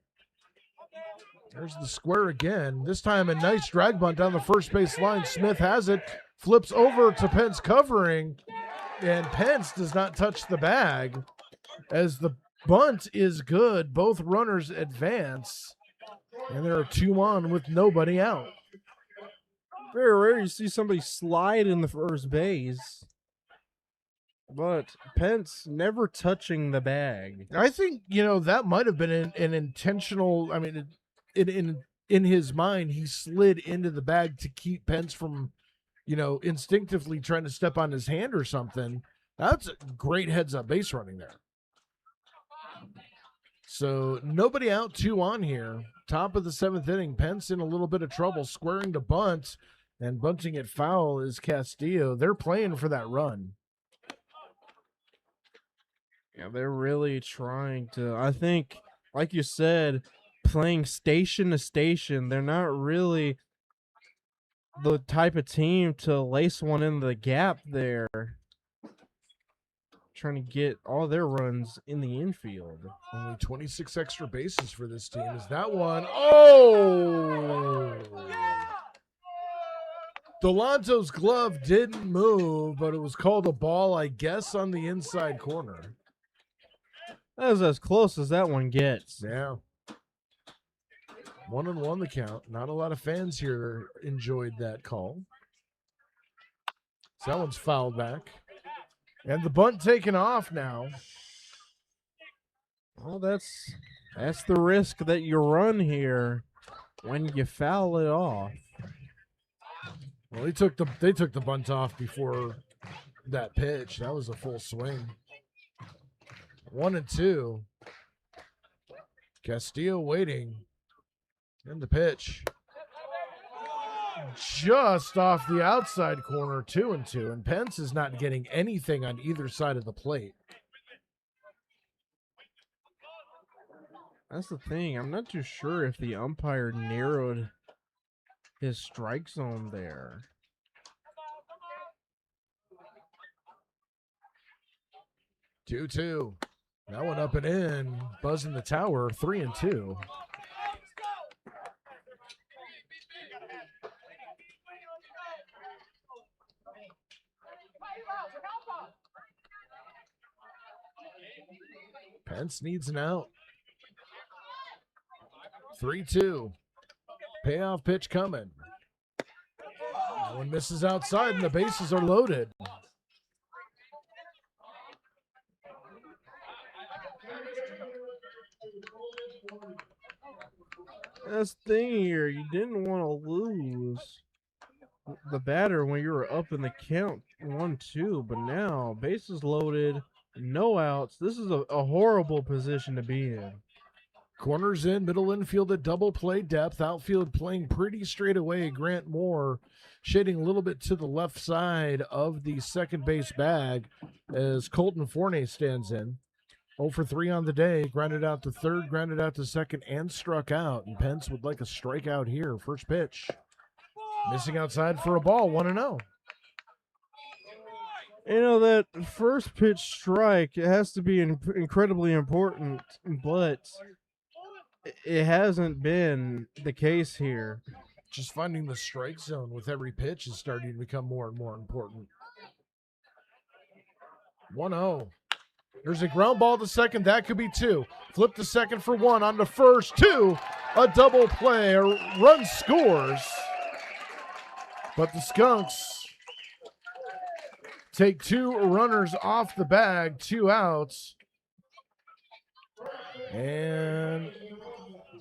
There's the square again. This time a nice drag bunt down the first base line. Smith has it, flips over to Pence covering, and Pence does not touch the bag as the bunt is good. Both runners advance, and there are two on with nobody out. Very rare you see somebody slide in the first base, but Pence never touching the bag. I think, that might have been an intentional, in his mind, he slid into the bag to keep Pence from, instinctively trying to step on his hand or something. That's a great heads-up base running there. So nobody out, two on here. Top of the seventh inning, Pence in a little bit of trouble, squaring to bunt, and bunting it foul is Castillo. They're playing for that run. Yeah, they're really trying to, I think, like you said, playing station to station. They're not really the type of team to lace one in the gap there. Trying to get all their runs in the infield. Only 26 extra bases for this team. Is that one? Oh! Delonto's glove didn't move, but it was called a ball, I guess, on the inside corner. That was as close as that one gets. Yeah. 1-1 the count. Not a lot of fans here enjoyed that call. So that one's fouled back. And the bunt taken off now. Well, that's the risk that you run here when you foul it off. Well, they took the bunt off before that pitch. That was a full swing. 1-2. Castillo waiting. And the pitch. just off the outside corner, 2-2, and Pence is not getting anything on either side of the plate. That's the thing. I'm not too sure if the umpire narrowed his strike zone there. Two. That one up and in. Buzzing the tower, 3-2. Pence needs an out. 3-2. Payoff pitch coming. That one misses outside, and the bases are loaded. That's the thing here. You didn't want to lose the batter when you were up in the count 1-2, but now bases loaded, no outs. This is a horrible position to be in. Corners in, middle infield at double play depth. Outfield playing pretty straight away. Grant Moore shading a little bit to the left side of the second base bag as Colton Forney stands in. 0 for 3 on the day. Grounded out to third, grounded out to second, and struck out. And Pence would like a strikeout here. First pitch. Missing outside for a ball, 1-0. You know, that first pitch strike, it has to be incredibly important, but it hasn't been the case here. Just finding the strike zone with every pitch is starting to become more and more important. 1-0. There's a ground ball to second. That could be 2. Flip to second for 1. On to first, 2. A double play. A run scores. But the Skunks take 2 runners off the bag. 2 outs. And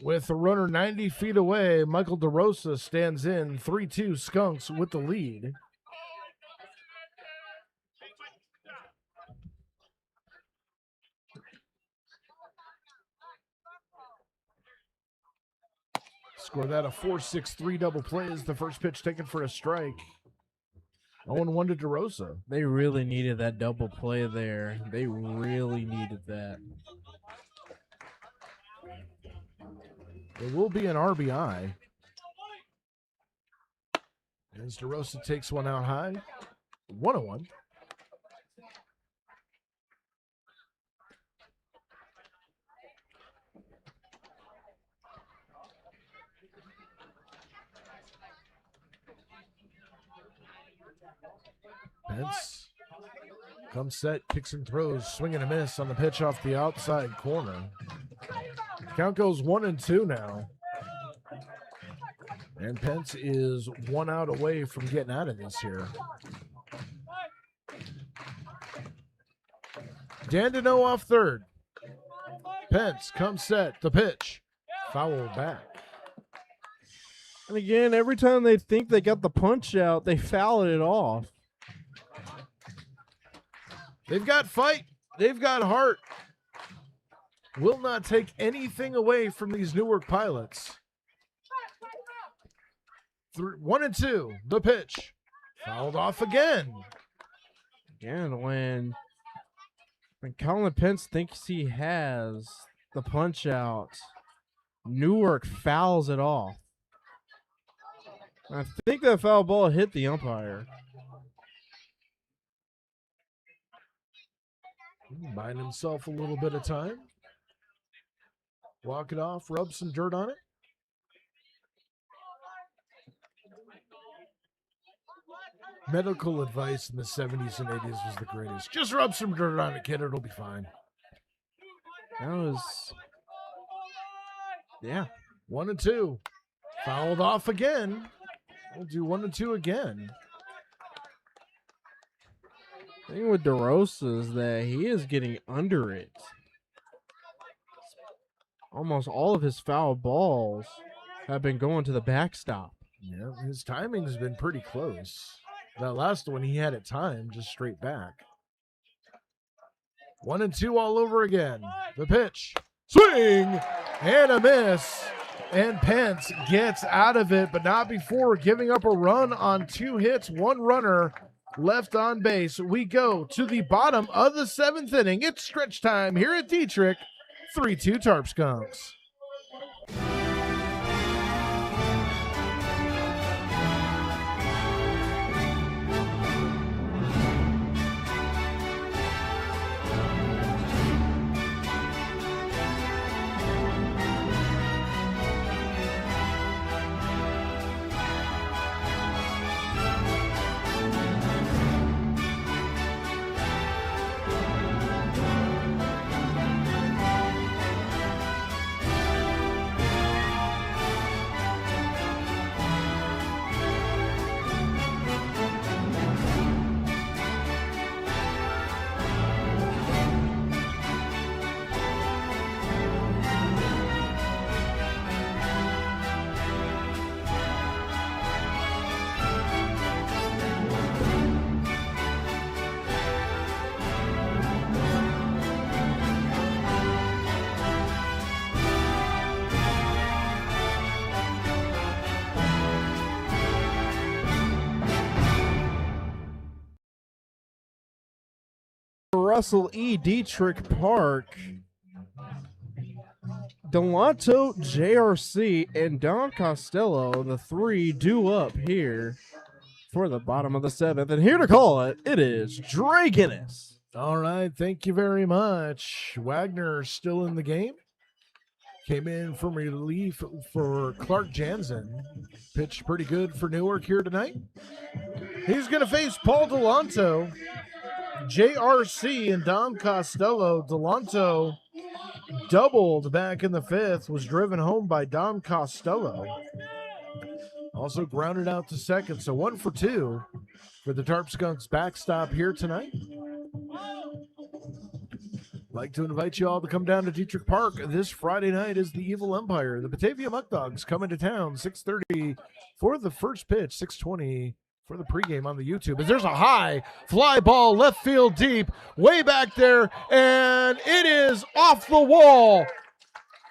with the runner 90 feet away, Michael DeRosa stands in. 3-2 Skunks with the lead. Score that a 4-6-3 double play is the first pitch taken for a strike. 0-1 to DeRosa. They really needed that double play there. They really needed that. There will be an RBI. As DeRosa takes one out high. 1-1. Pence comes set, kicks and throws, swing and a miss on the pitch off the outside corner. Count goes 1-2 now. And Pence is 1 out away from getting out of this here. Dandino off third. Pence comes set, the pitch. Foul back. And again, every time they think they got the punch out, they foul it off. They've got fight. They've got heart. Will not take anything away from these Newark Pilots. 1-2, the pitch. Fouled off again. Again, when Colin Pence thinks he has the punch out, Newark fouls it off. I think that foul ball hit the umpire. Buying himself a little bit of time. Walk it off, rub some dirt on it. Medical advice in the 70s and 80s was the greatest. Just rub some dirt on it, kid. It'll be fine. That was, yeah. 1-2. Fouled off again. We'll do 1-2 again. The thing with DeRosa is that he is getting under it. Almost all of his foul balls have been going to the backstop. Yeah, his timing has been pretty close. That last one, he had it timed just straight back. 1-2 all over again. The pitch. Swing and a miss. And Pence gets out of it, but not before giving up a run on 2 hits, 1 runner left on base. We go to the bottom of the 7th inning. It's stretch time here at Diethrick. 3-2 Tarp Skunks. Russell E. Diethrick Park, Delanto, JRC, and Don Costello, the 3 due up here for the bottom of the 7th. And here to call it, it is Dre Guinness. All right, thank you very much. Wagner still in the game. Came in from relief for Clark Jansen. Pitched pretty good for Newark here tonight. He's going to face Paul Delanto, JRC, and Dom Costello. Delanto doubled back in the 5th, was driven home by Dom Costello. Also grounded out to second, so 1 for 2 for the Tarp Skunks backstop here tonight. Like to invite you all to come down to Diethrick Park this Friday night as the Evil Empire. The Batavia Muck Dogs coming to town, 6:30 for the first pitch, 6:20 for the pregame on the YouTube. As there's a high fly ball left field deep, way back there, and it is off the wall.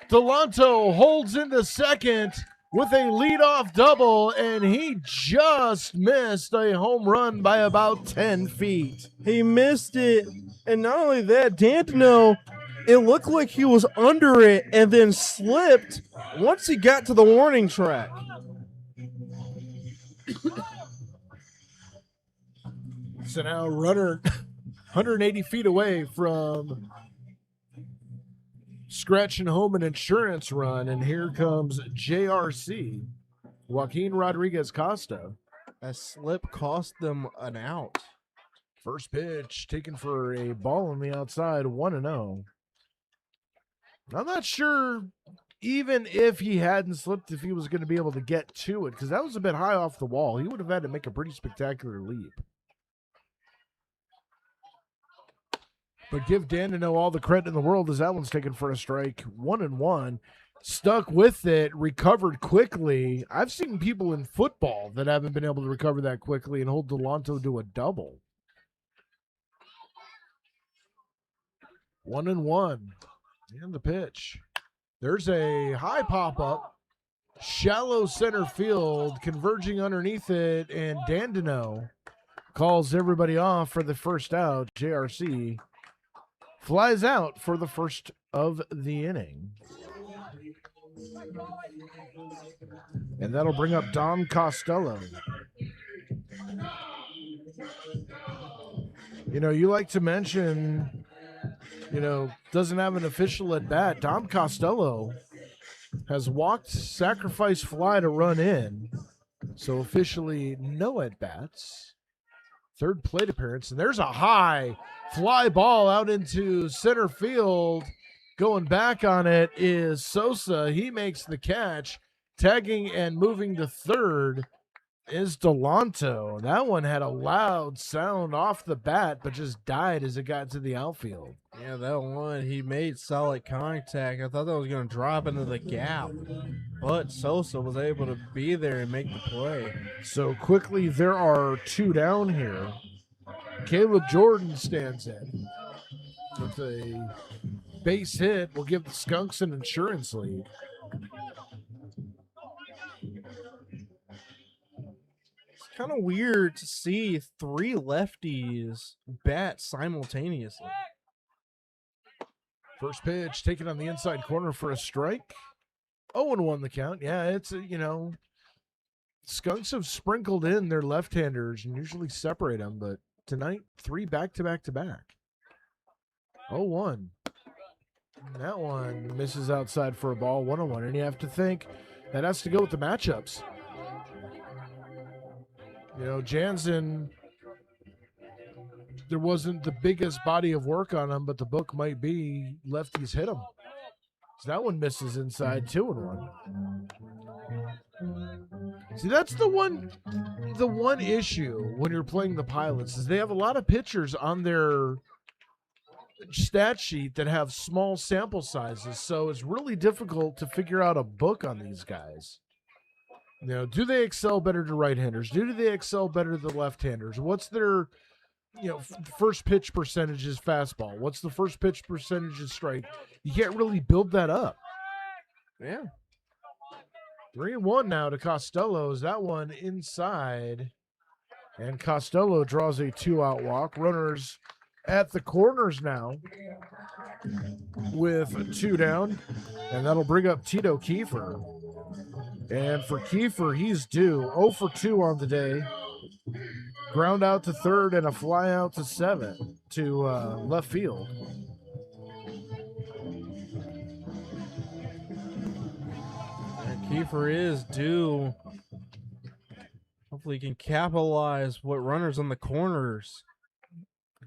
Delanto holds into second with a leadoff double, and he just missed a home run by about 10 feet. He missed it, and not only that, Dantino, it looked like he was under it and then slipped once he got to the warning track. So now runner 180 feet away from scratching home an insurance run, and here comes JRC, Joaquin Rodriguez Costa. That slip cost them an out. First pitch taken for a ball on the outside, 1-0. I'm not sure, even if he hadn't slipped, if he was going to be able to get to it, because that was a bit high off the wall. He would have had to make a pretty spectacular leap. But give Dandino all the credit in the world as that one's taken for a strike. 1-1. Stuck with it, recovered quickly. I've seen people in football that haven't been able to recover that quickly and hold Delanto to a double. 1-1. And the pitch. There's a high pop-up. Shallow center field, converging underneath it, and Dandino calls everybody off for the first out. JRC flies out for the first of the inning. And that'll bring up Dom Costello. You know, you like to mention, doesn't have an official at bat. Dom Costello has walked sacrifice fly to run in. So officially no at bats. Third plate appearance. And there's a high fly ball out into center field. Going back on it is Sosa. He makes the catch. Tagging and moving to third is Delanto. That one had a loud sound off the bat, but just died as it got to the outfield. Yeah, that one, he made solid contact. I thought that was going to drop into the gap, but Sosa was able to be there and make the play. So quickly, there are 2 down here. Caleb Jordan stands in with a base hit. Will give the Skunks an insurance lead. Kind of weird to see 3 lefties bat simultaneously. First pitch taken on the inside corner for a strike. 0-1 the count. Yeah, it's, Skunks have sprinkled in their left-handers and usually separate them, but tonight, 3 back-to-back-to-back. 0-1. That one misses outside for a ball, 1-1. And you have to think that has to go with the matchups. Jansen, there wasn't the biggest body of work on him, but the book might be lefties hit him. So that one misses inside, 2-1. See, that's the one issue when you're playing the Pilots is they have a lot of pitchers on their stat sheet that have small sample sizes, so it's really difficult to figure out a book on these guys. Do they excel better to right-handers? Do they excel better to left-handers? What's their first pitch percentage is fastball? What's the first pitch percentage is strike? You can't really build that up. Yeah. 3-1 now to Costello. Is that one inside? And Costello draws a 2-out walk. Runners at the corners now with 2 down. And that'll bring up Tito Kiefer. And for Kiefer, he's due 0 for 2 on the day. Ground out to third and a fly out to left field. And Kiefer is due. Hopefully he can capitalize what runners on the corners.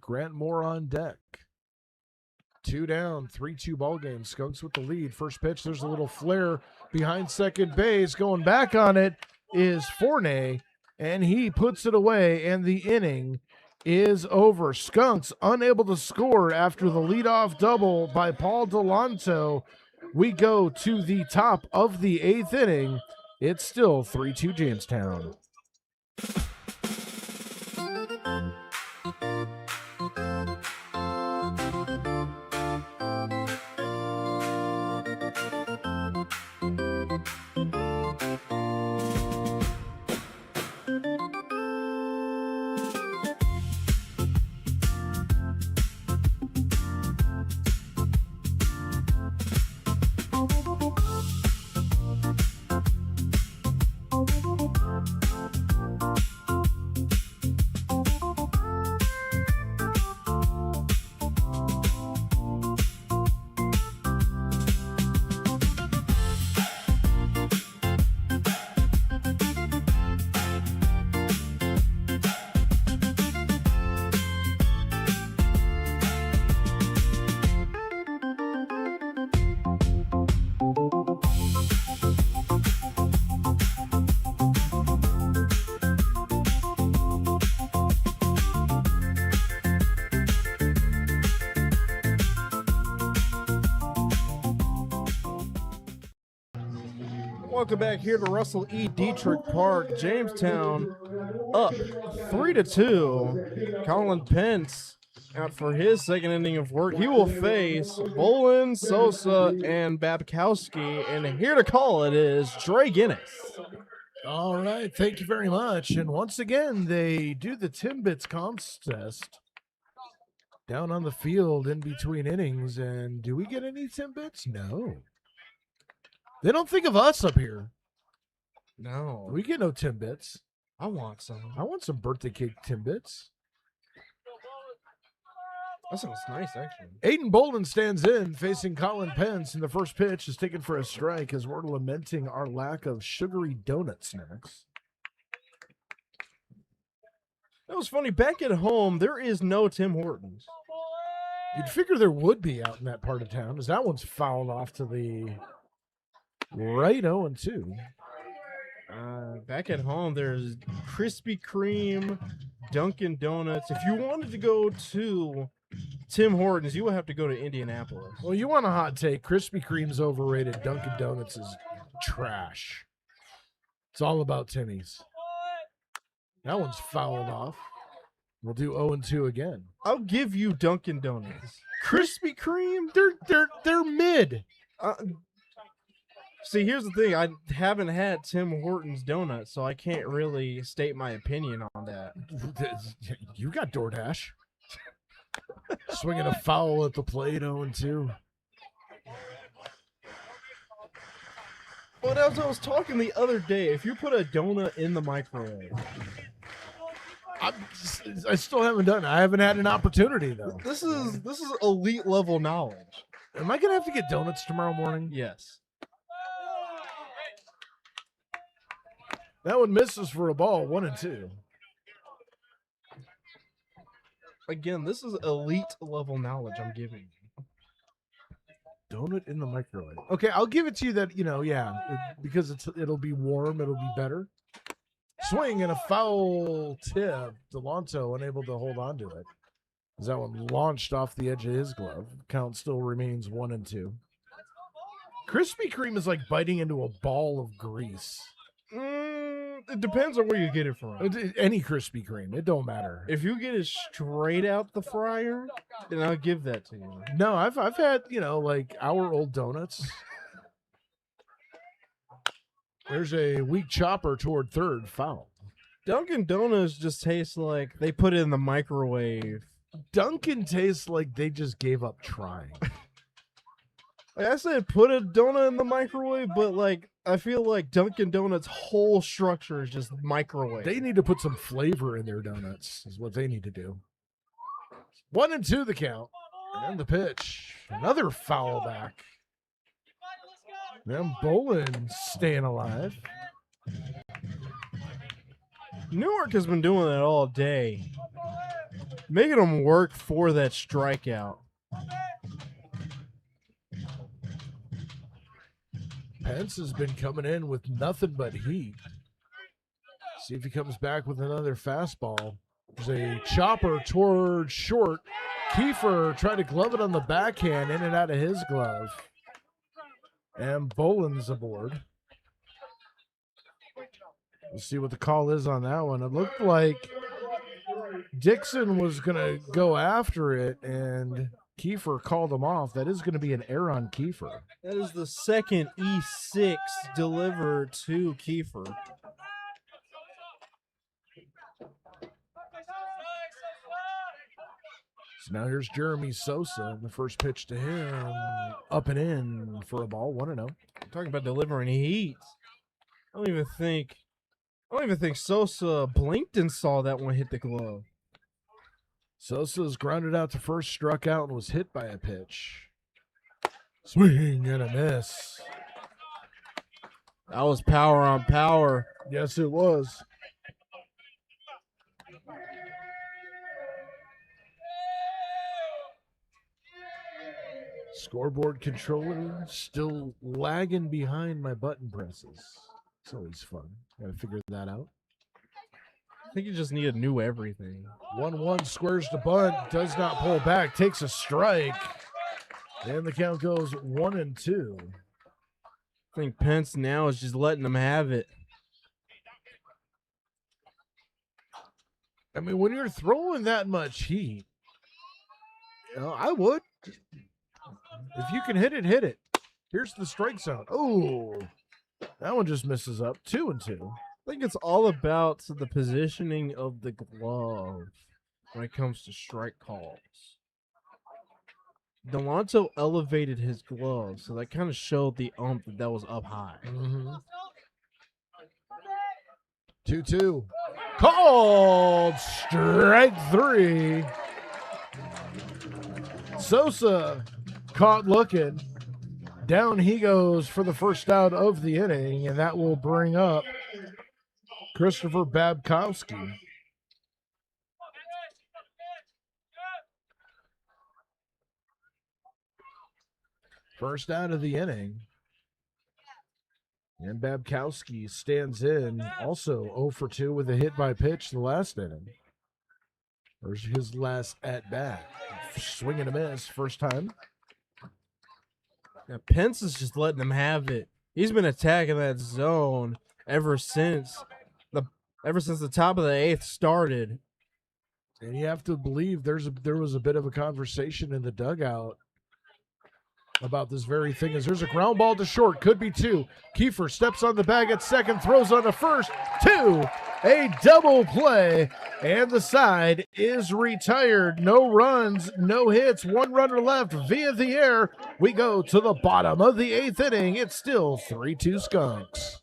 Grant Moore on deck. 2 down, 3-2 ball game. Skunks with the lead. First pitch, there's a little flare behind second base. Going back on it is Forney, and he puts it away, and the inning is over. Skunks unable to score after the leadoff double by Paul Delanto. We go to the top of the 8th inning. It's still 3-2 Jamestown. Welcome back here to Russell E. Diethrick Park. Jamestown up 3-2. Colin Pence out for his second inning of work. He will face Bolin, Sosa, and Babkowski. And here to call it is Dre Guinness. All right, thank you very much. And once again, they do the Timbits contest down on the field in between innings. And do we get any Timbits? No. They don't think of us up here. No. We get no Timbits. I want some. I want some birthday cake Timbits. That sounds nice, actually. Aiden Bolden stands in, facing Colin Pence, and the first pitch is taken for a strike as we're lamenting our lack of sugary donut snacks. That was funny. Back at home, there is no Tim Hortons. You'd figure there would be out in that part of town, as that one's fouled off to the right. 0-2. Back at home, there's Krispy Kreme, Dunkin' Donuts. If you wanted to go to Tim Hortons, you would have to go to Indianapolis. Well, you want a hot take. Krispy Kreme's overrated. Dunkin' Donuts is trash. It's all about Timmy's. That one's fouled off. We'll do 0-2 again. I'll give you Dunkin' Donuts. Krispy Kreme, They're mid. See, here's the thing. I haven't had Tim Hortons donuts, so I can't really state my opinion on that. You got DoorDash. Swinging a foul at the plate, 0-2. But as I was talking the other day, if you put a donut in the microwave, I still haven't done it. I haven't had an opportunity, though. this is elite level knowledge. Am I going to have to get donuts tomorrow morning? Yes. That one misses for a ball, 1-2. Again, this is elite level knowledge I'm giving you. Donut in the microwave. Okay, I'll give it to you that, because it'll be warm, it'll be better. Swing and a foul tip. Delonto unable to hold on to it. As that one launched off the edge of his glove. Count still remains 1-2. Krispy Kreme is like biting into a ball of grease. It depends on where you get it from. Any Krispy Kreme, it don't matter. If you get it straight out the fryer, then I'll give that to you. No, I've had, like hour-old donuts. There's a weak chopper toward third, foul. Dunkin' Donuts just tastes like they put it in the microwave. Dunkin' tastes like they just gave up trying. Like I said, put a donut in the microwave, but like I feel like Dunkin' Donuts' whole structure is just microwave. They need to put some flavor in their donuts, is what they need to do. 1-2 the count. And the pitch. Another foul back. Them Bolin staying alive. Newark has been doing that all day, making them work for that strikeout. Pence has been coming in with nothing but heat. See if he comes back with another fastball. There's a chopper toward short. Kiefer tried to glove it on the backhand, in and out of his glove. And Bolin's aboard. We'll see what the call is on that one. It looked like Dixon was going to go after it, and Kiefer called him off. That is going to be an error on Kiefer. That is the second E6 delivered to Kiefer. So now here's Jeremy Sosa. The first pitch to him, up and in for a ball, 1-0. Talking about delivering heat. I don't even think Sosa blinked and saw that one hit the glove. Sosa's grounded out to first, struck out, and was hit by a pitch. Swing and a miss. That was power on power. Yes, it was. Scoreboard controller still lagging behind my button presses. It's always fun. Gotta figure that out. I think you just need to new everything. 1-1 squares the bunt, does not pull back, takes a strike. And the count goes 1-2. I think Pence now is just letting them have it. I mean, when you're throwing that much heat, I would. If you can hit it, hit it. Here's the strike zone. Oh, that one just misses up. 2-2. I think it's all about the positioning of the glove when it comes to strike calls. Delonto elevated his glove, so that kind of showed the ump that was up high. 2-2. Called strike 3. Sosa caught looking. Down he goes for the first out of the inning, and that will bring up Christopher Babkowski. First out of the inning. And Babkowski stands in, also 0 for 2 with a hit by pitch the last inning. Or his last at-bat. Swing and a miss, first time. Yeah, Pence is just letting him have it. He's been attacking that zone ever since the top of the 8th started. And you have to believe there was a bit of a conversation in the dugout about this very thing as there's a ground ball to short. Could be two. Kiefer steps on the bag at second, throws on the first. Two. A double play. And the side is retired. No runs, no hits. One runner left via the air. We go to the bottom of the 8th inning. It's still 3-2 Skunks.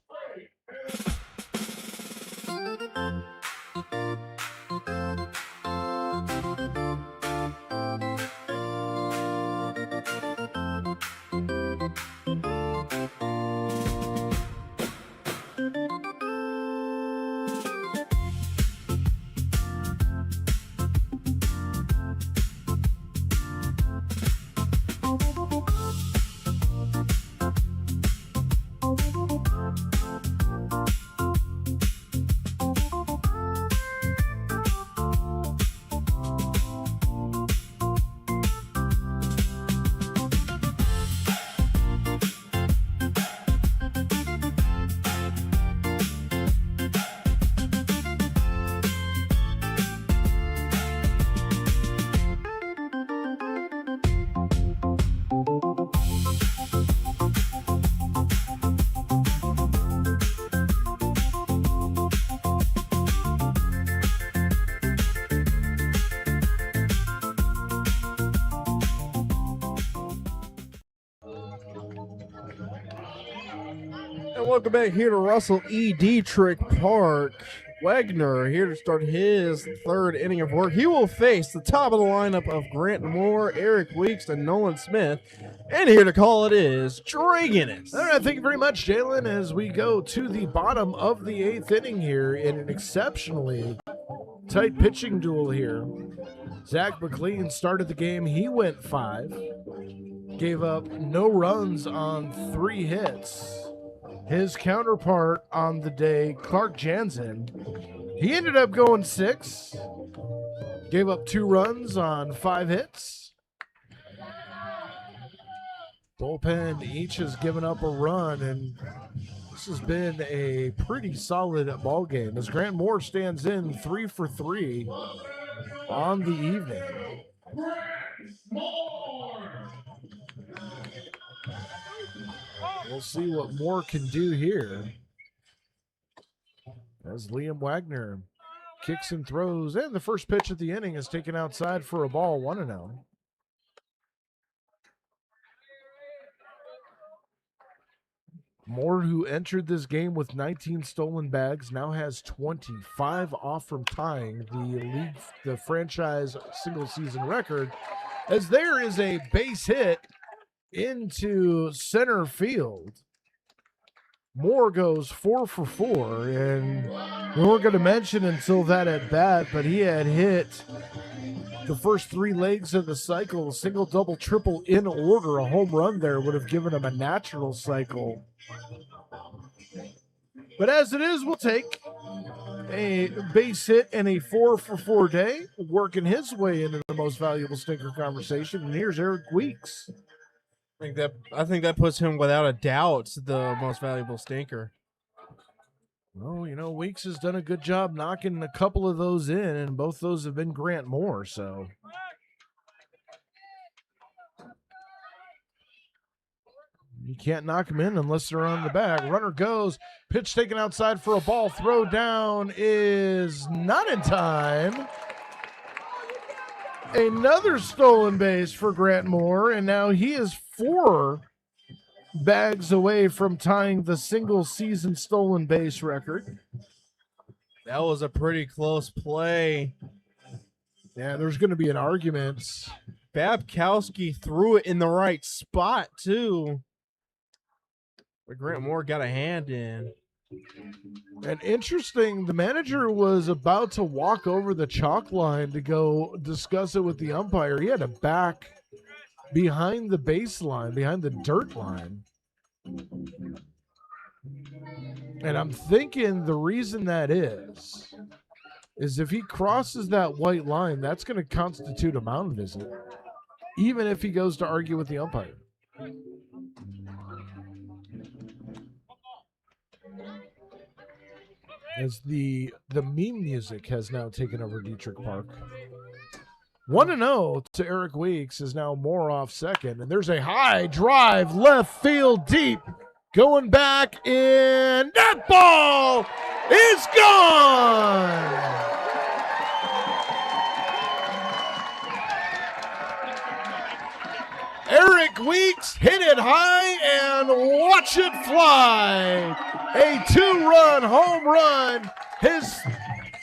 And welcome back here to Russell E. Diethrick Park. Wagner here to start his 3rd inning of work. He will face the top of the lineup of Grant Moore, Eric Weeks, and Nolan Smith. And here to call it is Dragonis. All right, thank you very much, Jalen, as we go to the bottom of the 8th inning here in an exceptionally tight pitching duel here. Zach McLean started the game. He went 5. Gave up no runs on 3 hits. His counterpart on the day, Clark Jansen, he ended up going 6. Gave up 2 runs on 5 hits. Bullpen each has given up a run, and this has been a pretty solid ball game as Grant Moore stands in 3 for 3 on the evening. We'll see what Moore can do here as Liam Wagner kicks and throws, and the first pitch of the inning is taken outside for a ball, 1-0. Moore, who entered this game with 19 stolen bags, now has 25 off from tying the franchise single season record, as there is a base hit into center field. Moore goes 4 for 4, and we weren't going to mention until that at bat, but he had hit the first 3 legs of the cycle, single, double, triple in order. A home run there would have given him a natural cycle. But as it is, we'll take a base hit and a 4 for 4 day, working his way into the most valuable stinker conversation. And here's Eric Weeks. I think that puts him without a doubt the most valuable stinker. Well, you know, Weeks has done a good job knocking a couple of those in, and both those have been Grant Moore, so. You can't knock them in unless they're on the bag. Runner goes, pitch taken outside for a ball. Throw down is not in time. Another stolen base for Grant Moore, and now he is 4 bags away from tying the single season stolen base record. That was a pretty close play. Yeah, there's going to be an argument. Babkowski threw it in the right spot, too. But Grant Moore got a hand in. And interesting, the manager was about to walk over the chalk line to go discuss it with the umpire. He had to back behind the baseline, behind the dirt line. And I'm thinking the reason that is if he crosses that white line, that's going to constitute a mound visit, even if he goes to argue with the umpire. As the meme music has now taken over Diethrick Park. 1-0 to Eric Weeks is now more off second. And there's a high drive left field deep. Going back in. That ball is gone. Eric Weeks hit it high and watch it fly. A 2-run home run. His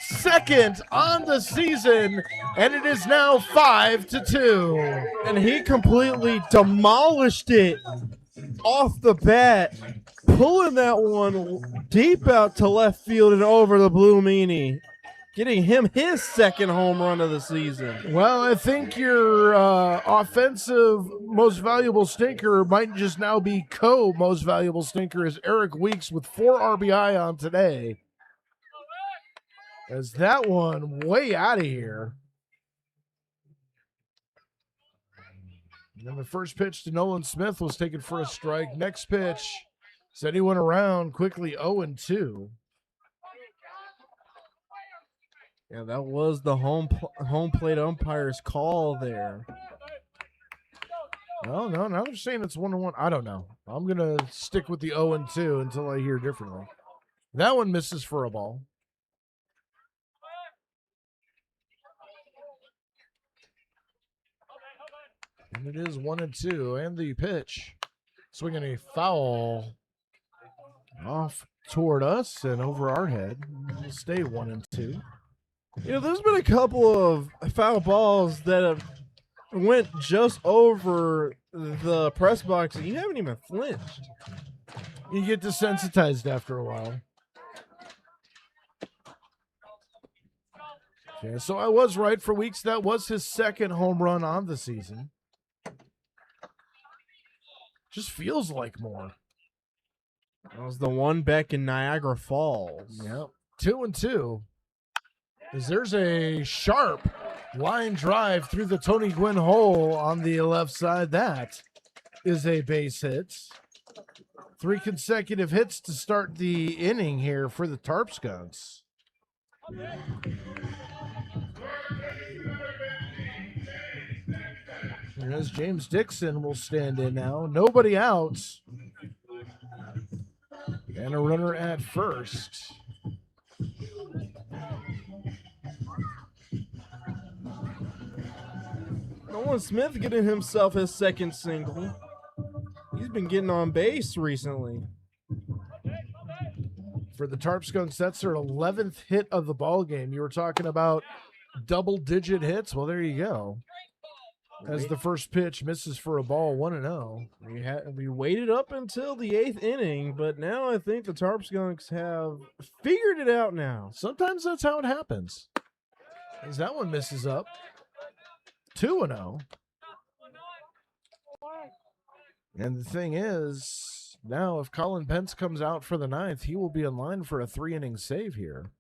second on the season, and it is now 5-2. And he completely demolished it off the bat, pulling that one deep out to left field and over the blue meanie, getting him his second home run of the season. Well, I think your offensive most valuable stinker might just now be most valuable stinker is Eric Weeks with 4 RBI on today. As that one way out of here. And then the first pitch to Nolan Smith was taken for a strike. Next pitch, said he went around quickly 0-2. Yeah, that was the home plate umpire's call there. No, now they're saying it's 1-1. I don't know. I'm going to stick with the 0-2 until I hear differently. That one misses for a ball. And it is 1-2. And the pitch. Swinging a foul off toward us and over our head. We'll stay 1-2. You know, there's been a couple of foul balls that have went just over the press box and you haven't even flinched. You get desensitized after a while. Okay, so I was right for Weeks. That was his second home run on the season. Just feels like more. That was the one back in Niagara Falls. Yep. 2-2. As there's a sharp line drive through the Tony Gwynn hole on the left side. That is a base hit. 3 consecutive hits to start the inning here for the Tarp Skunks. And as James Dixon will stand in now. Nobody out. And a runner at first. Nolan Smith getting himself his second single. He's been getting on base recently. For the Tarp Skunks, that's their 11th hit of the ball game. You were talking about double-digit hits. Well, there you go. As the first pitch misses for a ball, 1-0. We waited up until the 8th inning, but now I think the Tarp Skunks have figured it out now. Sometimes that's how it happens. As that one misses up. 2-0. And the thing is, now if Colin Pence comes out for the 9th, he will be in line for a 3-inning save here.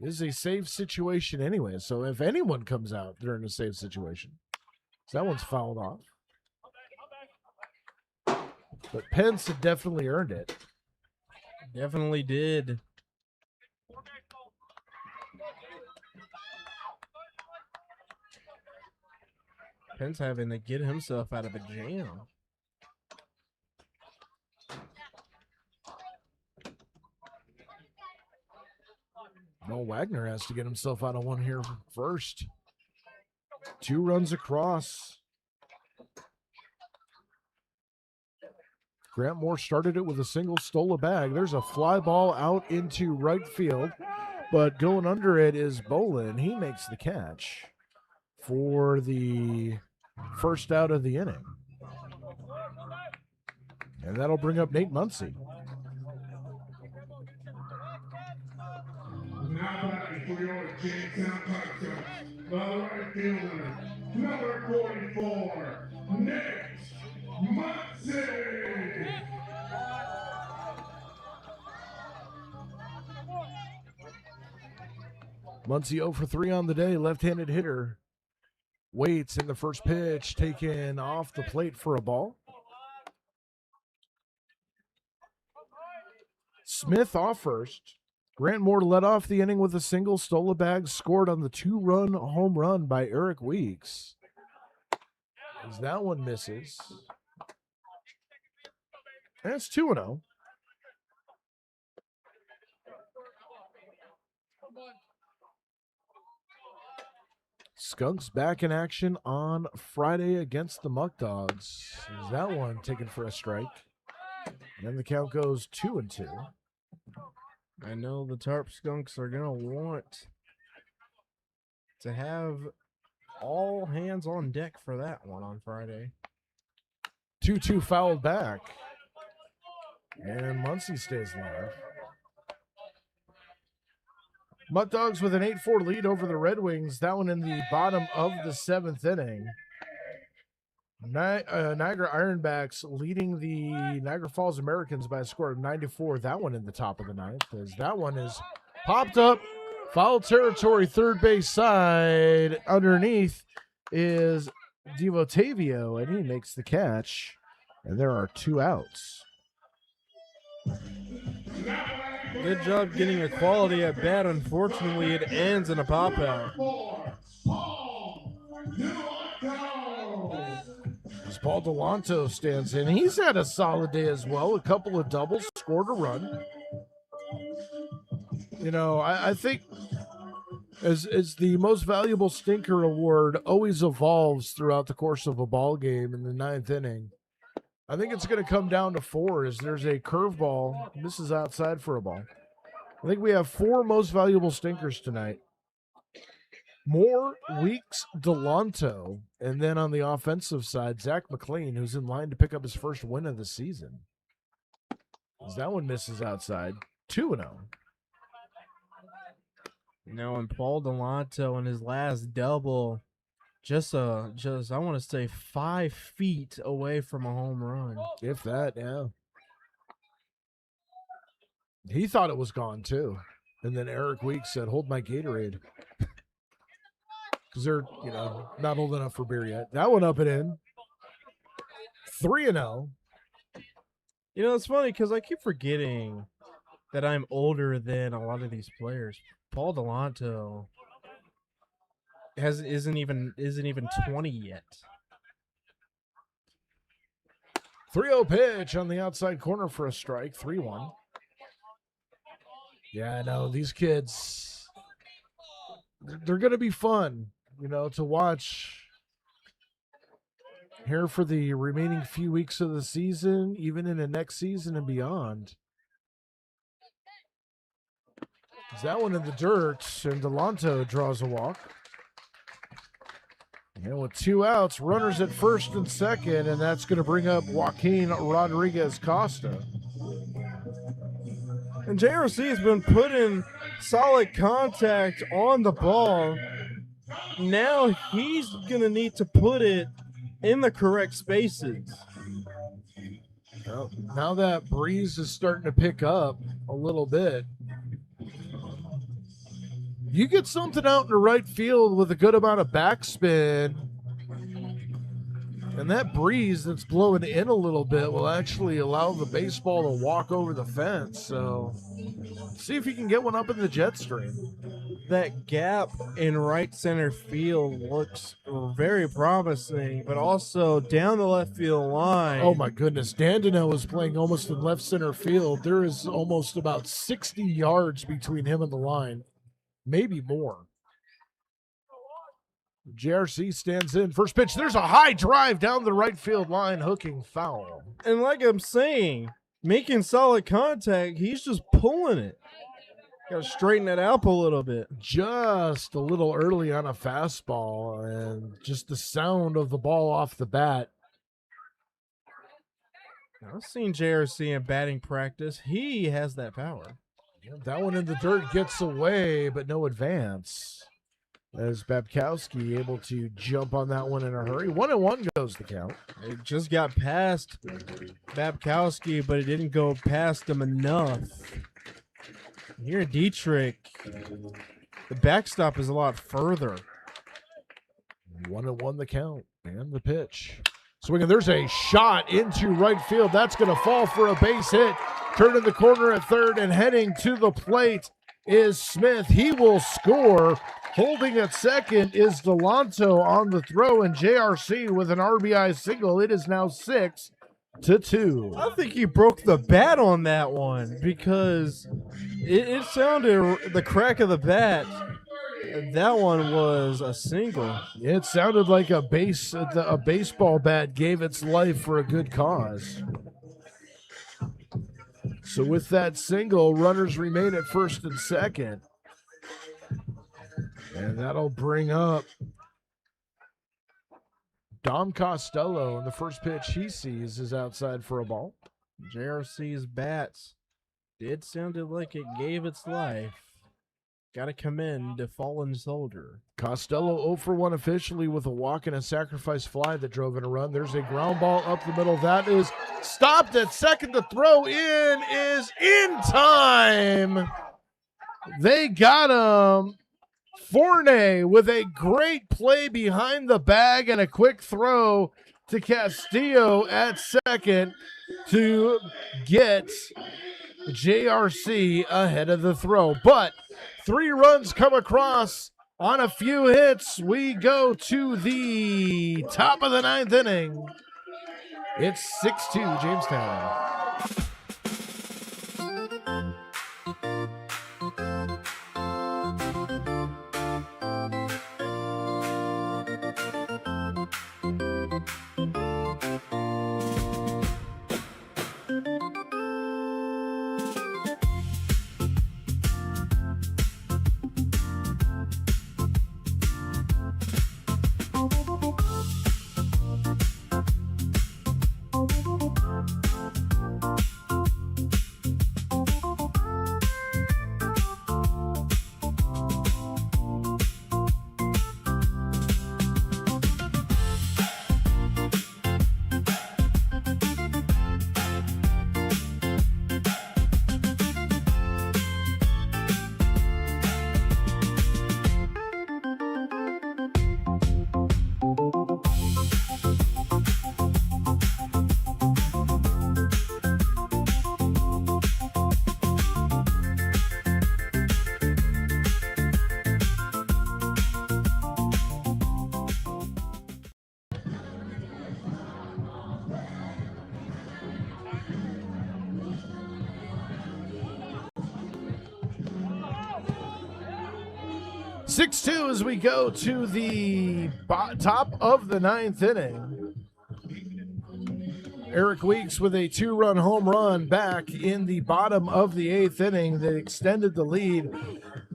This is a save situation anyway, so if anyone comes out, they're in a save situation. So that one's fouled off. But Pence had definitely earned it. Definitely did. Pence having to get himself out of a jam. Noel Wagner has to get himself out of one here first. 2 runs across. Grant Moore started it with a single, stole a bag. There's a fly ball out into right field, but going under it is Bolin. He makes the catch for the first out of the inning. And that'll bring up Nate Muncy. Now batting for your Jamestown Tarp Skunks, the right fielder, number 44, Nate Muncy. Muncy 0 for 3 on the day, left-handed hitter. Waits in the first pitch, taken off the plate for a ball. Smith off first. Grant Moore led off the inning with a single, stole a bag, scored on the 2-run home run by Eric Weeks. As that one misses. And it's 2-0. Skunks back in action on Friday against the Muck Dogs. Is that one taken for a strike? And the count goes 2-2. I know the Tarp Skunks are going to want to have all hands on deck for that one on Friday. 2-2 fouled back. And Muncie stays alive. Muck Dogs with an 8-4 lead over the Red Wings. That one in the bottom of the 7th inning. Niagara Ironbacks leading the Niagara Falls Americans by a score of 9-4. That one in the top of the 9th. As that one is popped up. Foul territory, third base side. Underneath is Devotavio, and he makes the catch. And there are 2 outs. Good job getting a quality at bat. Unfortunately, it ends in a pop out. As Paul Delanto stands in, he's had a solid day as well. A couple of doubles, scored a run. You know, I think as the most valuable stinker award always evolves throughout the course of a ball game in the 9th inning. I think it's going to come down to 4 as there's a curveball. Misses outside for a ball. I think we have 4 most valuable stinkers tonight. Moore, Weeks, Delanto, and then on the offensive side, Zach McLean, who's in line to pick up his first win of the season. As that one misses outside, 2-0. Now, and Paul Delanto in his last double, just I want to say 5 feet away from a home run. If that, yeah. He thought it was gone too. And then Eric Weeks said, "Hold my Gatorade." Because they're, not old enough for beer yet. That one up and in. 3-0. You know, it's funny because I keep forgetting that I'm older than a lot of these players. Paul Delanto isn't even 20 yet. 3-0 pitch on the outside corner for a strike. 3-1. Yeah, I know. These kids, they're going to be fun, to watch here for the remaining few weeks of the season, even in the next season and beyond. Is that one in the dirt, and Delanto draws a walk. And with 2 outs, runners at first and second, and that's going to bring up Joaquin Rodriguez-Costa. And JRC has been putting solid contact on the ball. Now he's going to need to put it in the correct spaces. Well, now that breeze is starting to pick up a little bit. You get something out in the right field with a good amount of backspin, and that breeze that's blowing in a little bit will actually allow the baseball to walk over the fence. So see if you can get one up in the jet stream. That gap in right center field looks very promising, but also down the left field line. Oh my goodness, Dandino is playing almost in left center field. There is almost about 60 yards between him and the line. Maybe more. JRC stands in. First pitch. There's a high drive down the right field line, hooking foul. And like I'm saying, making solid contact, he's just pulling it. Got to straighten it up a little bit. Just a little early on a fastball, and just the sound of the ball off the bat. I've seen JRC in batting practice. He has that power. That one in the dirt gets away, but no advance. As Babkowski able to jump on that one in a hurry. 1-1 goes the count. It just got past Babkowski, but it didn't go past him enough. Here in Diethrick, the backstop is a lot further. 1-1 the count and the pitch. Swinging, there's a shot into right field. That's going to fall for a base hit. Turning the corner at third and heading to the plate is Smith. He will score. Holding at second is Delanto on the throw, and JRC with an RBI single. It is now 6-2. I think he broke the bat on that one because it sounded the crack of the bat. That one was a single. It sounded like a baseball bat gave its life for a good cause. So with that single, runners remain at first and second. And that'll bring up Dom Costello. And the first pitch he sees is outside for a ball. JRC's bats did sounded like it gave its life. Got to commend the fallen soldier. Costello 0 for 1 officially with a walk and a sacrifice fly that drove in a run. There's a ground ball up the middle. That is stopped at second. The throw in is in time. They got him. Forney with a great play behind the bag and a quick throw to Castillo at second to get JRC ahead of the throw. But 3 runs come across on a few hits. We go to the top of the 9th inning. It's 6-2 Jamestown. Six-two as we go to the top of the 9th inning. Eric Weeks with a 2-run home run back in the bottom of the 8th inning that extended the lead.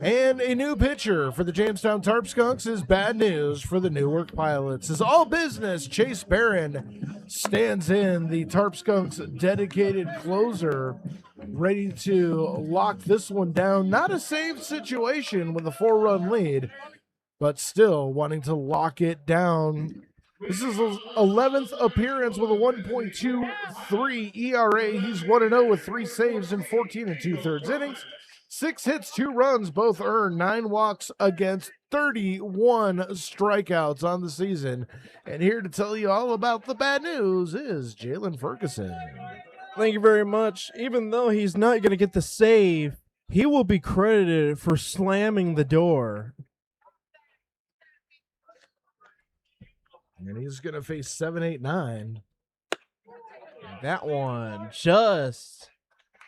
And a new pitcher for the Jamestown Tarp Skunks is bad news for the Newark Pilots. As all business, Chase Barron stands in, the Tarp Skunks dedicated closer, ready to lock this one down. Not a safe situation with a 4-run lead, but still wanting to lock it down. This is his 11th appearance with a 1.23 ERA. He's 1-0 with 3 saves in 14 2/3 innings. 6 hits, 2 runs, both earned, 9 walks against 31 strikeouts on the season. And here to tell you all about the bad news is Jalen Ferguson. Thank you very much. Even though he's not going to get the save, he will be credited for slamming the door. And he's going to face 7, 8, 9. That one just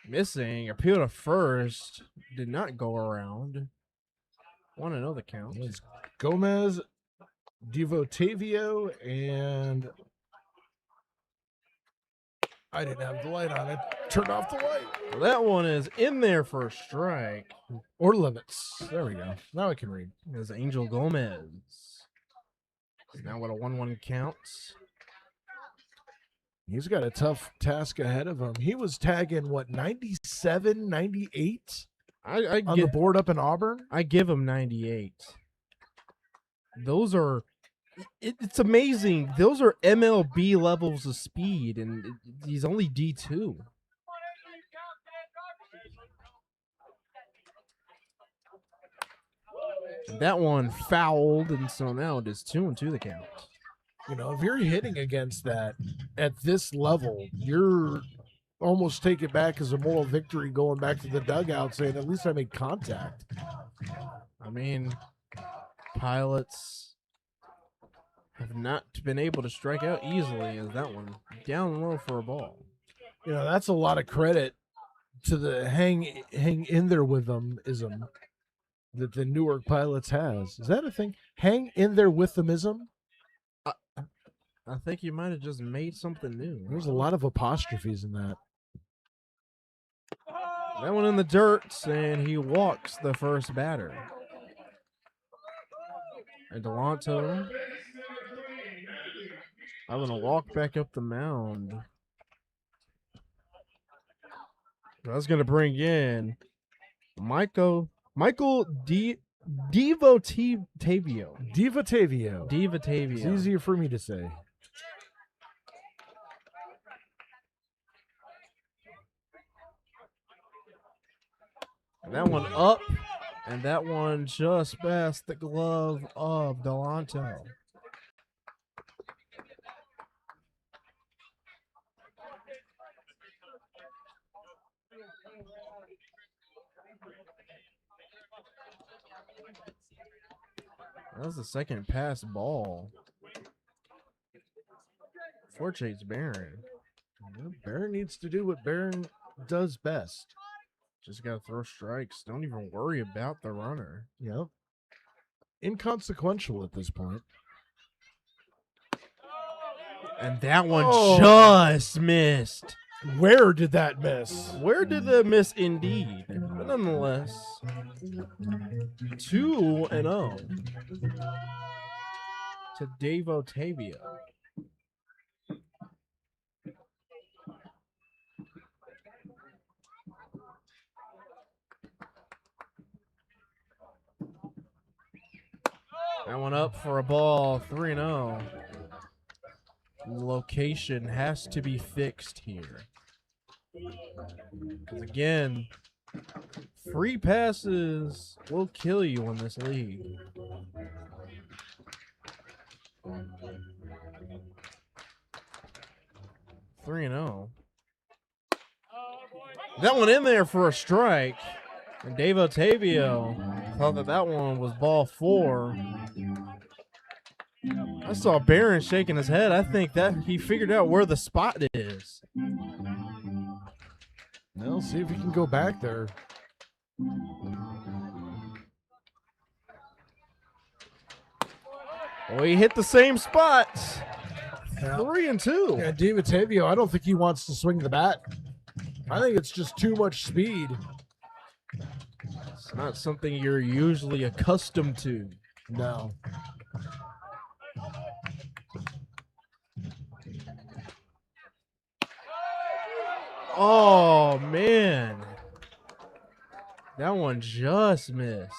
missing. Appeal to first. Did not go around. Want to know the count. It's Gomez, Devotavio, and I didn't have the light on it. Turned off the light. Well, that one is in there for a strike. Or limits. There we go. Now I can read. There's Angel Gomez. Now what a 1-1 counts. He's got a tough task ahead of him. He was tagging, what, 97, 98 on the board up in Auburn? I give him 98. Those are, it's amazing. Those are MLB levels of speed, and he's only D2. That one fouled, and so now it is 2-2 the count. You know, if you're hitting against that at this level, you're almost take it back as a moral victory going back to the dugout saying, at least I made contact. I mean, Pilots have not been able to strike out easily as that one down low for a ball. You know, that's a lot of credit to the hang in there with them ism that the Newark Pilots has. Is that a thing? Hang in there with them ism? I think you might have just made something new. There's a lot of apostrophes in that. That one in the dirt, and he walks the first batter. And Delanto, I'm going to walk back up the mound. That's going to bring in Dievotavio. Dievotavio. It's Dievotavio. easier for me to say. That one up, and that one just past the glove of Delanto. That was the second pass ball for Chase Barron. Well, Barron needs to do what Barron does best. Just got to throw strikes. Don't even worry about the runner. Yep. Inconsequential at this point. And that one Oh. just missed. Where did that miss? Where did that miss indeed? But nonetheless, 2-0 to Dievotavio. That one up for a ball, 3-0. Location has to be fixed here. Because again, free passes will kill you in this league. Three and 0. That one in there for a strike. And Dievotavio thought that one was ball 4. I saw Barron shaking his head. I think that he figured out where the spot is. Well, see if he can go back there. Well, he hit the same spot. Yeah. 3-2. Yeah, Dievotavio, I don't think he wants to swing the bat. I think it's just too much speed. It's not something you're usually accustomed to. No. Oh, man. That one just missed.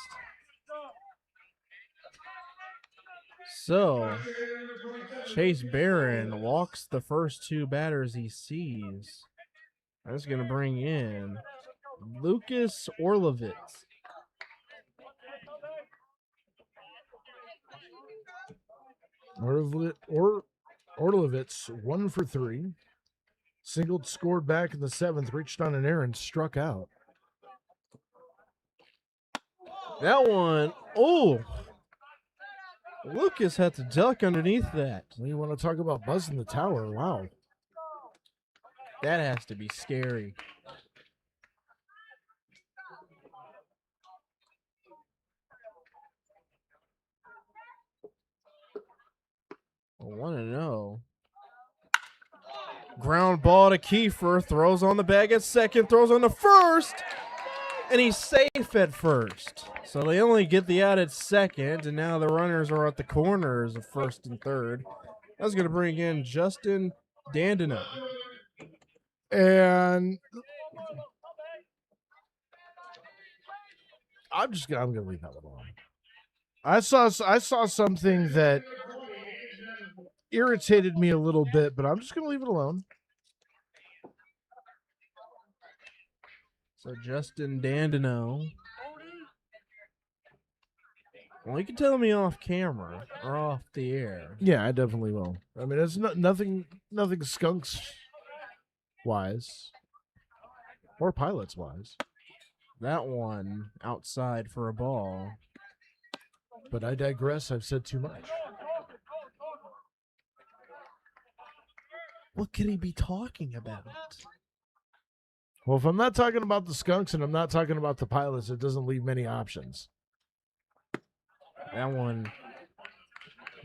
So, Chase Barron walks the first 2 batters he sees. That's going to bring in Lucas Orlovitz. Orlovitz, 1 for 3. Singled, scored back in the 7th, reached on an error and struck out. That one, oh, Lucas had to duck underneath that. You want to talk about buzzing the tower? Wow. That has to be scary. Well, 1-0. Ground ball to Kiefer, throws on the bag at second, throws on the first, and he's safe at first. So they only get the out at second, and now the runners are at the corners of first and third. That's going to bring in Justin Dandino. And I'm going to leave that one alone. I saw something that irritated me a little bit, but I'm just going to leave it alone. So Justin Dandino. Well, you can tell me off camera or off the air. Yeah, I definitely will. I mean, it's nothing Skunks wise. or pilots-wise. That one outside for a ball. But I digress. I've said too much. What could he be talking about? Well, if I'm not talking about the Skunks and I'm not talking about the pilots, it doesn't leave many options. That one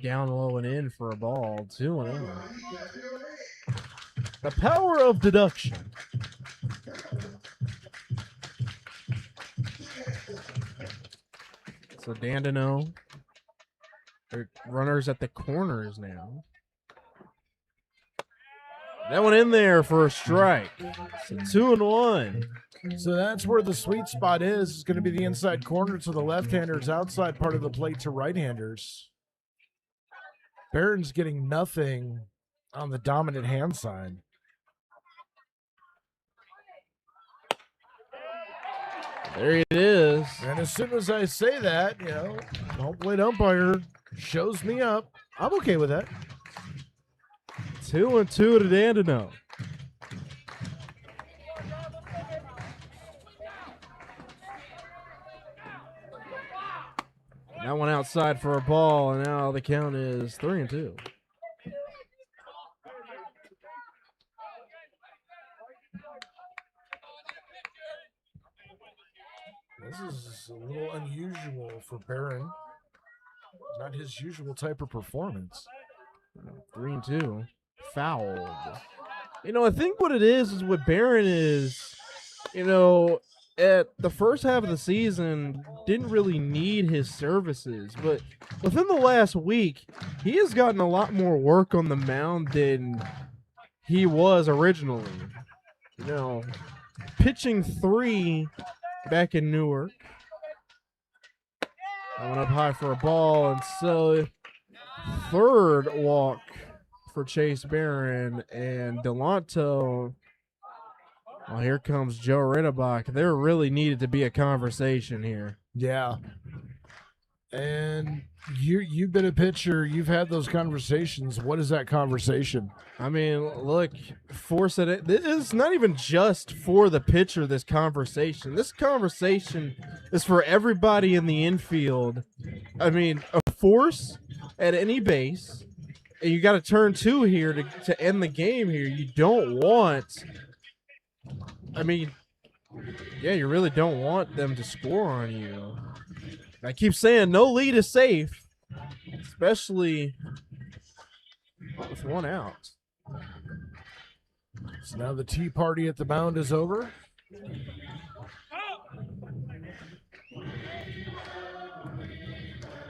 down low and in for a ball. 2-0. The power of deduction. So Dandino. They're runners at the corners now. That one in there for a strike. So 2-1. So that's where the sweet spot is. It's going to be the inside corner to the left-handers, outside part of the plate to right-handers. Barron's getting nothing on the dominant hand side. There it is. And as soon as I say that, home plate umpire shows me up. I'm okay with that. 2-2 to Dandino. That one outside for a ball, and now the count is 3-2. This is a little unusual for Barron. Not his usual type of performance. 3-2. Fouled. I think what it is what Barron is, at the first half of the season, didn't really need his services. But within the last week, he has gotten a lot more work on the mound than he was originally. Pitching 3 back in Newark. I went up high for a ball, and so third walk for Chase Barron and Delanto. Well, here comes Joe Rittebach. There really needed to be a conversation here. Yeah. And you've been a pitcher. You've had those conversations. What is that conversation? I mean, look, force it. It's not even just for the pitcher, this conversation. This conversation is for everybody in the infield. I mean, a force at any base, and you got to turn 2 here to end the game here. You don't want... I mean, yeah, you really don't want them to score on you. I keep saying no lead is safe, especially with 1 out. So now the tea party at the mound is over.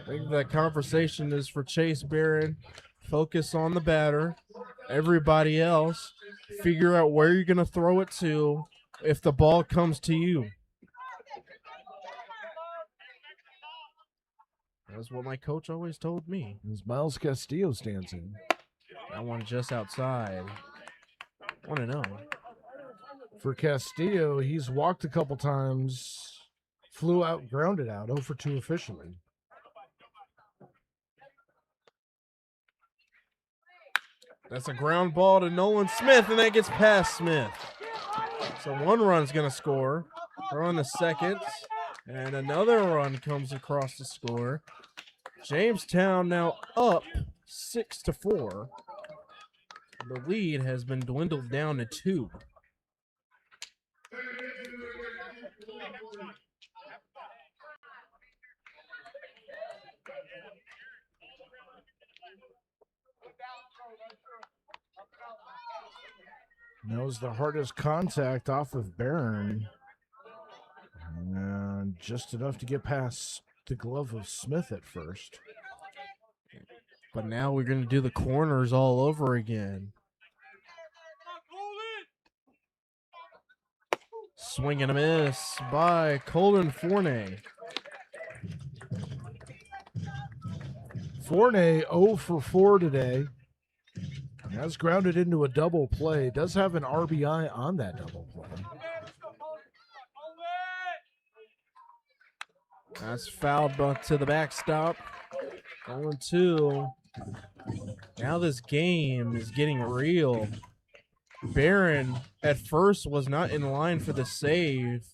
I think that conversation is for Chase Barron. Focus on the batter. Everybody else, figure out where you're going to throw it to if the ball comes to you. That's what my coach always told me. As Miles Castillo stands in. That one just outside. 1-0. For Castillo, he's walked a couple times, flew out, grounded out, 0 for 2 officially. That's a ground ball to Nolan Smith, and that gets past Smith. So 1 run's going to score. Throw in the second, and another run comes across the score. Jamestown now up 6-4. The lead has been dwindled down to 2. That was the hardest contact off of Barron. And just enough to get past the glove of Smith at first. But now we're going to do the corners all over again. Swing and a miss by Colton Forney. Forney 0 for 4 today. Has grounded into a double play. Does have an RBI on that double play. That's fouled back to the backstop. 0-2. Now this game is getting real. Barron at first was not in line for the save,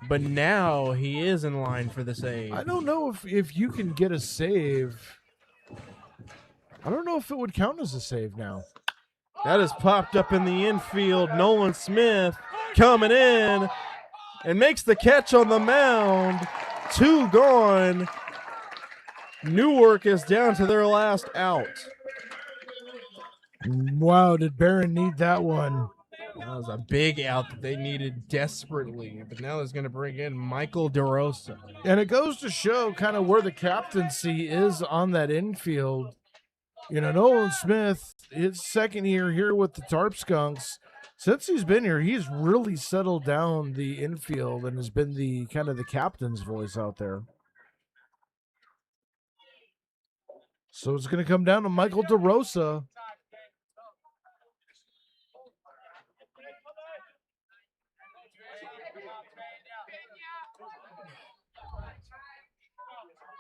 but now he is in line for the save. I don't know if you can get a save. I don't know if it would count as a save now. That is popped up in the infield. Nolan Smith coming in and makes the catch on the mound. 2 gone. Newark is down to their last out. Wow, did Barron need that one? That was a big out that they needed desperately, but now it's going to bring in Michael DeRosa. And it goes to show kind of where the captaincy is on that infield. You know, Nolan Smith, his second year here with the Tarp Skunks, since he's been here, he's really settled down the infield and has been the kind of the captain's voice out there. So it's going to come down to Michael DeRosa.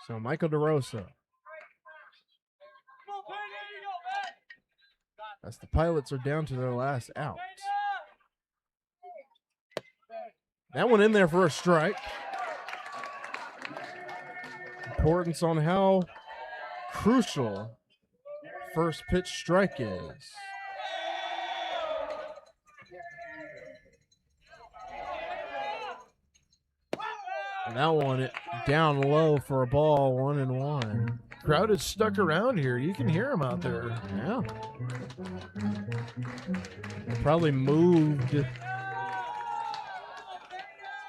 So Michael DeRosa. As the Pilots are down to their last out. That one in there for a strike. Importance on how crucial first pitch strike is. And that one down low for a ball, 1-1. Crowd is stuck around here. You can hear him out there. Yeah. They probably moved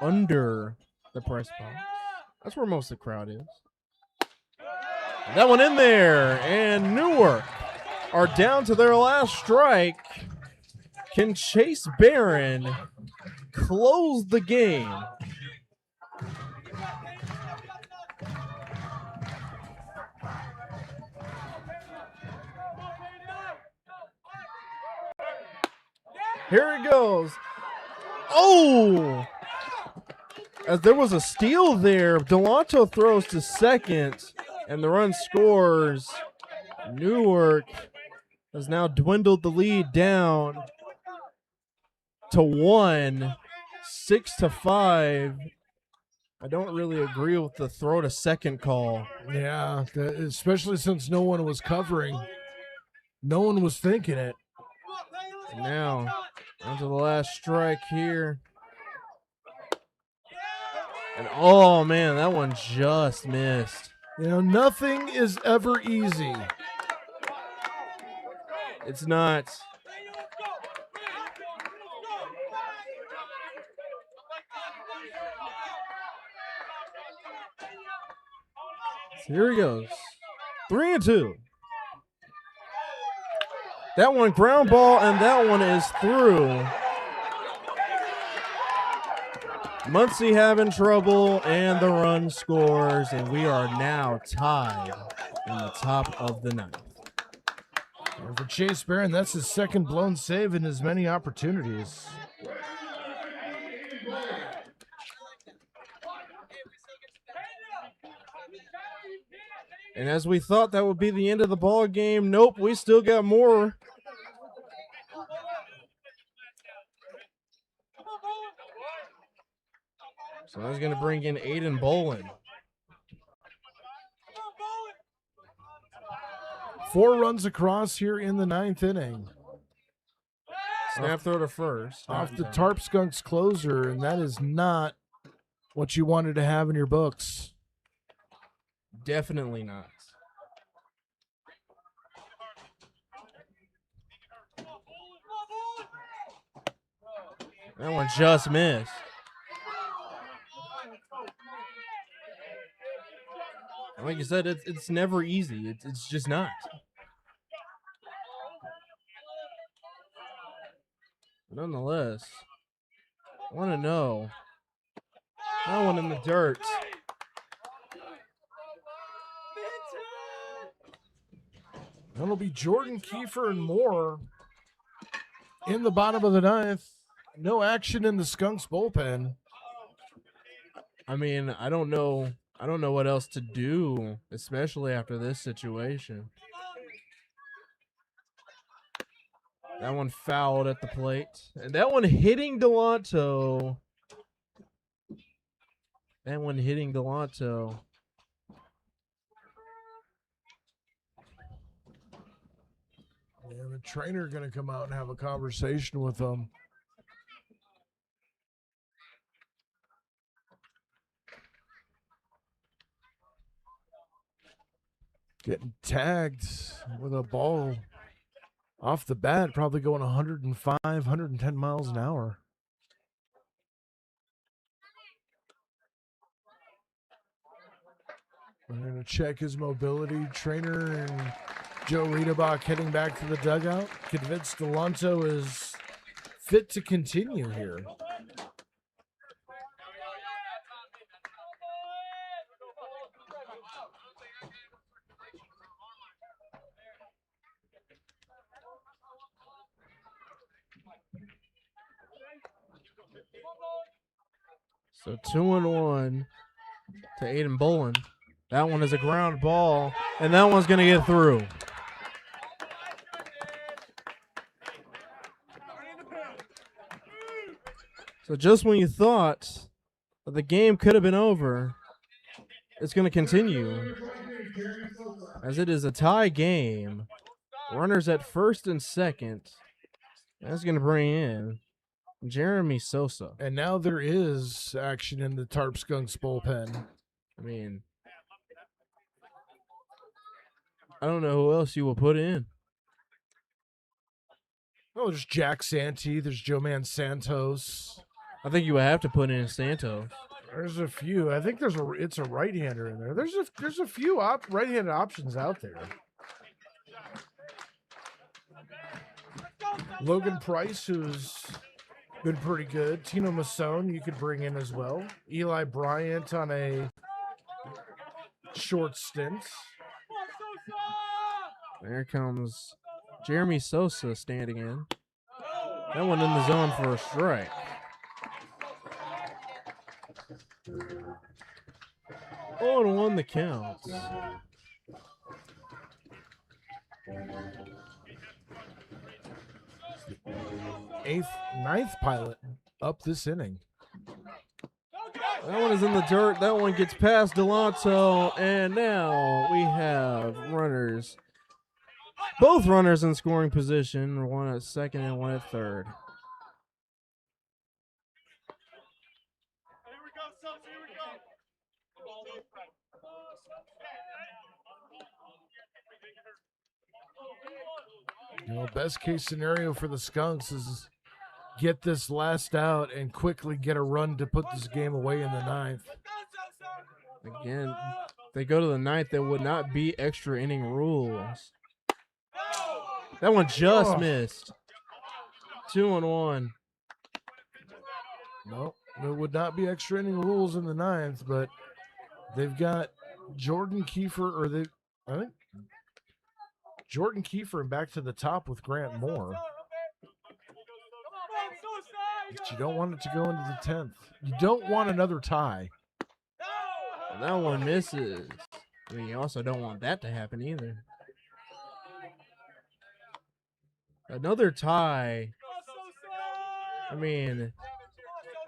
under the press box. That's where most of the crowd is. That one in there, and Newark are down to their last strike. Can Chase Barron close the game? Here it goes. Oh! As there was a steal there, Delanto throws to second, and the run scores. Newark has now dwindled the lead down to 1, 6-5. I don't really agree with the throw to second call. Yeah, especially since no one was covering. No one was thinking it. And now, on to the last strike here. And oh man, that one just missed. You know, nothing is ever easy. It's not. So here he goes. 3-2. That one ground ball, and that one is through. Muncie having trouble, and the run scores, and we are now tied in the top of the ninth. And for Chase Barron, that's his second blown save in as many opportunities. And as we thought that would be the end of the ball game, nope, we still got more. So I was going to bring in Aiden Bolin. 4 runs across here in the 9th inning. Snap throw to first. Off the Tarp Skunks closer, and that is not what you wanted to have in your books. Definitely not. That one just missed. Like you said, it's never easy. It's just not. Nonetheless, I want to know. That one in the dirt. That'll be Jordan Kiefer and more in the bottom of the 9th. No action in the Skunks bullpen. I mean, I don't know what else to do, especially after this situation. That one fouled at the plate. And that one hitting Delanto. And the trainer going to come out and have a conversation with them. Getting tagged with a ball off the bat, probably going 105, 110 miles an hour. We're going to check his mobility. Trainer and Joe Riedebach heading back to the dugout. Convinced Delanto is fit to continue here. So 2-1 to Aiden Bolin. That one is a ground ball, and that one's going to get through. So just when you thought that the game could have been over, it's going to continue, as it is a tie game. Runners at first and second. That's going to bring in Jeremy Sosa. And now there is action in the Tarp Skunks bullpen. I mean, I don't know who else you will put in. Oh, there's Jack Santee. There's Joe Man Santos. I think you would have to put in Santos. There's a few. I think it's a right-hander in there. There's a few right-handed options out there. Logan Price, who's been pretty good. Tino Masson, you could bring in as well. Eli Bryant on a short stint. There comes Jeremy Sosa standing in. That one in the zone for a strike. Oh, and 1 the count. Ninth pilot up this inning. That one is in the dirt. That one gets past Delanto, and now we have runners. Both runners in scoring position, one at second and one at third. Best case scenario for the Skunks is get this last out and quickly get a run to put this game away in the ninth. Again, if they go to the ninth, there would not be extra inning rules. That one just missed. 2-1. No, there would not be extra inning rules in the ninth, but they've got Jordan Kiefer, I think Jordan Kiefer and back to the top with Grant Moore. But you don't want it to go into the 10th. You don't want another tie. And that one misses. I mean, you also don't want that to happen either. Another tie. I mean,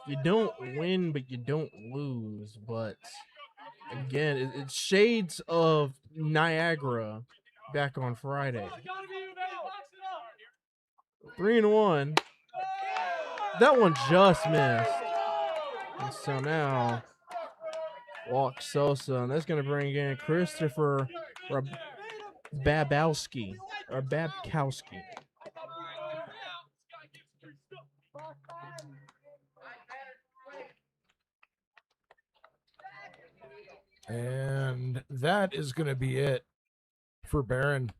you don't win, but you don't lose. But again, it's shades of Niagara back on Friday. 3-1. That one just missed. And so now, walk Sosa, and that's going to bring in Christopher Babkowski. And that is going to be it for Barron.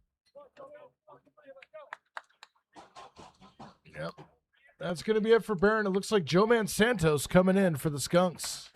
Yep. That's going to be it for Barron. It looks like Joe Man Santos coming in for the Skunks.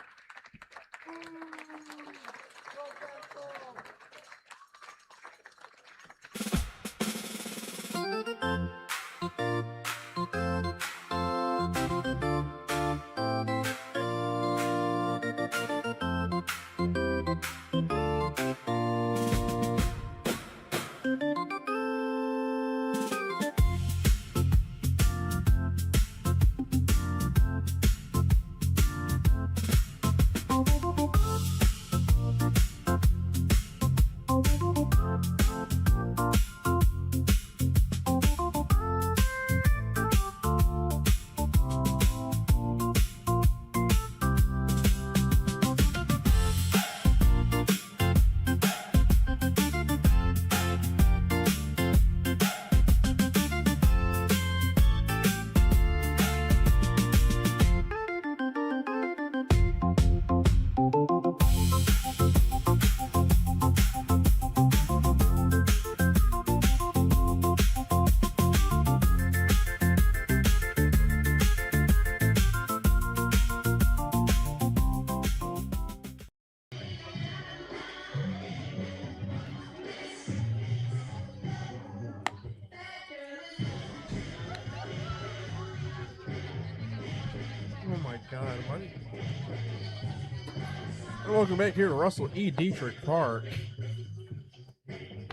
And welcome back here to Russell E. Diethrick Park.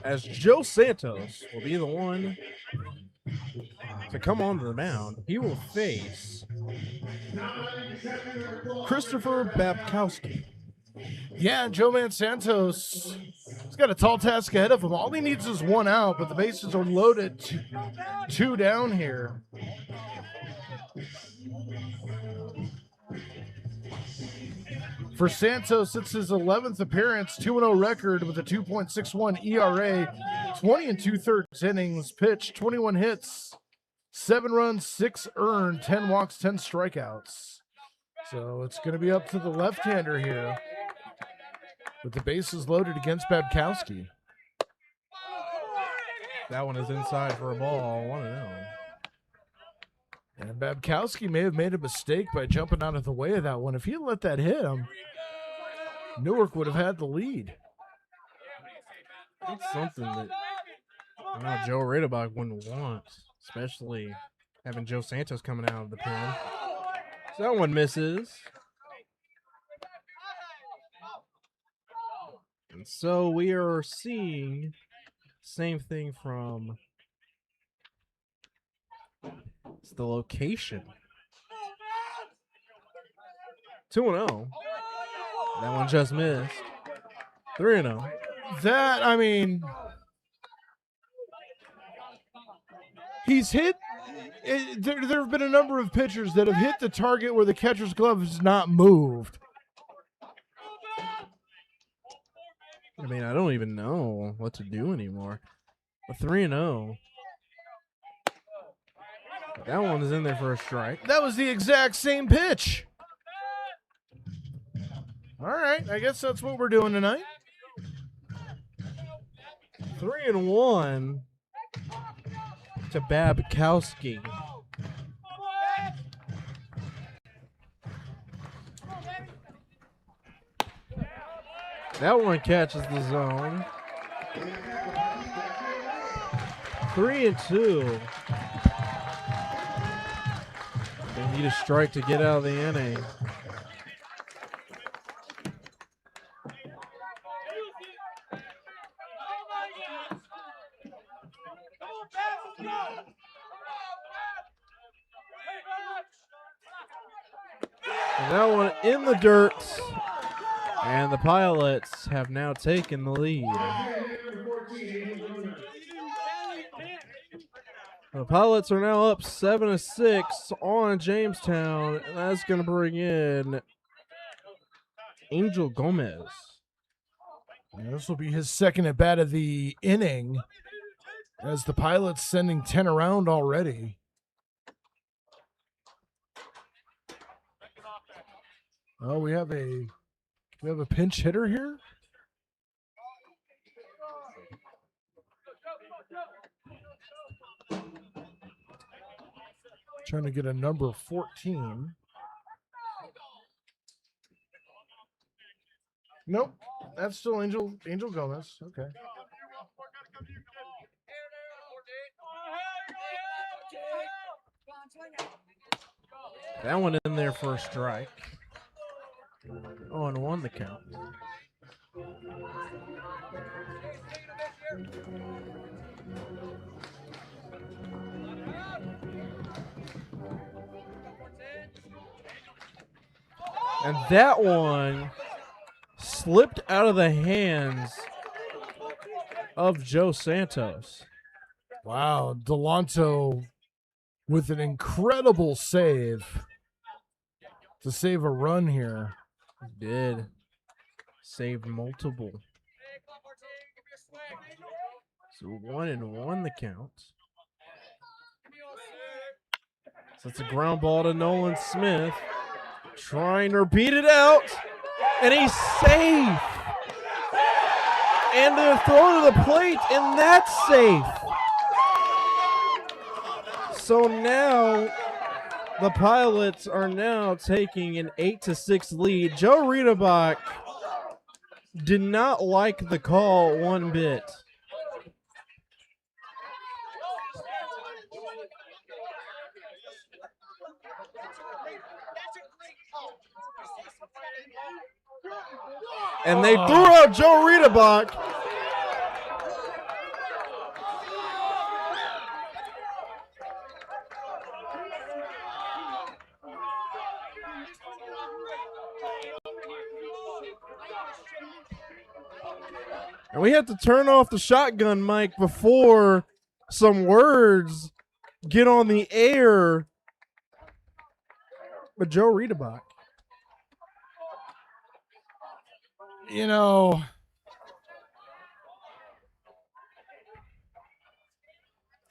As Joe Santos will be the one to come onto the mound. He will face Christopher Babkowski. Yeah, Joe Man Santos, he's got a tall task ahead of him. All he needs is one out, but the bases are loaded. Two down here. For Santos, it's his 11th appearance, 2-0 record with a 2.61 ERA, 20 and 2/3 innings pitched, 21 hits, 7 runs, 6 earned, 10 walks, 10 strikeouts. So it's going to be up to the left-hander here with the bases loaded against Babkowski. That one is inside for a ball, 1-0. And Babkowski may have made a mistake by jumping out of the way of that one. If he had let that hit him, Newark would have had the lead. That's something that Joe Ridebach wouldn't want, especially having Joe Santos coming out of the pen. So that one misses. And so we are seeing same thing from it's the location. 2-0. That one just missed. 3-0. That, I mean, he's hit. There have been a number of pitchers that have hit the target where the catcher's glove has not moved. I mean, I don't even know what to do anymore. A 3-0. That one is in there for a strike. That was the exact same pitch. All right, I guess that's what we're doing tonight. 3-1 to Babkowski. That one catches the zone. 3-2. They need a strike to get out of the inning. And that one in the dirt. And the Pilots have now taken the lead. The Pilots are now up 7-6 on Jamestown, and that's going to bring in Angel Gomez. And this will be his second at bat of the inning, as the Pilots sending 10 around already. Oh, we have a pinch hitter here. Trying to get a number 14. Nope, that's still Angel Gomez. Okay. That one in there for a strike. 0-1 the count. And that one slipped out of the hands of Joe Santos. Wow, Delanto with an incredible save to save a run here. He did. Saved multiple. So 1-1 the count. So it's a ground ball to Nolan Smith. Trying to beat it out. And he's safe. And the throw to the plate, and that's safe. So now the Pilots are now taking an 8-6 lead. Joe Ridebach did not like the call one bit. And they threw out Joe Riedebach. And we have to turn off the shotgun mic before some words get on the air. But Joe Riedebach. You know,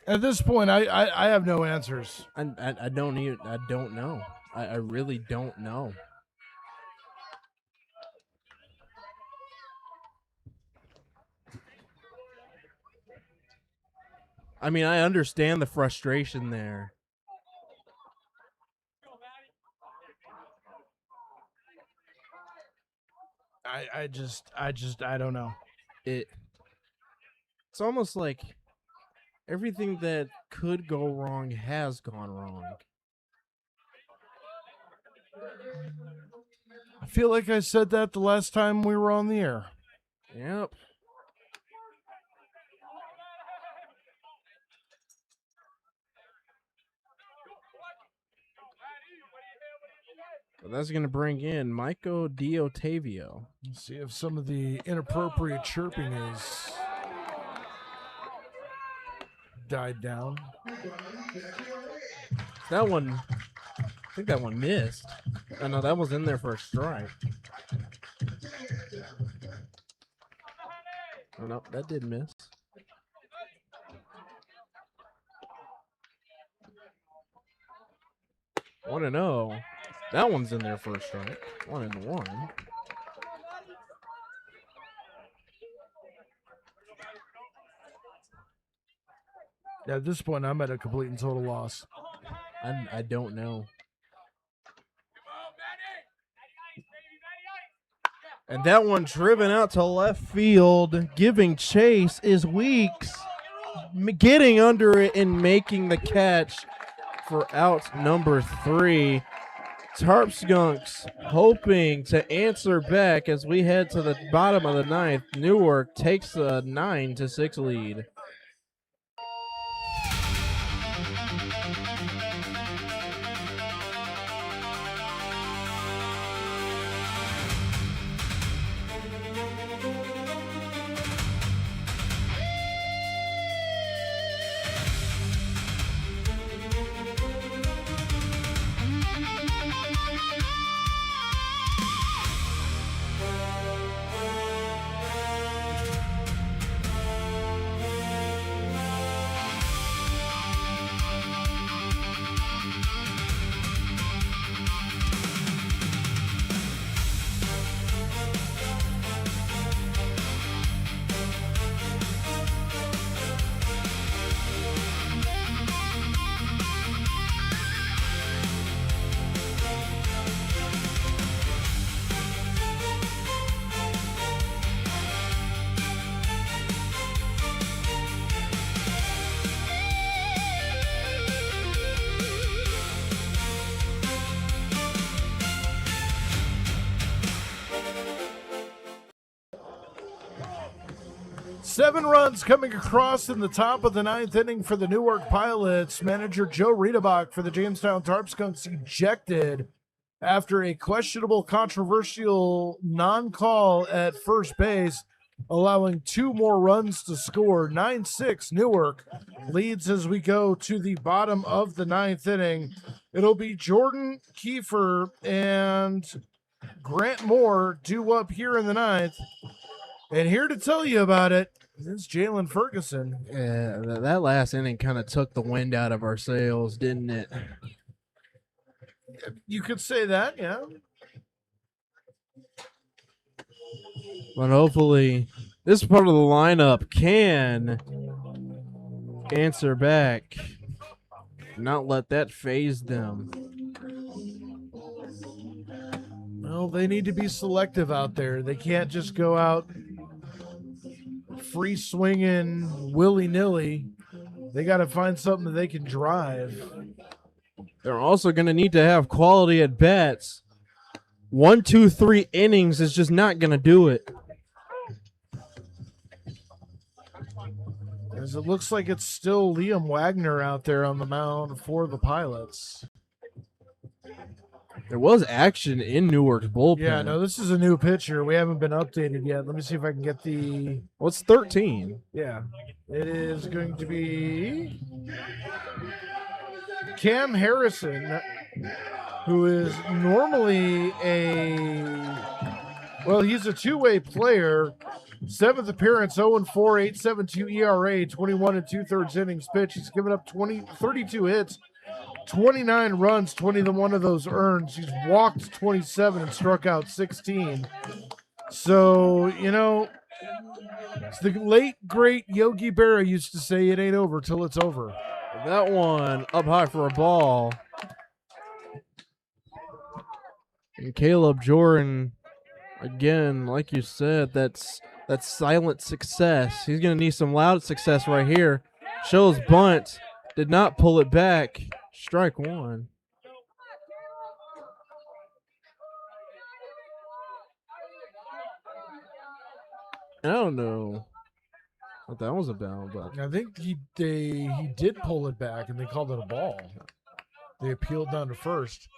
at this point, I have no answers. I don't know. I really don't know. I mean, I understand the frustration there. I don't know. It's almost like everything that could go wrong has gone wrong. I feel like I said that the last time we were on the air. Yep. Well, that's going to bring in Michael Diotavio. Let's see if some of the inappropriate chirping is died down. That one, I think that one missed. I know that was in there for a strike. Oh, no, that did miss. One and oh. That one's in there for a strike. 1-1. At this point, I'm at a complete and total loss. I don't know. And that one driven out to left field, giving chase is Weeks, getting under it and making the catch for out number 3. Tarp Skunks hoping to answer back as we head to the bottom of the 9th. Newark takes a 9-6 lead. Seven runs coming across in the top of the 9th inning for the Newark Pilots. Manager Joe Riedebach for the Jamestown Tarp Skunks ejected after a questionable, controversial non-call at first base, allowing 2 more runs to score. 9-6 Newark leads as we go to the bottom of the 9th inning. It'll be Jordan Kiefer and Grant Moore due up here in the 9th. And here to tell you about it is Jalen Ferguson. Yeah, that last inning kind of took the wind out of our sails, didn't it? You could say that, yeah. But hopefully this part of the lineup can answer back, not let that phase them. Well, they need to be selective out there. They can't just go out free swinging willy-nilly. They got to find something that they can drive. They're also going to need to have quality at bats 1, 2, 3 innings is just not going to do it. As it looks like it's still Liam Wagner out there on the mound for the Pilots. There was action in Newark's bullpen. Yeah, no, this is a new pitcher. We haven't been updated yet. Let me see if I can get the... What's 13? Yeah. It is going to be Cam Harrison, who is normally he's a two-way player. 7th appearance, 0-4, 8.72 ERA, 21 2/3 innings pitched. He's given up 32 hits, 29 runs, 21 of those earned. He's walked 27 and struck out 16. So, it's the late, great Yogi Berra used to say it ain't over till it's over. That one up high for a ball. And Caleb Jordan, again, like you said, that's silent success. He's going to need some loud success right here. Shows bunt. Did not pull it back. Strike one. I don't know what that was about, but I think he did pull it back, and they called it a ball. They appealed down to first.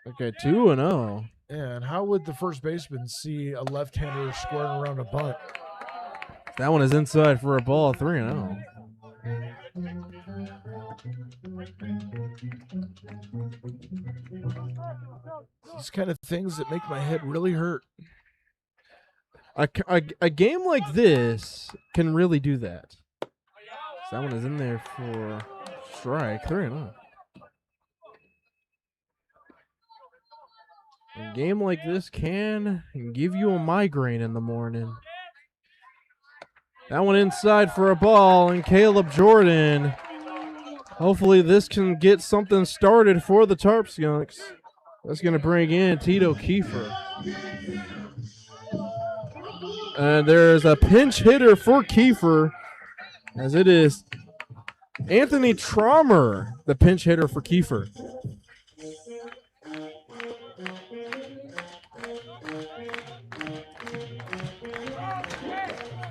okay, 2-0. And how would the first baseman see a left-hander squaring around a bunt? That one is inside for a ball. 3-0. These kind of things that make my head really hurt. A game like this can really do that. So that one is in there for strike. 3-0. A game like this can give you a migraine in the morning. That one inside for a ball, and Caleb Jordan. Hopefully this can get something started for the Tarp Skunks. That's going to bring in Tito Kiefer. And there's a pinch hitter for Kiefer, as it is Anthony Traumer, the pinch hitter for Kiefer.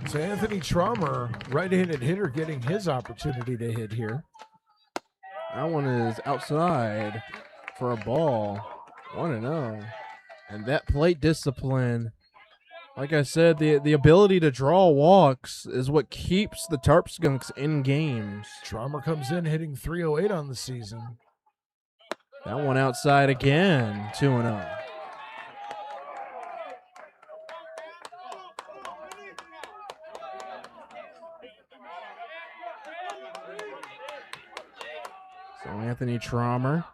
So Anthony Traumer, right-handed hitter, getting his opportunity to hit here. That one is outside for a ball. 1-0. And that plate discipline, like I said, the ability to draw walks is what keeps the Tarp Skunks in games. Traumer comes in hitting .308 on the season. That one outside again. 2-0. So Anthony Traumer,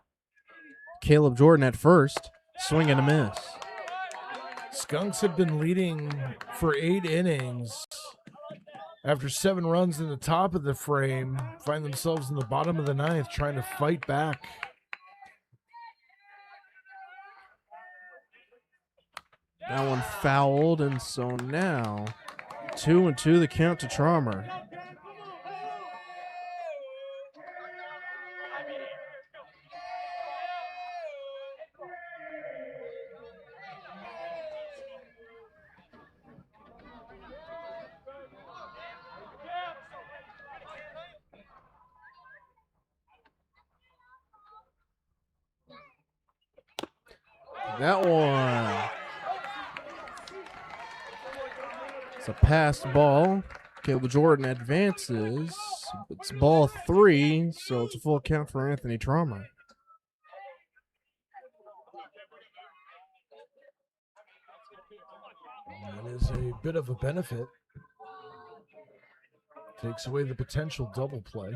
Caleb Jordan at first, swing and a miss. Skunks have been leading for 8 innings. After 7 runs in the top of the frame, find themselves in the bottom of the 9th trying to fight back. That one fouled, and so now 2-2 the count to Traumer. That one. It's a passed ball. Caleb Jordan advances. It's ball 3, so it's a full count for Anthony Traumer. That is a bit of a benefit. Takes away the potential double play.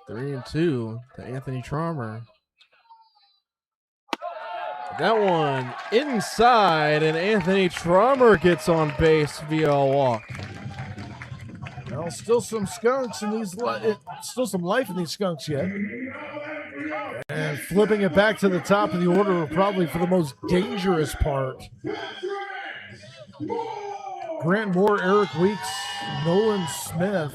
Three and 2 to Anthony Traumer. That one inside, and Anthony Traumer gets on base via a walk. Well, still some skunks in these. Still some life in these skunks yet. And flipping it back to the top of the order, probably for the most dangerous part. Grant Moore, Eric Weeks, Nolan Smith.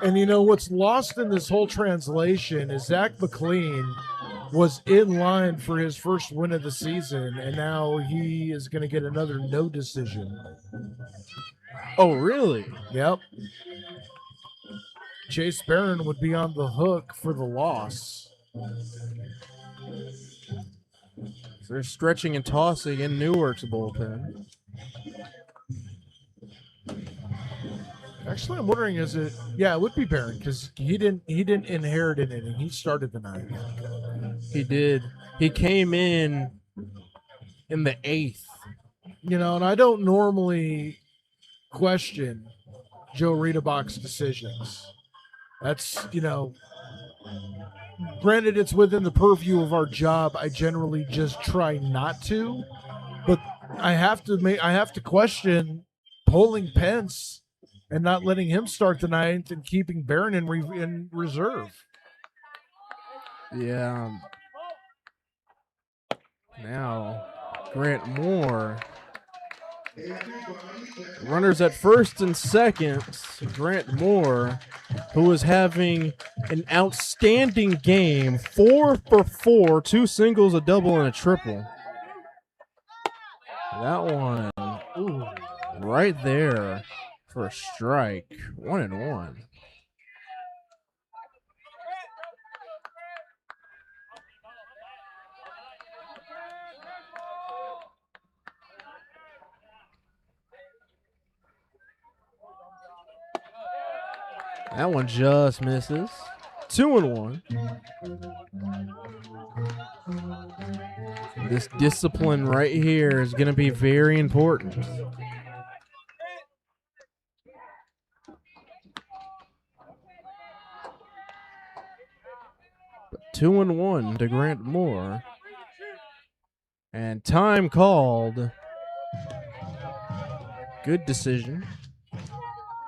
And you know what's lost in this whole translation is Zach McLean was in line for his first win of the season, and now he is going to get another no decision. Oh, really? Yep. Chase Barron would be on the hook for the loss. They're stretching and tossing in Newark's bullpen. Actually, I'm wondering, is it? Yeah, it would be Barron because he didn't inherit an inning. He started the ninth. He did. He came in the 8th. You know, and I don't normally question Joe Riedebach's decisions. That's, you know, granted it's within the purview of our job. I generally just try not to, but I have to question polling Pence and not letting him start the ninth and keeping Barron in reserve. Yeah. Now, Grant Moore. Runners at first and second. Grant Moore, who is having an outstanding game, 4 for 4, 2 singles, a double, and a triple. That one, ooh, right there for a strike. 1-1. That one just misses. 2-1. This discipline right here is going to be very important. But 2-1 to Grant Moore. And time called. Good decision.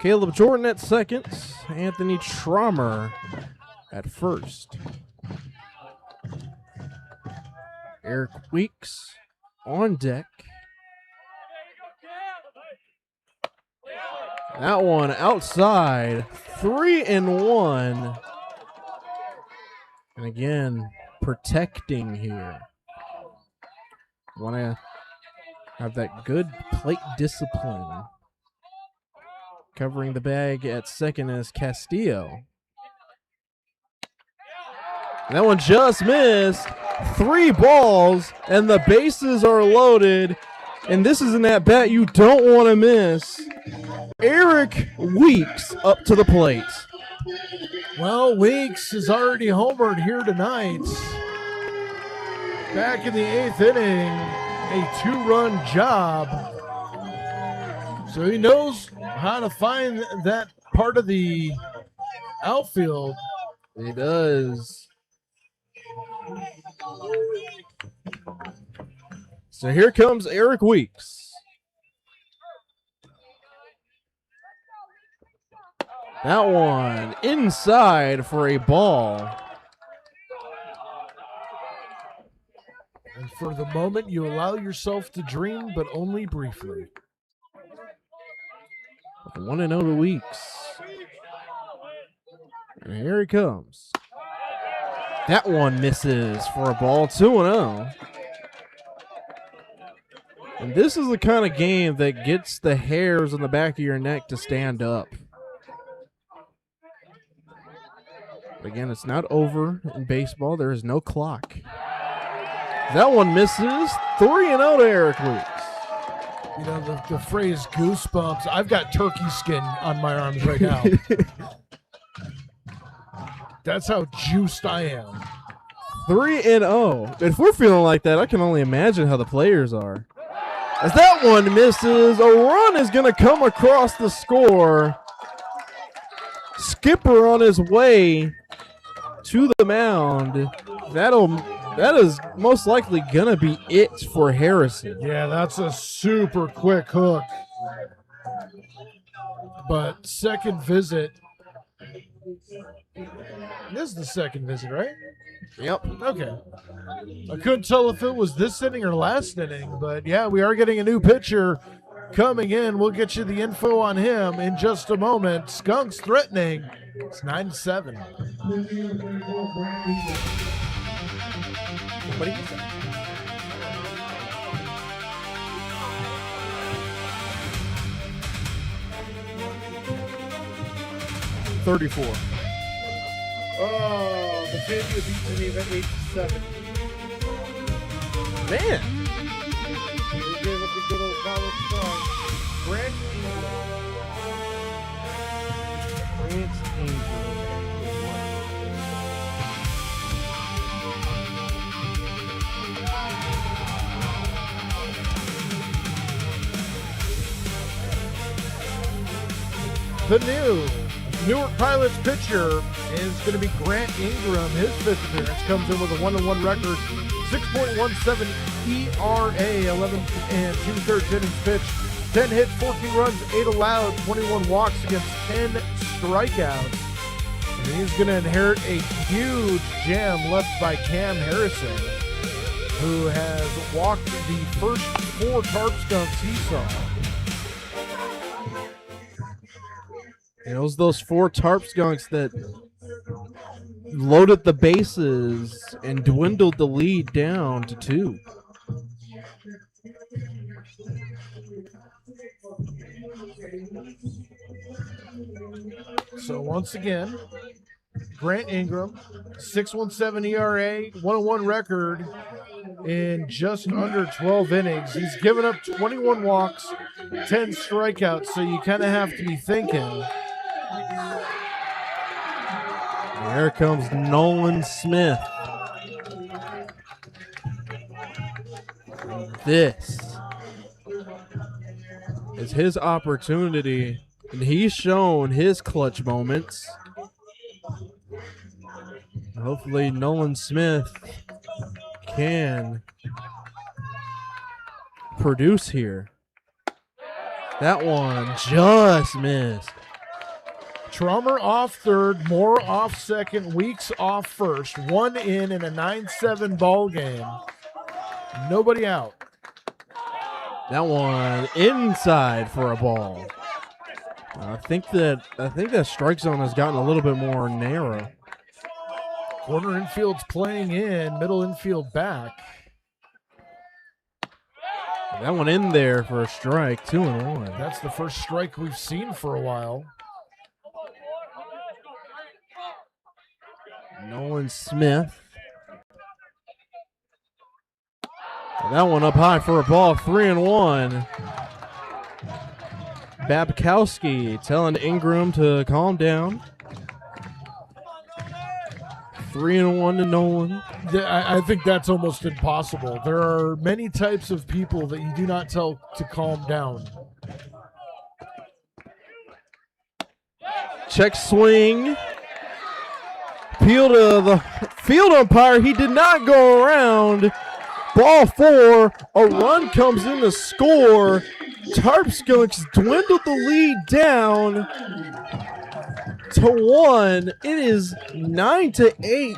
Caleb Jordan at second. Anthony Trommer at first. Eric Weeks on deck. That one outside. 3-1. And again, protecting here. Want to have that good plate discipline. Covering the bag at second is Castillo. And that one just missed. 3 balls, and the bases are loaded. And this is an at-bat you don't want to miss. Eric Weeks up to the plate. Well, Weeks is already homered here tonight. Back in the 8th inning, a 2-run job. So he knows how to find that part of the outfield. He does. So here comes Eric Weeks. That one inside for a ball. And for the moment, you allow yourself to dream, but only briefly. 1-0 to Weeks. And here he comes. That one misses for a ball. 2-0. And this is the kind of game that gets the hairs on the back of your neck to stand up. But again, it's not over in baseball. There is no clock. That one misses. 3-0 to Eric Weeks. You know, the phrase goosebumps, I've got turkey skin on my arms right now. That's how juiced I am. 3-0. If we're feeling like that, I can only imagine how the players are. As that one misses, a run is going to come across the score. Skipper on his way to the mound. That is most likely going to be it for Harrison. Yeah, that's a super quick hook. But second visit. This is the second visit, right? Yep. Okay. I couldn't tell if it was this inning or last inning, but yeah, we are getting a new pitcher coming in. We'll get you the info on him in just a moment. Skunks threatening. It's 9-7. What do you say? $34. Oh, Batavia beat Geneva 8-7. Man. They gave up a good old college song. Grant The new Newark Pilots pitcher is going to be Grant Ingram. His fifth appearance comes in with a 1-1 record, 6.17 ERA, 11 and 2/3 innings pitched, 10 hits, 14 runs, 8 allowed, 21 walks against 10 strikeouts. And he's going to inherit a huge gem left by Cam Harrison, who has walked the first 4 Tarp Skunks he saw. It was those 4 Tarp Skunks that loaded the bases and dwindled the lead down to 2. So once again, Grant Ingram, 6.17 ERA, 1-1 record in just under 12 innings. He's given up 21 walks, 10 strikeouts, so you kind of have to be thinking. Here comes Nolan Smith. This is his opportunity, and he's shown his clutch moments. Hopefully Nolan Smith can produce here. That one just missed. Trummer off third, Moore off second, Weeks off first. 1 in a 9-7 ball game. Nobody out. That one inside for a ball. I think that strike zone has gotten a little bit more narrow. Corner infield's playing in, middle infield back. That one in there for a strike, 2-1. That's the first strike we've seen for a while. Nolan Smith. That one up high for a ball, 3-1. Babkowski telling Ingram to calm down. 3-1 to Nolan. I think that's almost impossible. There are many types of people that you do not tell to calm down. Check swing. Appeal to the field umpire. He did not go around. Ball 4. A run comes in to score. Tarp Skunks dwindled the lead down to 1. It is 9-8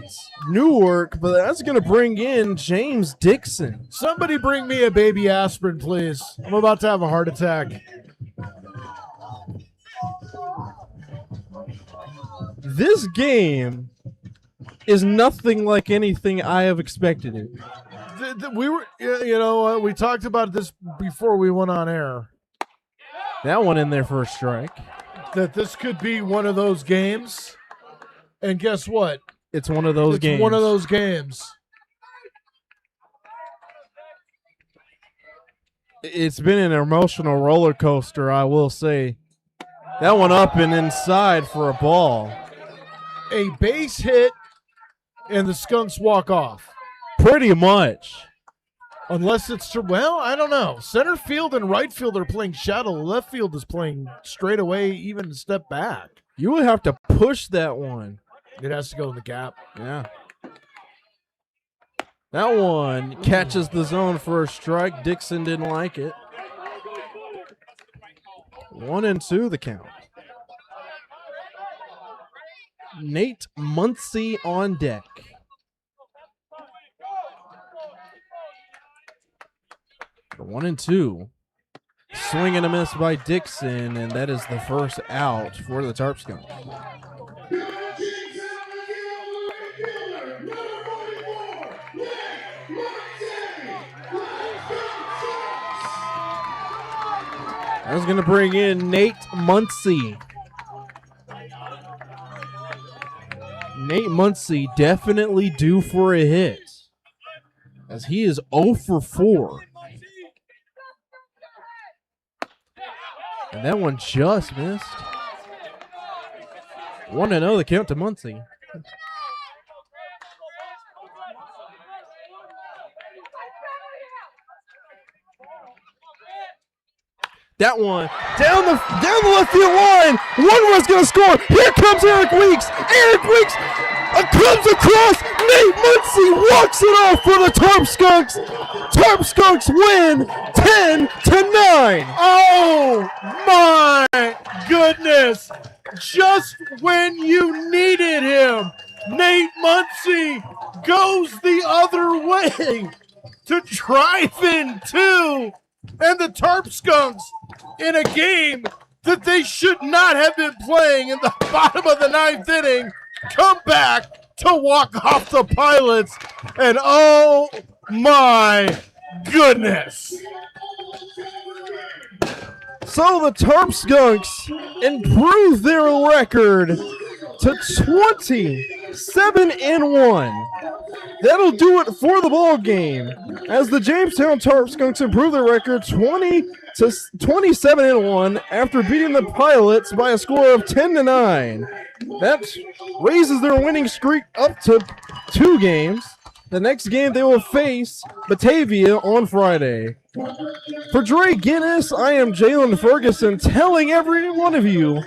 Newark, but that's going to bring in James Dixon. Somebody bring me a baby aspirin, please. I'm about to have a heart attack. This game is nothing like anything I have expected it. We were, we talked about this before we went on air. That one in there for a strike. That this could be one of those games. And guess what? It's one of those games. One of those games. It's been an emotional roller coaster, I will say. That one up and inside for a ball. A base hit, and the Skunks walk off. Pretty much. Unless it's, well, I don't know. Center field and right field are playing shadow. Left field is playing straight away, even a step back. You would have to push that one. It has to go in the gap. Yeah. That one catches the zone for a strike. Dixon didn't like it. 1-2 the count. Nate Muncie on deck. For 1-2. Swing and a miss by Dixon, and that is the first out for the Tarp Skunks. I was going to bring in Nate Muncie. Nate Muncie definitely due for a hit, as he is 0 for 4. And that one just missed. 1-0 the count to Muncie. That one down the left field line. One was going to score. Here comes Eric Weeks. Eric Weeks comes across. Nate Muncie walks it off for the Tarp Skunks. Tarp Skunks win 10-9. Oh my goodness! Just when you needed him, Nate Muncie goes the other way to drive in two. And the Tarp Skunks, in a game that they should not have been playing in the bottom of the 9th inning, come back to walk off the Pilots. And oh my goodness. So the Tarp Skunks improve their record to 27-1. That'll do it for the ball game, as the Jamestown Tarp Skunks improve their record 27-1 after beating the Pilots by a score of 10-9. That raises their winning streak up to 2 games. The next game they will face Batavia on Friday. For Dre Guinness, I am Jalen Ferguson, telling every one of you,